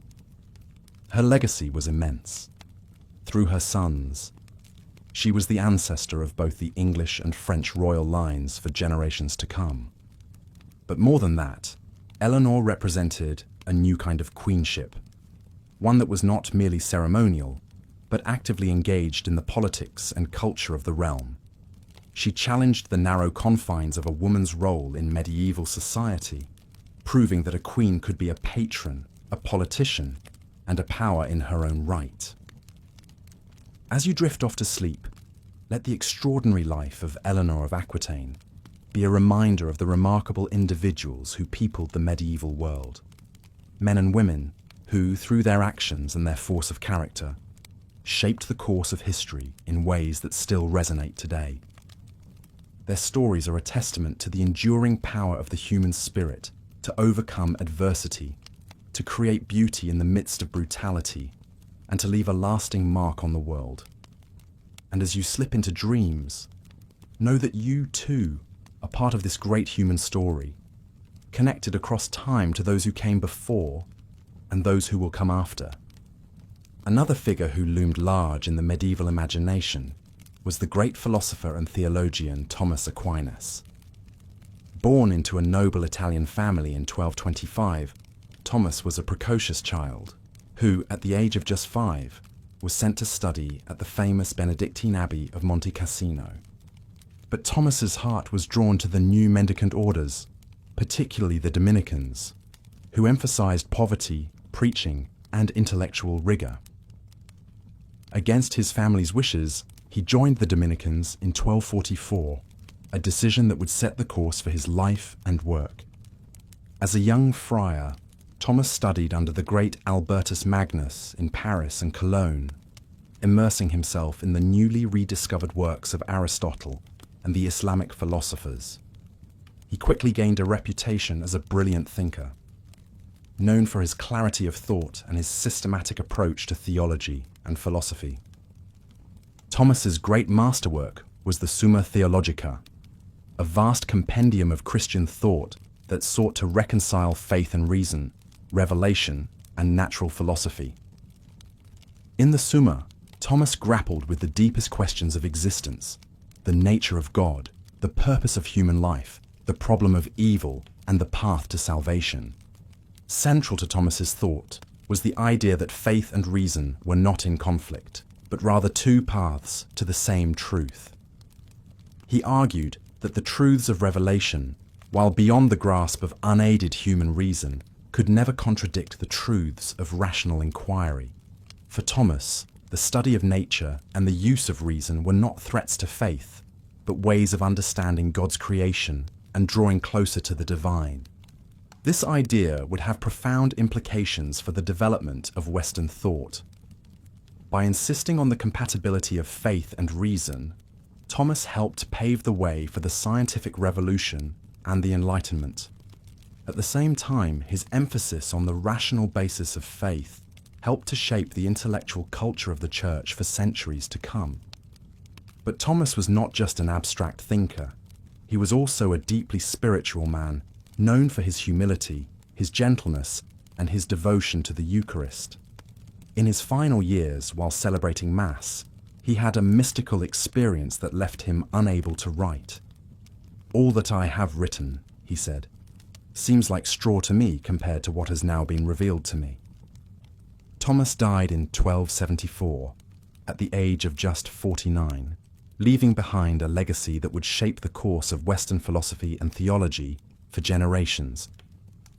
Her legacy was immense. Through her sons, she was the ancestor of both the English and French royal lines for generations to come. But more than that, Eleanor represented a new kind of queenship, one that was not merely ceremonial, but actively engaged in the politics and culture of the realm. She challenged the narrow confines of a woman's role in medieval society, proving that a queen could be a patron, a politician, and a power in her own right. As you drift off to sleep, let the extraordinary life of Eleanor of Aquitaine be a reminder of the remarkable individuals who peopled the medieval world. Men and women who, through their actions and their force of character, shaped the course of history in ways that still resonate today. Their stories are a testament to the enduring power of the human spirit to overcome adversity, to create beauty in the midst of brutality, and to leave a lasting mark on the world. And as you slip into dreams, know that you too are part of this great human story, connected across time to those who came before and those who will come after. Another figure who loomed large in the medieval imagination was the great philosopher and theologian Thomas Aquinas. Born into a noble Italian family in 1225, Thomas was a precocious child who, at the age of just 5, was sent to study at the famous Benedictine Abbey of Monte Cassino. But Thomas's heart was drawn to the new mendicant orders, particularly the Dominicans, who emphasized poverty, preaching, and intellectual rigor. Against his family's wishes, he joined the Dominicans in 1244, a decision that would set the course for his life and work. As a young friar, Thomas studied under the great Albertus Magnus in Paris and Cologne, immersing himself in the newly rediscovered works of Aristotle and the Islamic philosophers. He quickly gained a reputation as a brilliant thinker. known for his clarity of thought and his systematic approach to theology and philosophy. Thomas's great masterwork was the Summa Theologica, a vast compendium of Christian thought that sought to reconcile faith and reason, revelation, and natural philosophy. In the Summa, Thomas grappled with the deepest questions of existence, the nature of God, the purpose of human life, the problem of evil, and the path to salvation. Central to Thomas's thought was the idea that faith and reason were not in conflict, but rather two paths to the same truth. He argued that the truths of revelation, while beyond the grasp of unaided human reason, could never contradict the truths of rational inquiry. For Thomas, the study of nature and the use of reason were not threats to faith, but ways of understanding God's creation and drawing closer to the divine. This idea would have profound implications for the development of Western thought. By insisting on the compatibility of faith and reason, Thomas helped pave the way for the scientific revolution and the Enlightenment. At the same time, his emphasis on the rational basis of faith helped to shape the intellectual culture of the Church for centuries to come. But Thomas was not just an abstract thinker. He was also a deeply spiritual man, known for his humility, his gentleness, and his devotion to the Eucharist. In his final years, while celebrating Mass, he had a mystical experience that left him unable to write. "All that I have written," he said, "seems like straw to me compared to what has now been revealed to me." Thomas died in 1274, at the age of just 49, leaving behind a legacy that would shape the course of Western philosophy and theology for generations.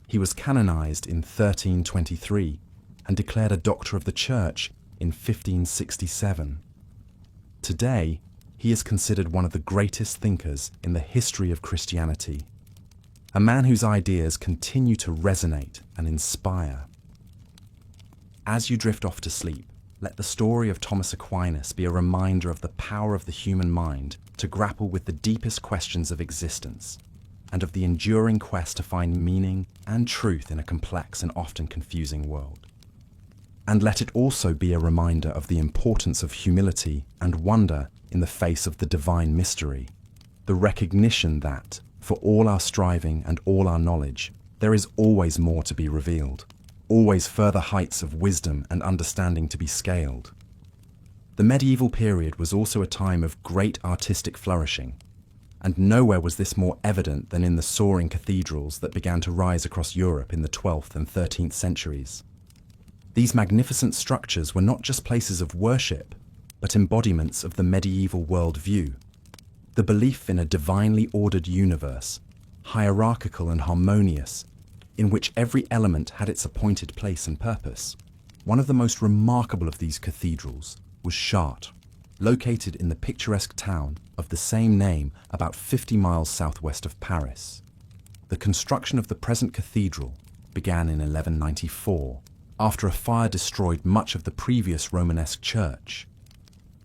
He was canonized in 1323 and declared a Doctor of the Church in 1567. Today, he is considered one of the greatest thinkers in the history of Christianity, a man whose ideas continue to resonate and inspire. As you drift off to sleep, let the story of Thomas Aquinas be a reminder of the power of the human mind to grapple with the deepest questions of existence, and of the enduring quest to find meaning and truth in a complex and often confusing world. And let it also be a reminder of the importance of humility and wonder in the face of the divine mystery, the recognition that, for all our striving and all our knowledge, there is always more to be revealed, always further heights of wisdom and understanding to be scaled. The medieval period was also a time of great artistic flourishing, and nowhere was this more evident than in the soaring cathedrals that began to rise across Europe in the 12th and 13th centuries. These magnificent structures were not just places of worship, but embodiments of the medieval worldview, the belief in a divinely ordered universe, hierarchical and harmonious, in which every element had its appointed place and purpose. One of the most remarkable of these cathedrals was Chartres, located in the picturesque town of the same name about 50 miles southwest of Paris. The construction of the present cathedral began in 1194, after a fire destroyed much of the previous Romanesque church.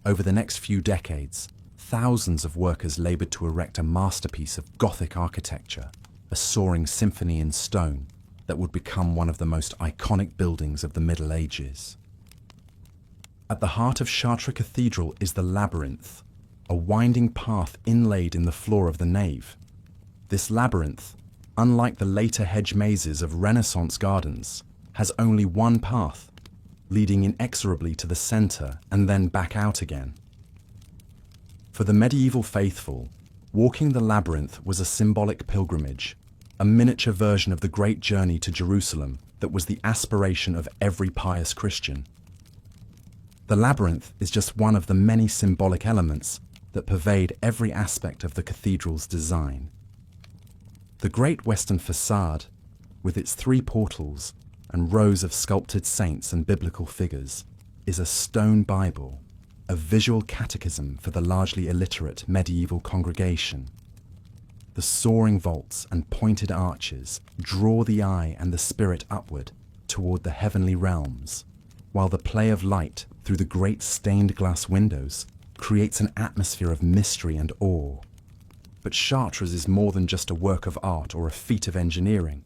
Over the next few decades, thousands of workers labored to erect a masterpiece of Gothic architecture, a soaring symphony in stone that would become one of the most iconic buildings of the Middle Ages. At the heart of Chartres Cathedral is the labyrinth, a winding path inlaid in the floor of the nave. This labyrinth, unlike the later hedge mazes of Renaissance gardens, has only one path, leading inexorably to the center and then back out again. For the medieval faithful, walking the labyrinth was a symbolic pilgrimage, a miniature version of the great journey to Jerusalem that was the aspiration of every pious Christian. The labyrinth is just one of the many symbolic elements that pervade every aspect of the cathedral's design. The great western facade, with its 3 portals and rows of sculpted saints and biblical figures, is a stone Bible, a visual catechism for the largely illiterate medieval congregation. The soaring vaults and pointed arches draw the eye and the spirit upward toward the heavenly realms, while the play of light through the great stained glass windows creates an atmosphere of mystery and awe. But Chartres is more than just a work of art or a feat of engineering.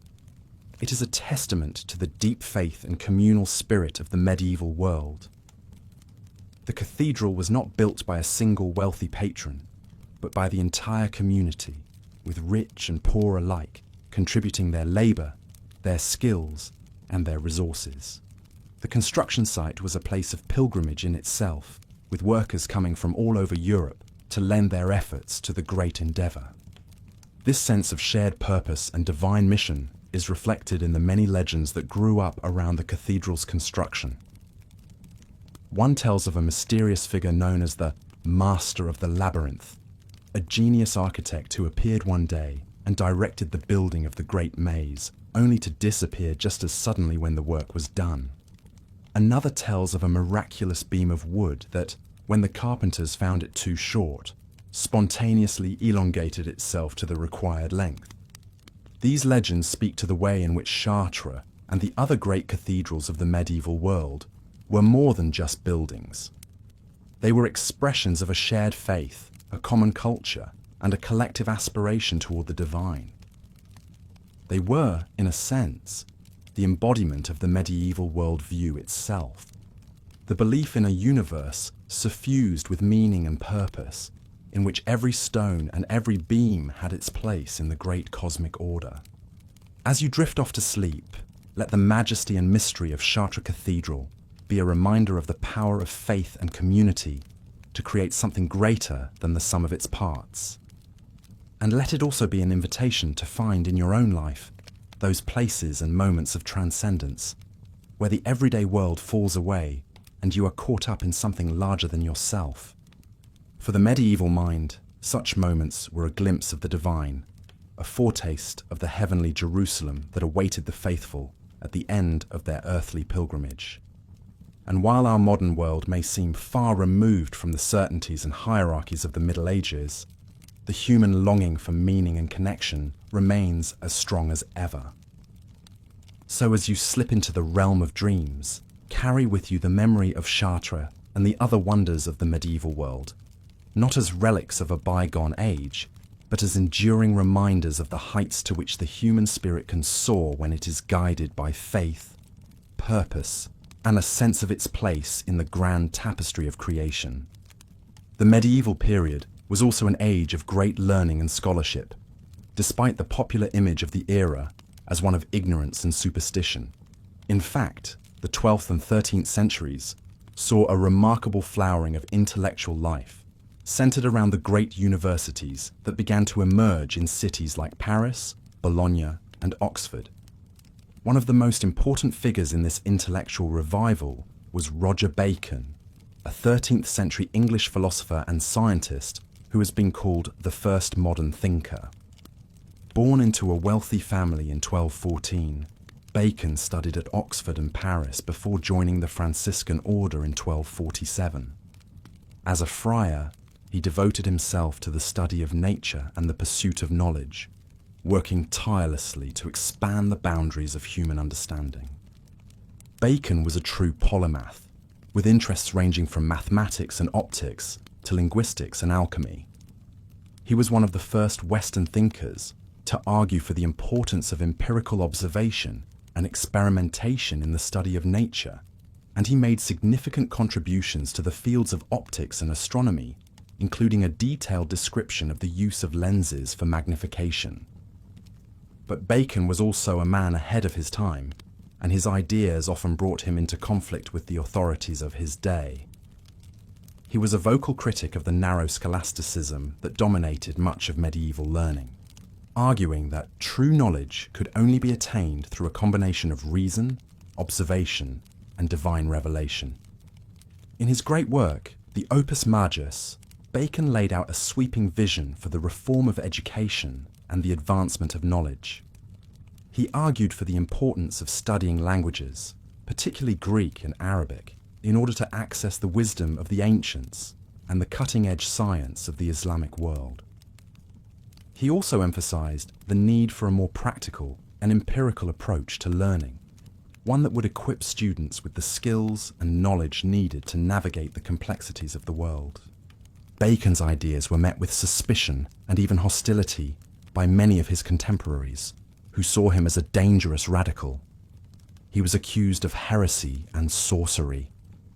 It is a testament to the deep faith and communal spirit of the medieval world. The cathedral was not built by a single wealthy patron, but by the entire community, with rich and poor alike contributing their labour, their skills, and their resources. The construction site was a place of pilgrimage in itself, with workers coming from all over Europe to lend their efforts to the great endeavour. This sense of shared purpose and divine mission is reflected in the many legends that grew up around the cathedral's construction. One tells of a mysterious figure known as the Master of the Labyrinth, a genius architect who appeared one day and directed the building of the great maze, only to disappear just as suddenly when the work was done. Another tells of a miraculous beam of wood that, when the carpenters found it too short, spontaneously elongated itself to the required length. These legends speak to the way in which Chartres and the other great cathedrals of the medieval world were more than just buildings. They were expressions of a shared faith, a common culture, and a collective aspiration toward the divine. They were, in a sense, the embodiment of the medieval worldview itself, the belief in a universe suffused with meaning and purpose, in which every stone and every beam had its place in the great cosmic order. As you drift off to sleep, let the majesty and mystery of Chartres Cathedral be a reminder of the power of faith and community to create something greater than the sum of its parts. And let it also be an invitation to find in your own life those places and moments of transcendence where the everyday world falls away and you are caught up in something larger than yourself. For the medieval mind, such moments were a glimpse of the divine, a foretaste of the heavenly Jerusalem that awaited the faithful at the end of their earthly pilgrimage. And while our modern world may seem far removed from the certainties and hierarchies of the Middle Ages, the human longing for meaning and connection remains as strong as ever. So as you slip into the realm of dreams, carry with you the memory of Chartres and the other wonders of the medieval world, not as relics of a bygone age, but as enduring reminders of the heights to which the human spirit can soar when it is guided by faith, purpose, and a sense of its place in the grand tapestry of creation. The medieval period was also an age of great learning and scholarship, despite the popular image of the era as one of ignorance and superstition. In fact, the 12th and 13th centuries saw a remarkable flowering of intellectual life, centered around the great universities that began to emerge in cities like Paris, Bologna, and Oxford. One of the most important figures in this intellectual revival was Roger Bacon, a 13th century English philosopher and scientist who has been called the first modern thinker. Born into a wealthy family in 1214, Bacon studied at Oxford and Paris before joining the Franciscan order in 1247. As a friar, he devoted himself to the study of nature and the pursuit of knowledge, working tirelessly to expand the boundaries of human understanding. Bacon was a true polymath, with interests ranging from mathematics and optics to linguistics and alchemy. He was one of the first Western thinkers to argue for the importance of empirical observation and experimentation in the study of nature, and he made significant contributions to the fields of optics and astronomy, including a detailed description of the use of lenses for magnification. But Bacon was also a man ahead of his time, and his ideas often brought him into conflict with the authorities of his day. He was a vocal critic of the narrow scholasticism that dominated much of medieval learning, arguing that true knowledge could only be attained through a combination of reason, observation, and divine revelation. In his great work, the Opus Majus, Bacon laid out a sweeping vision for the reform of education and the advancement of knowledge. He argued for the importance of studying languages, particularly Greek and Arabic, in order to access the wisdom of the ancients and the cutting-edge science of the Islamic world. He also emphasized the need for a more practical and empirical approach to learning, one that would equip students with the skills and knowledge needed to navigate the complexities of the world. Bacon's ideas were met with suspicion and even hostility by many of his contemporaries, who saw him as a dangerous radical. He was accused of heresy and sorcery,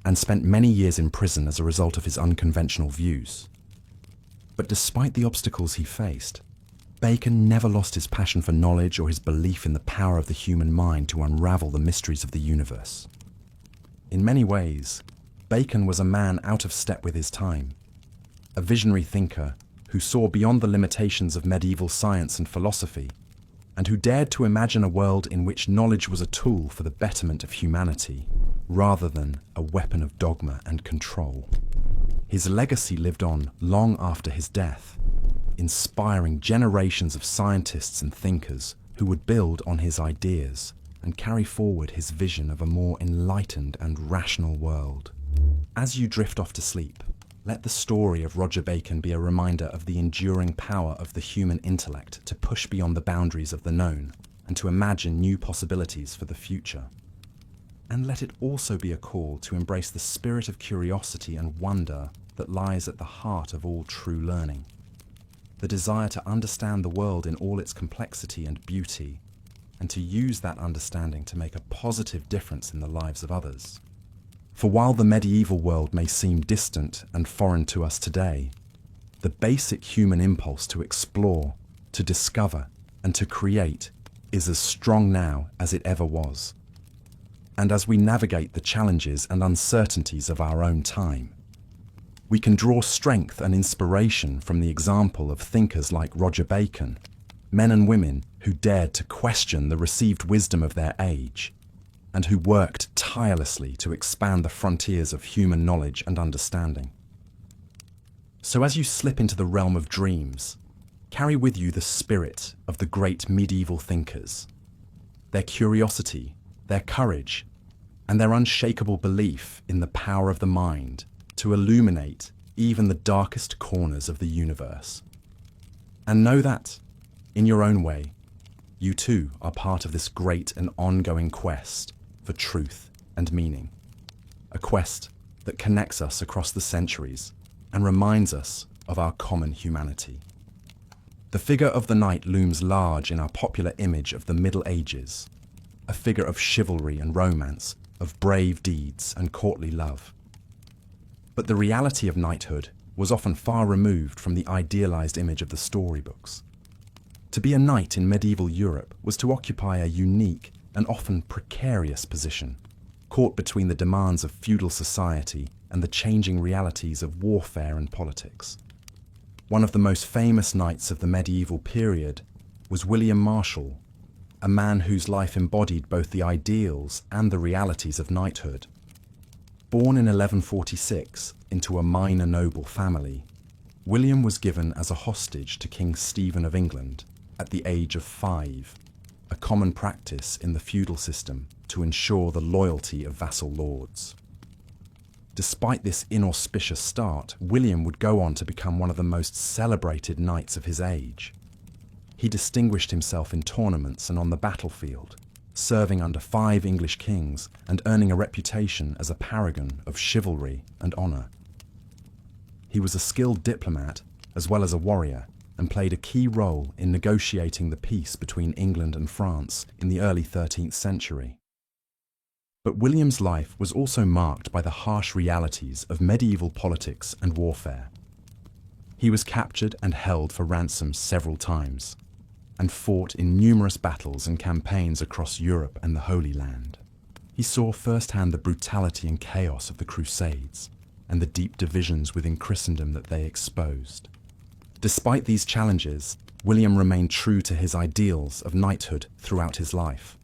and spent many years in prison as a result of his unconventional views. But despite the obstacles he faced, Bacon never lost his passion for knowledge or his belief in the power of the human mind to unravel the mysteries of the universe. In many ways, Bacon was a man out of step with his time, a visionary thinker who saw beyond the limitations of medieval science and philosophy, and who dared to imagine a world in which knowledge was a tool for the betterment of humanity, rather than a weapon of dogma and control. His legacy lived on long after his death, inspiring generations of scientists and thinkers who would build on his ideas and carry forward his vision of a more enlightened and rational world. As you drift off to sleep, let the story of Roger Bacon be a reminder of the enduring power of the human intellect to push beyond the boundaries of the known and to imagine new possibilities for the future. And let it also be a call to embrace the spirit of curiosity and wonder that lies at the heart of all true learning. The desire to understand the world in all its complexity and beauty, and to use that understanding to make a positive difference in the lives of others. For while the medieval world may seem distant and foreign to us today, the basic human impulse to explore, to discover, and to create is as strong now as it ever was. And as we navigate the challenges and uncertainties of our own time, we can draw strength and inspiration from the example of thinkers like Roger Bacon, men and women who dared to question the received wisdom of their age, and who worked tirelessly to expand the frontiers of human knowledge and understanding. So as you slip into the realm of dreams, carry with you the spirit of the great medieval thinkers, their curiosity, their courage, and their unshakable belief in the power of the mind to illuminate even the darkest corners of the universe. And know that, in your own way, you too are part of this great and ongoing quest for truth and meaning. A quest that connects us across the centuries and reminds us of our common humanity. The figure of the knight looms large in our popular image of the Middle Ages, a figure of chivalry and romance, of brave deeds and courtly love. But the reality of knighthood was often far removed from the idealized image of the storybooks. To be a knight in medieval Europe was to occupy a unique and often precarious position, caught between the demands of feudal society and the changing realities of warfare and politics. One of the most famous knights of the medieval period was William Marshal, a man whose life embodied both the ideals and the realities of knighthood. Born in 1146 into a minor noble family, William was given as a hostage to King Stephen of England at the age of 5, a common practice in the feudal system to ensure the loyalty of vassal lords. Despite this inauspicious start, William would go on to become one of the most celebrated knights of his age. He distinguished himself in tournaments and on the battlefield, serving under 5 English kings and earning a reputation as a paragon of chivalry and honour. He was a skilled diplomat as well as a warrior, and played a key role in negotiating the peace between England and France in the early 13th century. But William's life was also marked by the harsh realities of medieval politics and warfare. He was captured and held for ransom several times, and fought in numerous battles and campaigns across Europe and the Holy Land. He saw firsthand the brutality and chaos of the Crusades, and the deep divisions within Christendom that they exposed. Despite these challenges, William remained true to his ideals of knighthood throughout his life.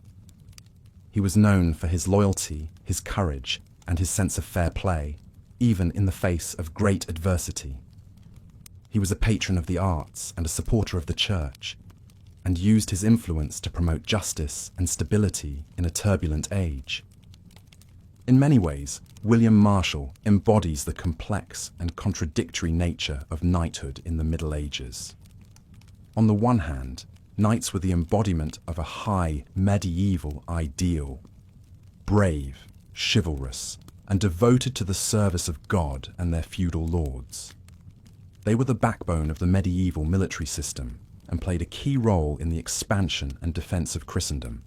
He was known for his loyalty, his courage, and his sense of fair play, even in the face of great adversity. He was a patron of the arts and a supporter of the church, and used his influence to promote justice and stability in a turbulent age. In many ways, William Marshal embodies the complex and contradictory nature of knighthood in the Middle Ages. On the one hand, knights were the embodiment of a high medieval ideal, brave, chivalrous, and devoted to the service of God and their feudal lords. They were the backbone of the medieval military system, and played a key role in the expansion and defense of Christendom.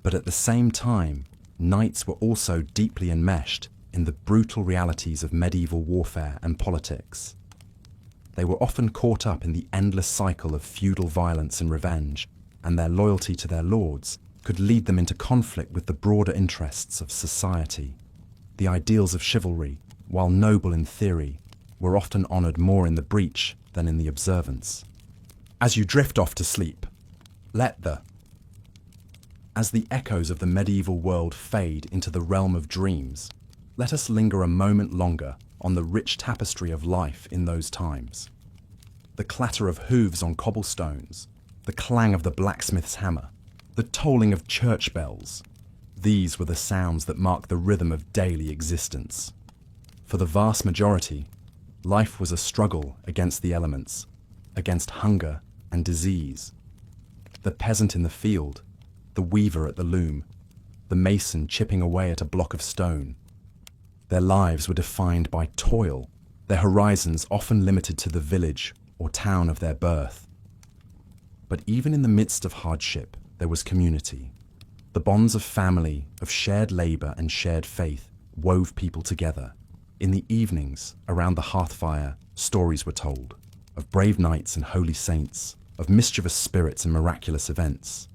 But at the same time, knights were also deeply enmeshed in the brutal realities of medieval warfare and politics. They were often caught up in the endless cycle of feudal violence and revenge, and their loyalty to their lords could lead them into conflict with the broader interests of society. The ideals of chivalry, while noble in theory, were often honoured more in the breach than in the observance. As you drift off to sleep, as the echoes of the medieval world fade into the realm of dreams, let us linger a moment longer on the rich tapestry of life in those times. The clatter of hooves on cobblestones, the clang of the blacksmith's hammer, the tolling of church bells, these were the sounds that marked the rhythm of daily existence. For the vast majority, life was a struggle against the elements, against hunger and disease. The peasant in the field, the weaver at the loom, the mason chipping away at a block of stone. Their lives were defined by toil, their horizons often limited to the village or town of their birth. But even in the midst of hardship, there was community. The bonds of family, of shared labour and shared faith wove people together. In the evenings, around the hearth fire, stories were told, of brave knights and holy saints, of mischievous spirits and miraculous events.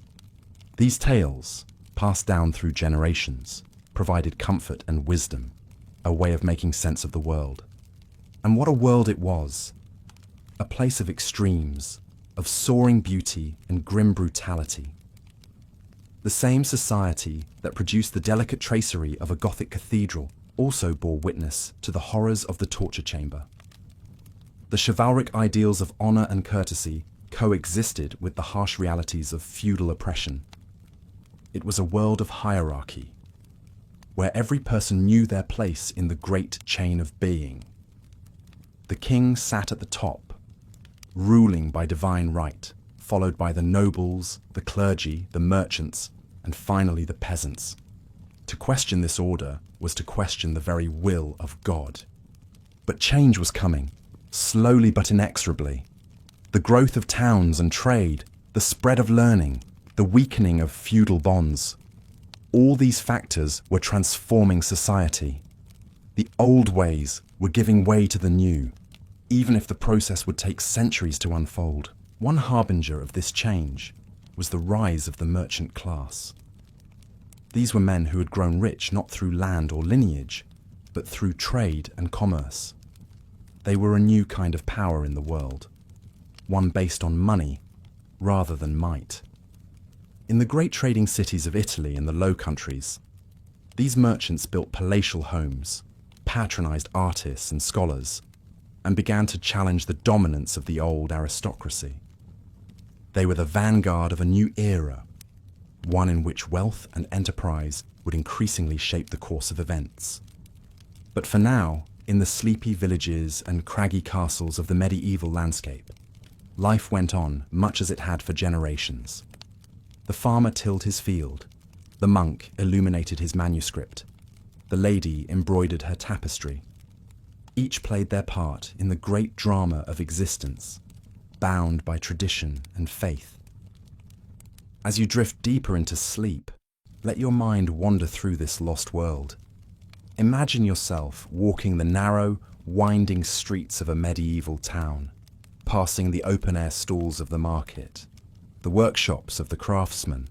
These tales, passed down through generations, provided comfort and wisdom, a way of making sense of the world. And what a world it was! A place of extremes, of soaring beauty and grim brutality. The same society that produced the delicate tracery of a Gothic cathedral also bore witness to the horrors of the torture chamber. The chivalric ideals of honour and courtesy coexisted with the harsh realities of feudal oppression. It was a world of hierarchy, where every person knew their place in the great chain of being. The king sat at the top, ruling by divine right, followed by the nobles, the clergy, the merchants, and finally the peasants. To question this order was to question the very will of God. But change was coming, slowly but inexorably. The growth of towns and trade, the spread of learning, the weakening of feudal bonds. All these factors were transforming society. The old ways were giving way to the new, even if the process would take centuries to unfold. One harbinger of this change was the rise of the merchant class. These were men who had grown rich not through land or lineage, but through trade and commerce. They were a new kind of power in the world, one based on money rather than might. In the great trading cities of Italy and the Low Countries, these merchants built palatial homes, patronized artists and scholars, and began to challenge the dominance of the old aristocracy. They were the vanguard of a new era, one in which wealth and enterprise would increasingly shape the course of events. But for now, in the sleepy villages and craggy castles of the medieval landscape, life went on much as it had for generations. The farmer tilled his field, the monk illuminated his manuscript, the lady embroidered her tapestry. Each played their part in the great drama of existence, bound by tradition and faith. As you drift deeper into sleep, let your mind wander through this lost world. Imagine yourself walking the narrow, winding streets of a medieval town, passing the open-air stalls of the market, the workshops of the craftsmen.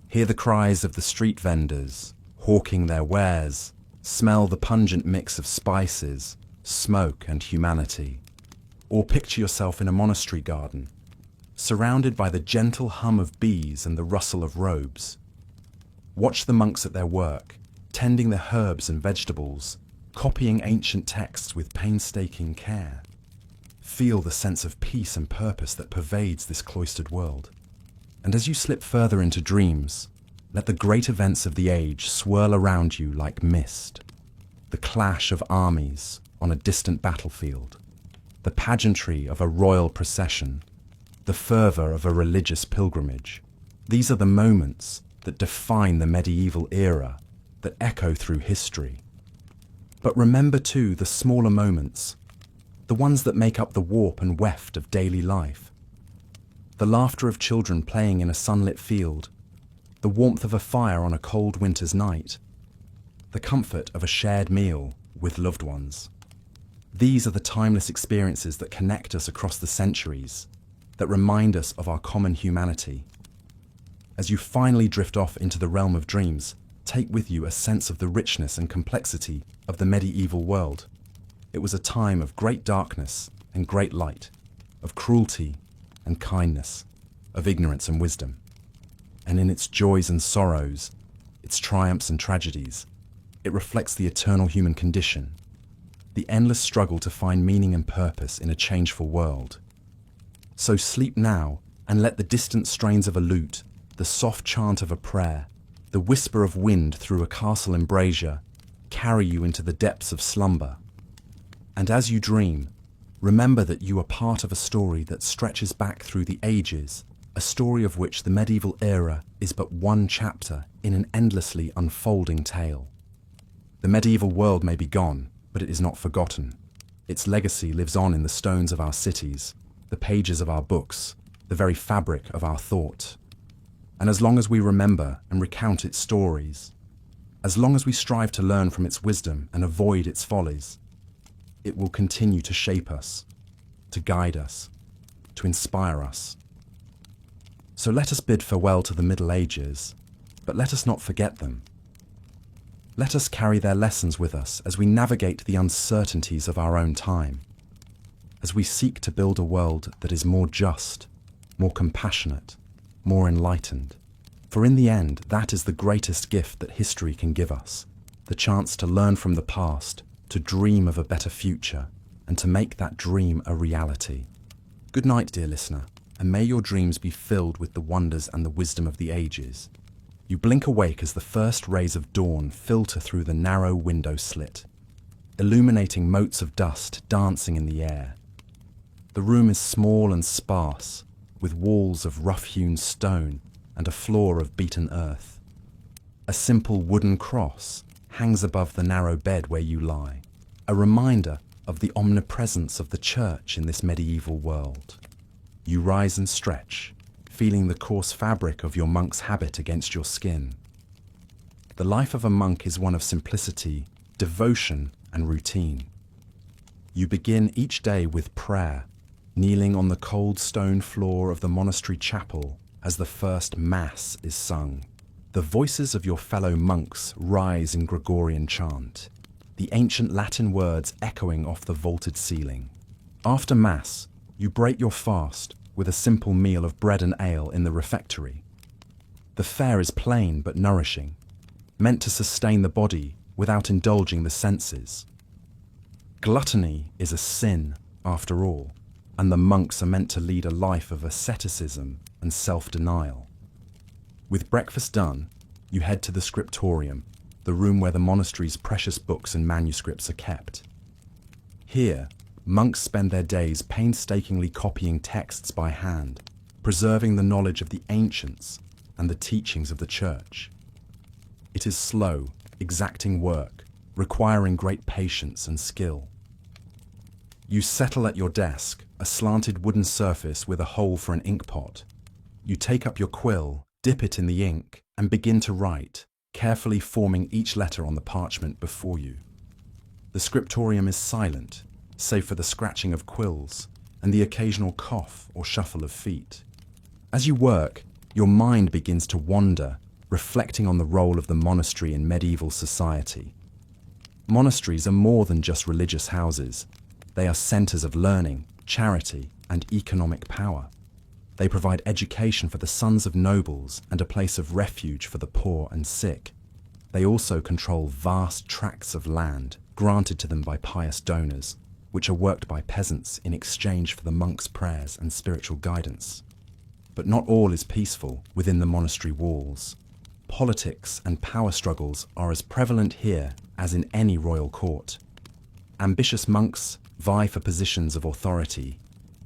Hear the cries of the street vendors, hawking their wares, smell the pungent mix of spices, smoke and humanity. Or picture yourself in a monastery garden, surrounded by the gentle hum of bees and the rustle of robes. Watch the monks at their work, tending their herbs and vegetables, copying ancient texts with painstaking care. Feel the sense of peace and purpose that pervades this cloistered world. And as you slip further into dreams, let the great events of the age swirl around you like mist. The clash of armies on a distant battlefield, the pageantry of a royal procession, the fervour of a religious pilgrimage. These are the moments that define the medieval era, that echo through history. But remember too the smaller moments, the ones that make up the warp and weft of daily life. the laughter of children playing in a sunlit field, the warmth of a fire on a cold winter's night, the comfort of a shared meal with loved ones. These are the timeless experiences that connect us across the centuries, that remind us of our common humanity. As you finally drift off into the realm of dreams, take with you a sense of the richness and complexity of the medieval world. It was a time of great darkness and great light, of cruelty and kindness, of ignorance and wisdom. And in its joys and sorrows, its triumphs and tragedies, it reflects the eternal human condition, the endless struggle to find meaning and purpose in a changeful world. So sleep now and let the distant strains of a lute, the soft chant of a prayer, the whisper of wind through a castle embrasure carry you into the depths of slumber. And as you dream, remember that you are part of a story that stretches back through the ages, a story of which the medieval era is but one chapter in an endlessly unfolding tale. The medieval world may be gone, but it is not forgotten. Its legacy lives on in the stones of our cities, the pages of our books, the very fabric of our thought. And as long as we remember and recount its stories, as long as we strive to learn from its wisdom and avoid its follies, it will continue to shape us, to guide us, to inspire us. So let us bid farewell to the Middle Ages, but let us not forget them. Let us carry their lessons with us as we navigate the uncertainties of our own time, as we seek to build a world that is more just, more compassionate, more enlightened. For in the end, that is the greatest gift that history can give us, the chance to learn from the past, to dream of a better future, and to make that dream a reality. Good night, dear listener, and may your dreams be filled with the wonders and the wisdom of the ages. You blink awake as the first rays of dawn filter through the narrow window slit, illuminating motes of dust dancing in the air. The room is small and sparse, with walls of rough-hewn stone and a floor of beaten earth. A simple wooden cross hangs above the narrow bed where you lie, a reminder of the omnipresence of the church in this medieval world. You rise and stretch, feeling the coarse fabric of your monk's habit against your skin. The life of a monk is one of simplicity, devotion, and routine. You begin each day with prayer, kneeling on the cold stone floor of the monastery chapel as the first Mass is sung. The voices of your fellow monks rise in Gregorian chant, the ancient Latin words echoing off the vaulted ceiling. After Mass, you break your fast with a simple meal of bread and ale in the refectory. The fare is plain but nourishing, meant to sustain the body without indulging the senses. Gluttony is a sin, after all, and the monks are meant to lead a life of asceticism and self-denial. With breakfast done, you head to the scriptorium, the room where the monastery's precious books and manuscripts are kept. Here, monks spend their days painstakingly copying texts by hand, preserving the knowledge of the ancients and the teachings of the church. It is slow, exacting work, requiring great patience and skill. You settle at your desk, a slanted wooden surface with a hole for an ink pot. You take up your quill, dip it in the ink, and begin to write, carefully forming each letter on the parchment before you. The scriptorium is silent, save for the scratching of quills and the occasional cough or shuffle of feet. As you work, your mind begins to wander, reflecting on the role of the monastery in medieval society. Monasteries are more than just religious houses. They are centers of learning, charity, and economic power. They provide education for the sons of nobles and a place of refuge for the poor and sick. They also control vast tracts of land granted to them by pious donors, which are worked by peasants in exchange for the monks' prayers and spiritual guidance. But not all is peaceful within the monastery walls. Politics and power struggles are as prevalent here as in any royal court. Ambitious monks vie for positions of authority,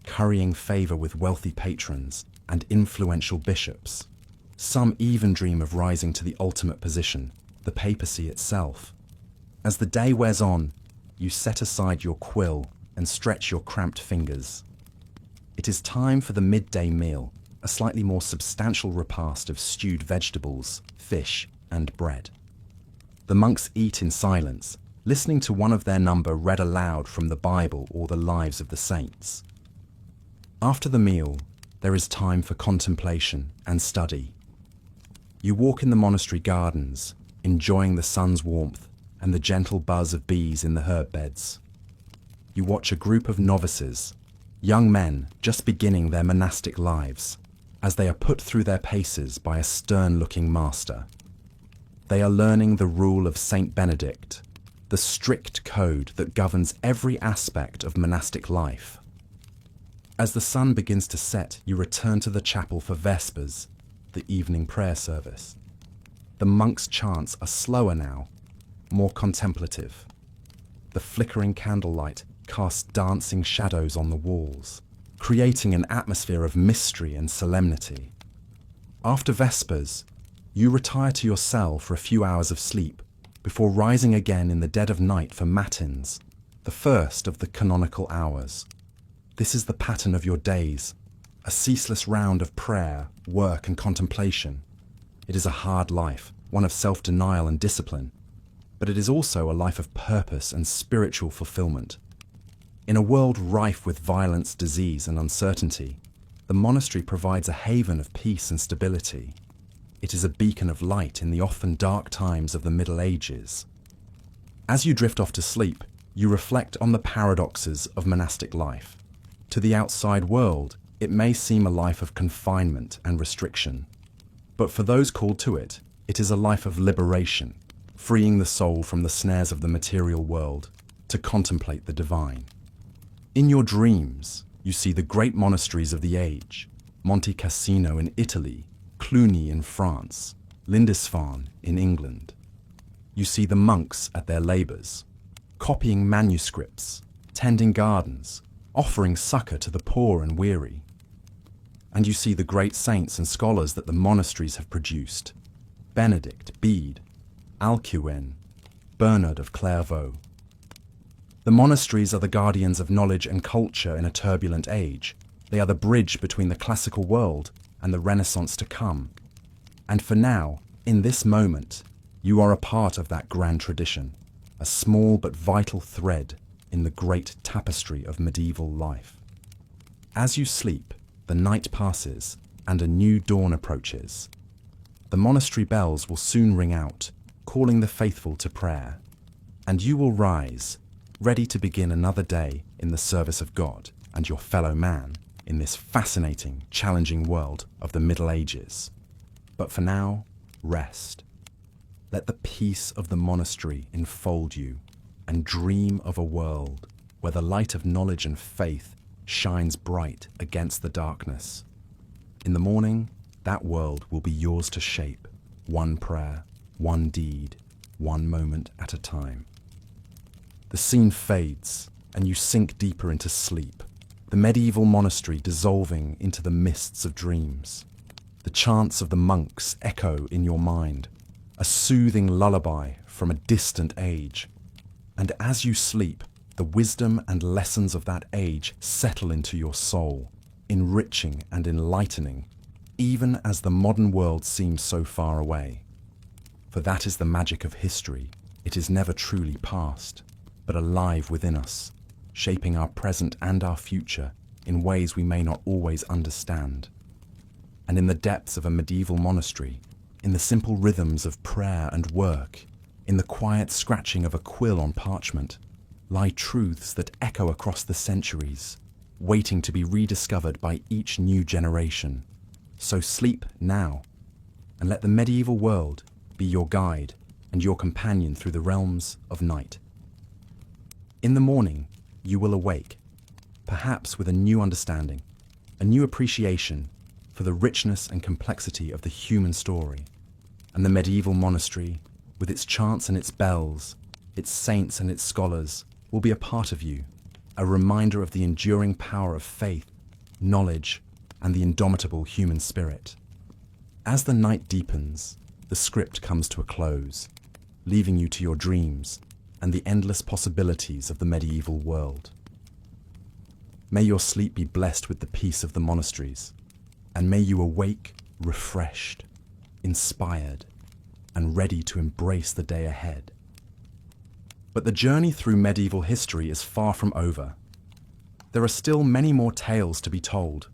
currying favour with wealthy patrons and influential bishops. Some even dream of rising to the ultimate position, the papacy itself. As the day wears on, you set aside your quill and stretch your cramped fingers. It is time for the midday meal, a slightly more substantial repast of stewed vegetables, fish, and bread. The monks eat in silence, listening to one of their number read aloud from the Bible or the lives of the saints. After the meal, there is time for contemplation and study. You walk in the monastery gardens, enjoying the sun's warmth and the gentle buzz of bees in the herb beds. You watch a group of novices, young men just beginning their monastic lives, as they are put through their paces by a stern-looking master. They are learning the rule of Saint Benedict, the strict code that governs every aspect of monastic life. As the sun begins to set, you return to the chapel for Vespers, the evening prayer service. The monks' chants are slower now, more contemplative. The flickering candlelight casts dancing shadows on the walls, creating an atmosphere of mystery and solemnity. After Vespers, you retire to your cell for a few hours of sleep before rising again in the dead of night for matins, the first of the canonical hours. This is the pattern of your days, a ceaseless round of prayer, work, and contemplation. It is a hard life, one of self-denial and discipline, but it is also a life of purpose and spiritual fulfillment. In a world rife with violence, disease, and uncertainty, the monastery provides a haven of peace and stability. It is a beacon of light in the often dark times of the Middle Ages. As you drift off to sleep, you reflect on the paradoxes of monastic life. To the outside world, it may seem a life of confinement and restriction. But for those called to it, it is a life of liberation, freeing the soul from the snares of the material world to contemplate the divine. In your dreams, you see the great monasteries of the age, Monte Cassino in Italy, Cluny in France, Lindisfarne in England. You see the monks at their labours, copying manuscripts, tending gardens, offering succour to the poor and weary. And you see the great saints and scholars that the monasteries have produced, Benedict, Bede, Alcuin, Bernard of Clairvaux. The monasteries are the guardians of knowledge and culture in a turbulent age. They are the bridge between the classical world and the Renaissance to come. And for now, in this moment, you are a part of that grand tradition, a small but vital thread in the great tapestry of medieval life. As you sleep, the night passes and a new dawn approaches. The monastery bells will soon ring out, calling the faithful to prayer, and you will rise, ready to begin another day in the service of God and your fellow man in this fascinating, challenging world of the Middle Ages. But for now, rest. Let the peace of the monastery enfold you and dream of a world where the light of knowledge and faith shines bright against the darkness. In the morning, that world will be yours to shape, one prayer, one deed, one moment at a time. The scene fades, and you sink deeper into sleep, the medieval monastery dissolving into the mists of dreams. The chants of the monks echo in your mind, a soothing lullaby from a distant age. And as you sleep, the wisdom and lessons of that age settle into your soul, enriching and enlightening, even as the modern world seems so far away. For that is the magic of history. It is never truly past, but alive within us, shaping our present and our future in ways we may not always understand. And in the depths of a medieval monastery, in the simple rhythms of prayer and work, in the quiet scratching of a quill on parchment, lie truths that echo across the centuries, waiting to be rediscovered by each new generation. So sleep now, and let the medieval world be your guide and your companion through the realms of night. In the morning, you will awake, perhaps with a new understanding, a new appreciation for the richness and complexity of the human story, and the medieval monastery, with its chants and its bells, its saints and its scholars, will be a part of you, a reminder of the enduring power of faith, knowledge, and the indomitable human spirit. As the night deepens, the script comes to a close, leaving you to your dreams and the endless possibilities of the medieval world. May your sleep be blessed with the peace of the monasteries. and may you awake refreshed, inspired, and ready to embrace the day ahead. But the journey through medieval history is far from over. There are still many more tales to be told,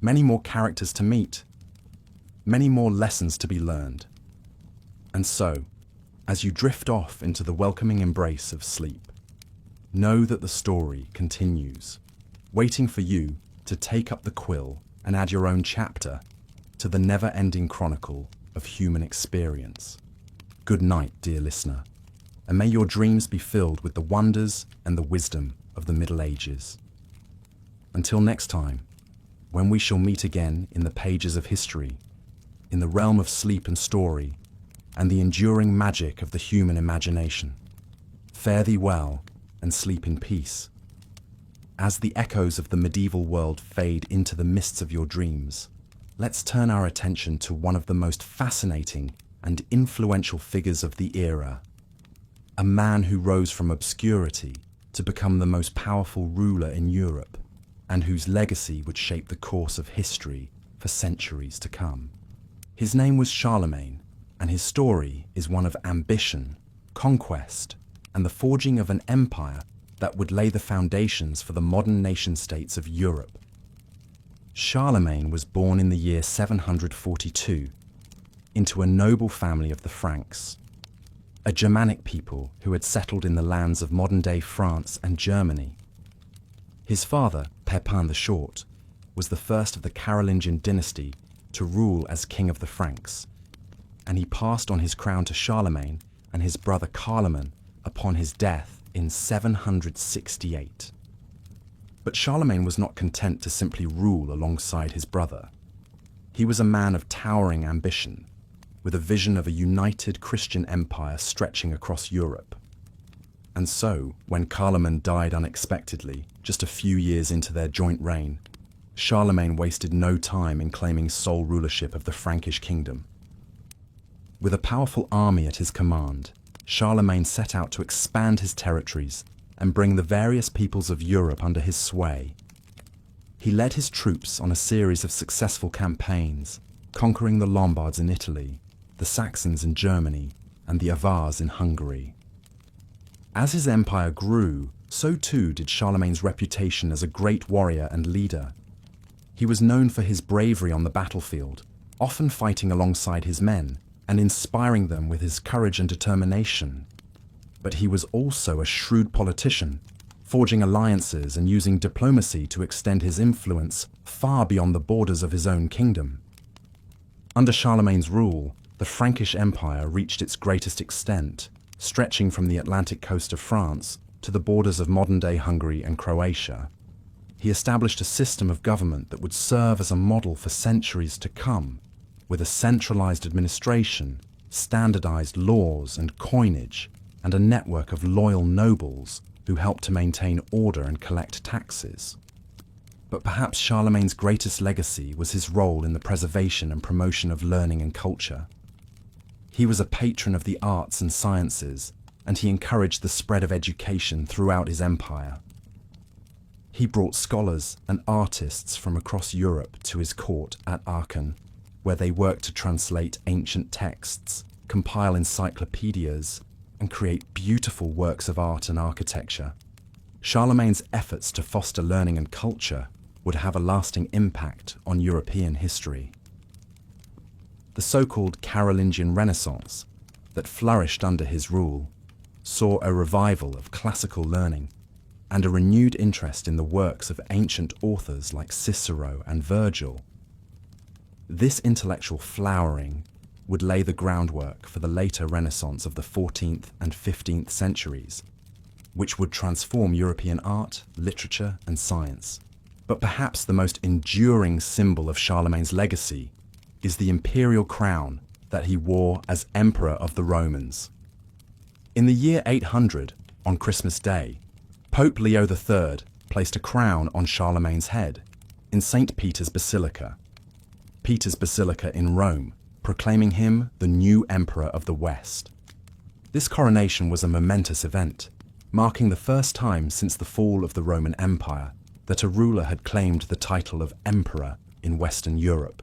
many more characters to meet, many more lessons to be learned. And so, as you drift off into the welcoming embrace of sleep, know that the story continues, waiting for you to take up the quill and add your own chapter to the never-ending chronicle of human experience. Good night, dear listener, and may your dreams be filled with the wonders and the wisdom of the Middle Ages. Until next time, when we shall meet again in the pages of history, in the realm of sleep and story, and the enduring magic of the human imagination, fare thee well and sleep in peace. As the echoes of the medieval world fade into the mists of your dreams, let's turn our attention to one of the most fascinating and influential figures of the era, a man who rose from obscurity to become the most powerful ruler in Europe, and whose legacy would shape the course of history for centuries to come. His name was Charlemagne, and his story is one of ambition, conquest, and the forging of an empire that would lay the foundations for the modern nation-states of Europe. Charlemagne was born in the year 742 into a noble family of the Franks, a Germanic people who had settled in the lands of modern-day France and Germany. His father, Pepin the Short, was the first of the Carolingian dynasty to rule as king of the Franks, and he passed on his crown to Charlemagne and his brother Carloman upon his death in 768. But Charlemagne was not content to simply rule alongside his brother. He was a man of towering ambition, with a vision of a united Christian empire stretching across Europe. And so, when Carloman died unexpectedly, just a few years into their joint reign, Charlemagne wasted no time in claiming sole rulership of the Frankish kingdom. With a powerful army at his command, Charlemagne set out to expand his territories and bring the various peoples of Europe under his sway. He led his troops on a series of successful campaigns, conquering the Lombards in Italy, the Saxons in Germany, and the Avars in Hungary. As his empire grew, so too did Charlemagne's reputation as a great warrior and leader. He was known for his bravery on the battlefield, often fighting alongside his men and inspiring them with his courage and determination. But he was also a shrewd politician, forging alliances and using diplomacy to extend his influence far beyond the borders of his own kingdom. Under Charlemagne's rule, the Frankish Empire reached its greatest extent, stretching from the Atlantic coast of France to the borders of modern-day Hungary and Croatia. He established a system of government that would serve as a model for centuries to come, with a centralized administration, standardized laws and coinage, and a network of loyal nobles who helped to maintain order and collect taxes. But perhaps Charlemagne's greatest legacy was his role in the preservation and promotion of learning and culture. He was a patron of the arts and sciences, and he encouraged the spread of education throughout his empire. He brought scholars and artists from across Europe to his court at Aachen, where they worked to translate ancient texts, compile encyclopedias, and create beautiful works of art and architecture. Charlemagne's efforts to foster learning and culture would have a lasting impact on European history. The so-called Carolingian Renaissance that flourished under his rule saw a revival of classical learning and a renewed interest in the works of ancient authors like Cicero and Virgil. This intellectual flowering would lay the groundwork for the later Renaissance of the 14th and 15th centuries, which would transform European art, literature, and science. But perhaps the most enduring symbol of Charlemagne's legacy is the imperial crown that he wore as Emperor of the Romans. In the year 800, on Christmas Day, Pope Leo III placed a crown on Charlemagne's head in St. Peter's Basilica in Rome, proclaiming him the new Emperor of the West. This coronation was a momentous event, marking the first time since the fall of the Roman Empire that a ruler had claimed the title of Emperor in Western Europe.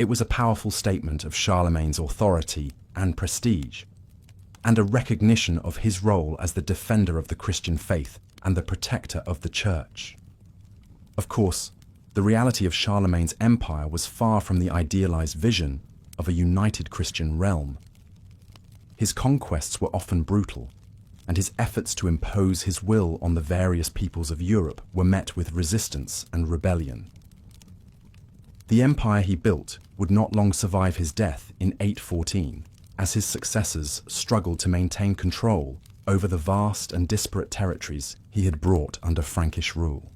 It was a powerful statement of Charlemagne's authority and prestige, and a recognition of his role as the defender of the Christian faith and the protector of the Church. Of course, the reality of Charlemagne's empire was far from the idealized vision of a united Christian realm. His conquests were often brutal, and his efforts to impose his will on the various peoples of Europe were met with resistance and rebellion. The empire he built would not long survive his death in 814, as his successors struggled to maintain control over the vast and disparate territories he had brought under Frankish rule.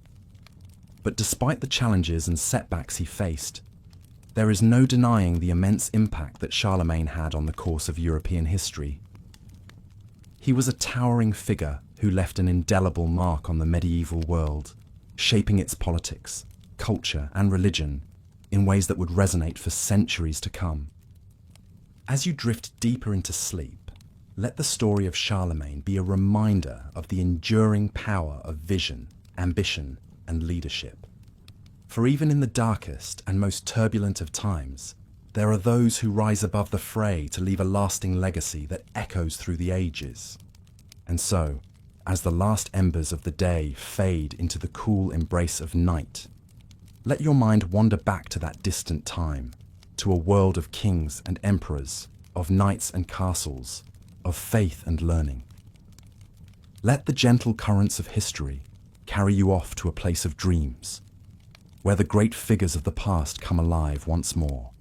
But despite the challenges and setbacks he faced, there is no denying the immense impact that Charlemagne had on the course of European history. He was a towering figure who left an indelible mark on the medieval world, shaping its politics, culture, and religion in ways that would resonate for centuries to come. As you drift deeper into sleep, let the story of Charlemagne be a reminder of the enduring power of vision, ambition, and leadership. For even in the darkest and most turbulent of times, there are those who rise above the fray to leave a lasting legacy that echoes through the ages. And so, as the last embers of the day fade into the cool embrace of night, let your mind wander back to that distant time, to a world of kings and emperors, of knights and castles, of faith and learning. Let the gentle currents of history carry you off to a place of dreams, where the great figures of the past come alive once more,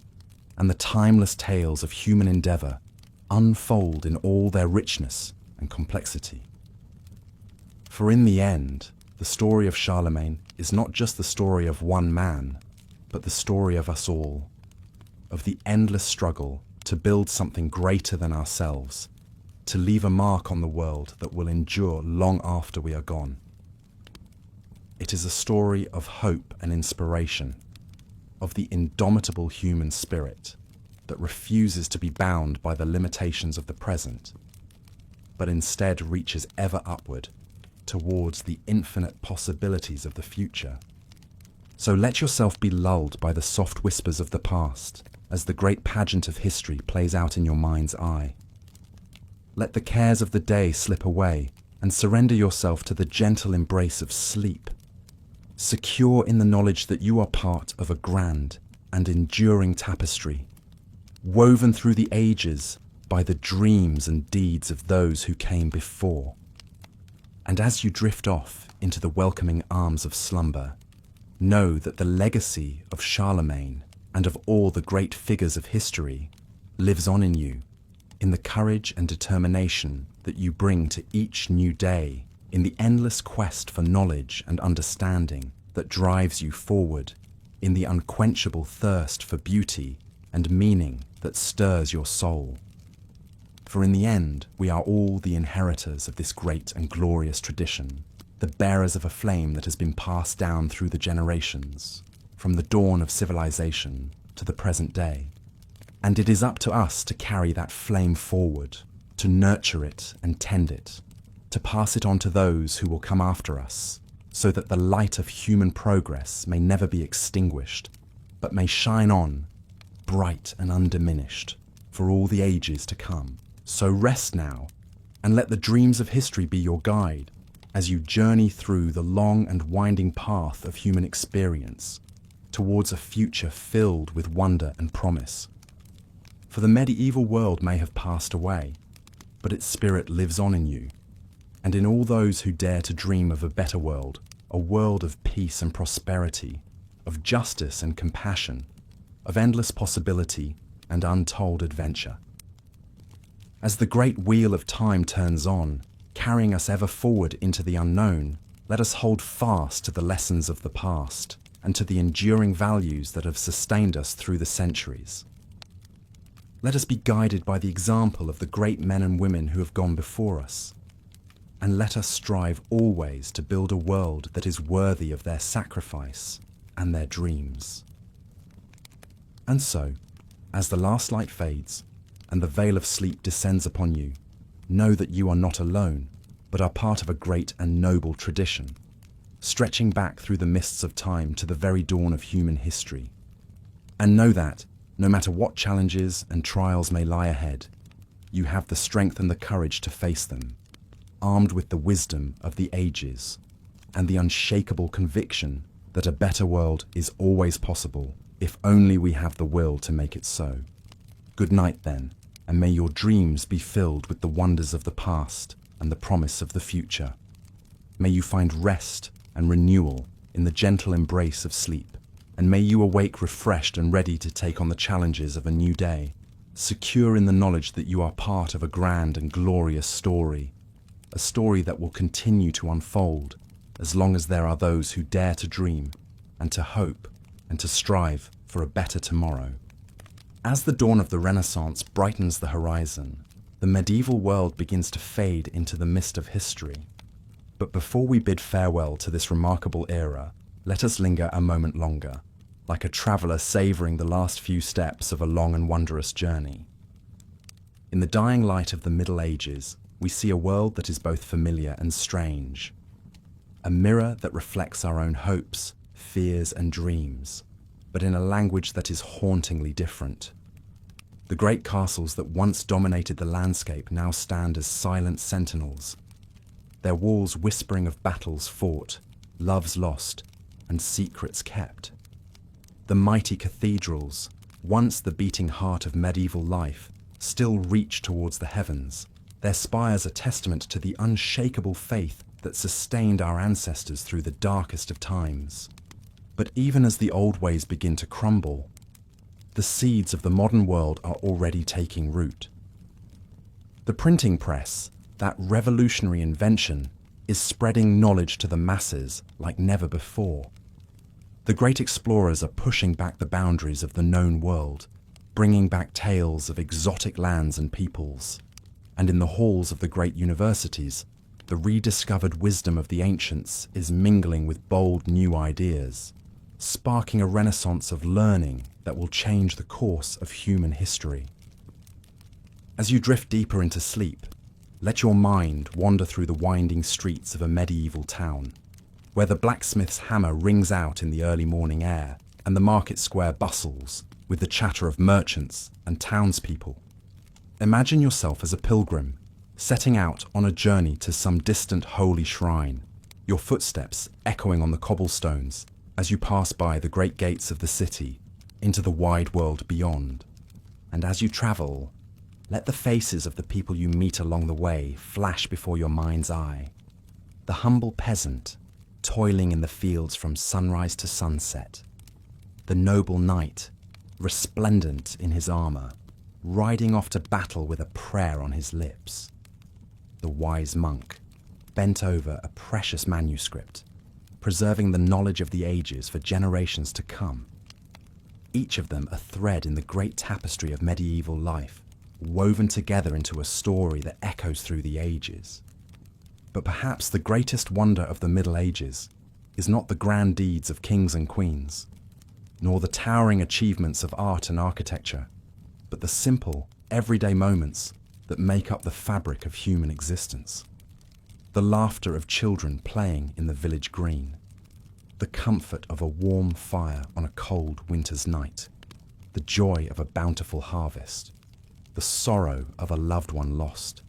and the timeless tales of human endeavor unfold in all their richness and complexity. For in the end, the story of Charlemagne is not just the story of one man, but the story of us all, of the endless struggle to build something greater than ourselves, to leave a mark on the world that will endure long after we are gone. It is a story of hope and inspiration, of the indomitable human spirit that refuses to be bound by the limitations of the present, but instead reaches ever upward towards the infinite possibilities of the future. So let yourself be lulled by the soft whispers of the past as the great pageant of history plays out in your mind's eye. Let the cares of the day slip away and surrender yourself to the gentle embrace of sleep, secure in the knowledge that you are part of a grand and enduring tapestry, woven through the ages by the dreams and deeds of those who came before. And as you drift off into the welcoming arms of slumber, know that the legacy of Charlemagne and of all the great figures of history lives on in you, in the courage and determination that you bring to each new day, in the endless quest for knowledge and understanding that drives you forward, in the unquenchable thirst for beauty and meaning that stirs your soul. For in the end, we are all the inheritors of this great and glorious tradition, the bearers of a flame that has been passed down through the generations, from the dawn of civilization to the present day. And it is up to us to carry that flame forward, to nurture it and tend it, to pass it on to those who will come after us, so that the light of human progress may never be extinguished, but may shine on, bright and undiminished, for all the ages to come. So rest now, and let the dreams of history be your guide as you journey through the long and winding path of human experience towards a future filled with wonder and promise. For the medieval world may have passed away, but its spirit lives on in you, and in all those who dare to dream of a better world, a world of peace and prosperity, of justice and compassion, of endless possibility and untold adventure. As the great wheel of time turns on, carrying us ever forward into the unknown, let us hold fast to the lessons of the past and to the enduring values that have sustained us through the centuries. Let us be guided by the example of the great men and women who have gone before us, and let us strive always to build a world that is worthy of their sacrifice and their dreams. And so, as the last light fades, and the veil of sleep descends upon you, know that you are not alone, but are part of a great and noble tradition. stretching back through the mists of time to the very dawn of human history. And know that, no matter what challenges and trials may lie ahead, you have the strength and the courage to face them, armed with the wisdom of the ages and the unshakable conviction that a better world is always possible if only we have the will to make it so. Good night then, and may your dreams be filled with the wonders of the past and the promise of the future. May you find rest and renewal in the gentle embrace of sleep, and may you awake refreshed and ready to take on the challenges of a new day, secure in the knowledge that you are part of a grand and glorious story, a story that will continue to unfold as long as there are those who dare to dream and to hope and to strive for a better tomorrow. As the dawn of the Renaissance brightens the horizon, the medieval world begins to fade into the mist of history. But before we bid farewell to this remarkable era, let us linger a moment longer, like a traveller savouring the last few steps of a long and wondrous journey. In the dying light of the Middle Ages, we see a world that is both familiar and strange, a mirror that reflects our own hopes, fears and dreams, but in a language that is hauntingly different. The great castles that once dominated the landscape now stand as silent sentinels, their walls whispering of battles fought, loves lost, and secrets kept. The mighty cathedrals, once the beating heart of medieval life, still reach towards the heavens, their spires a testament to the unshakable faith that sustained our ancestors through the darkest of times. But even as the old ways begin to crumble, the seeds of the modern world are already taking root. The printing press, that revolutionary invention, is spreading knowledge to the masses like never before. The great explorers are pushing back the boundaries of the known world, bringing back tales of exotic lands and peoples. And in the halls of the great universities, the rediscovered wisdom of the ancients is mingling with bold new ideas, sparking a renaissance of learning that will change the course of human history. As you drift deeper into sleep, let your mind wander through the winding streets of a medieval town, where the blacksmith's hammer rings out in the early morning air and the market square bustles with the chatter of merchants and townspeople. Imagine yourself as a pilgrim, setting out on a journey to some distant holy shrine, your footsteps echoing on the cobblestones as you pass by the great gates of the city into the wide world beyond. And as you travel, let the faces of the people you meet along the way flash before your mind's eye. The humble peasant, toiling in the fields from sunrise to sunset. The noble knight, resplendent in his armour, riding off to battle with a prayer on his lips. The wise monk, bent over a precious manuscript, preserving the knowledge of the ages for generations to come. Each of them a thread in the great tapestry of medieval life, woven together into a story that echoes through the ages. But perhaps the greatest wonder of the Middle Ages is not the grand deeds of kings and queens, nor the towering achievements of art and architecture, but the simple, everyday moments that make up the fabric of human existence. The laughter of children playing in the village green, the comfort of a warm fire on a cold winter's night, the joy of a bountiful harvest, the sorrow of a loved one lost.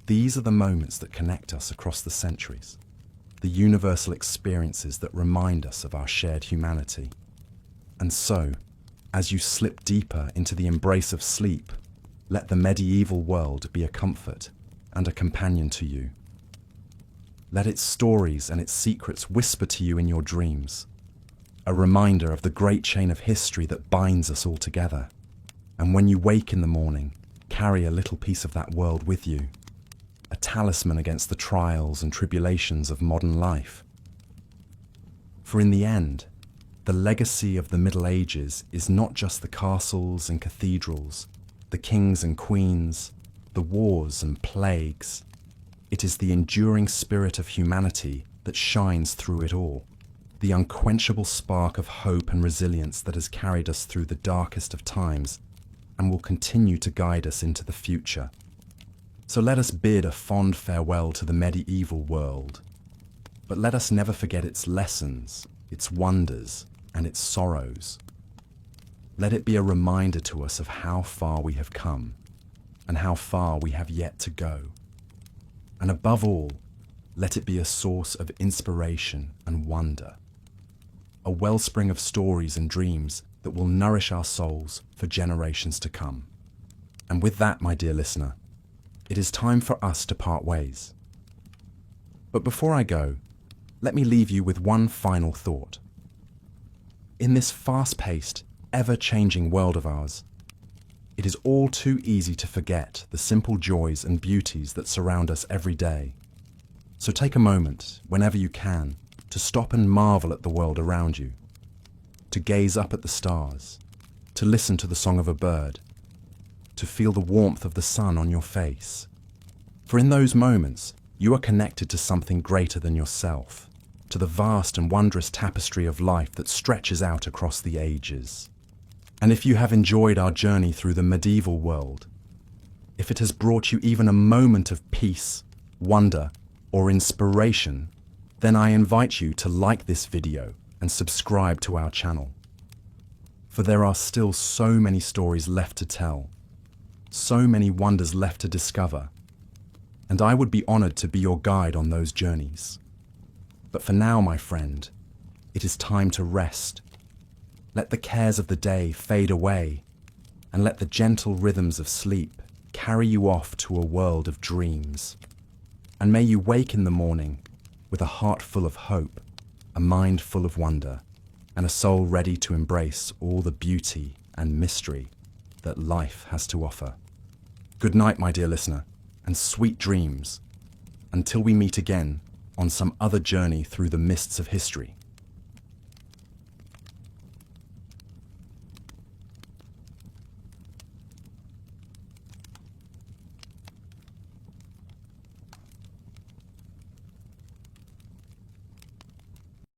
These are the moments that connect us across the centuries, the universal experiences that remind us of our shared humanity. And so, as you slip deeper into the embrace of sleep, let the medieval world be a comfort and a companion to you. Let its stories and its secrets whisper to you in your dreams, a reminder of the great chain of history that binds us all together. And when you wake in the morning, carry a little piece of that world with you, a talisman against the trials and tribulations of modern life. For in the end, the legacy of the Middle Ages is not just the castles and cathedrals, the kings and queens, the wars and plagues. It is the enduring spirit of humanity that shines through it all, the unquenchable spark of hope and resilience that has carried us through the darkest of times and will continue to guide us into the future. So let us bid a fond farewell to the medieval world, but let us never forget its lessons, its wonders, and its sorrows. Let it be a reminder to us of how far we have come and how far we have yet to go. And above all, let it be a source of inspiration and wonder, a wellspring of stories and dreams that will nourish our souls for generations to come. And with that, my dear listener, it is time for us to part ways. But before I go, let me leave you with one final thought. In this fast-paced, ever-changing world of ours, it is all too easy to forget the simple joys and beauties that surround us every day. So take a moment, whenever you can, to stop and marvel at the world around you, to gaze up at the stars, to listen to the song of a bird, to feel the warmth of the sun on your face. For in those moments, you are connected to something greater than yourself, to the vast and wondrous tapestry of life that stretches out across the ages. And if you have enjoyed our journey through the medieval world, if it has brought you even a moment of peace, wonder, or inspiration, then I invite you to like this video and subscribe to our channel. For there are still so many stories left to tell, so many wonders left to discover, and I would be honored to be your guide on those journeys. But for now, my friend, it is time to rest. Let the cares of the day fade away, and let the gentle rhythms of sleep carry you off to a world of dreams. And may you wake in the morning with a heart full of hope, a mind full of wonder, and a soul ready to embrace all the beauty and mystery that life has to offer. Good night, my dear listener, and sweet dreams, until we meet again on some other journey through the mists of history.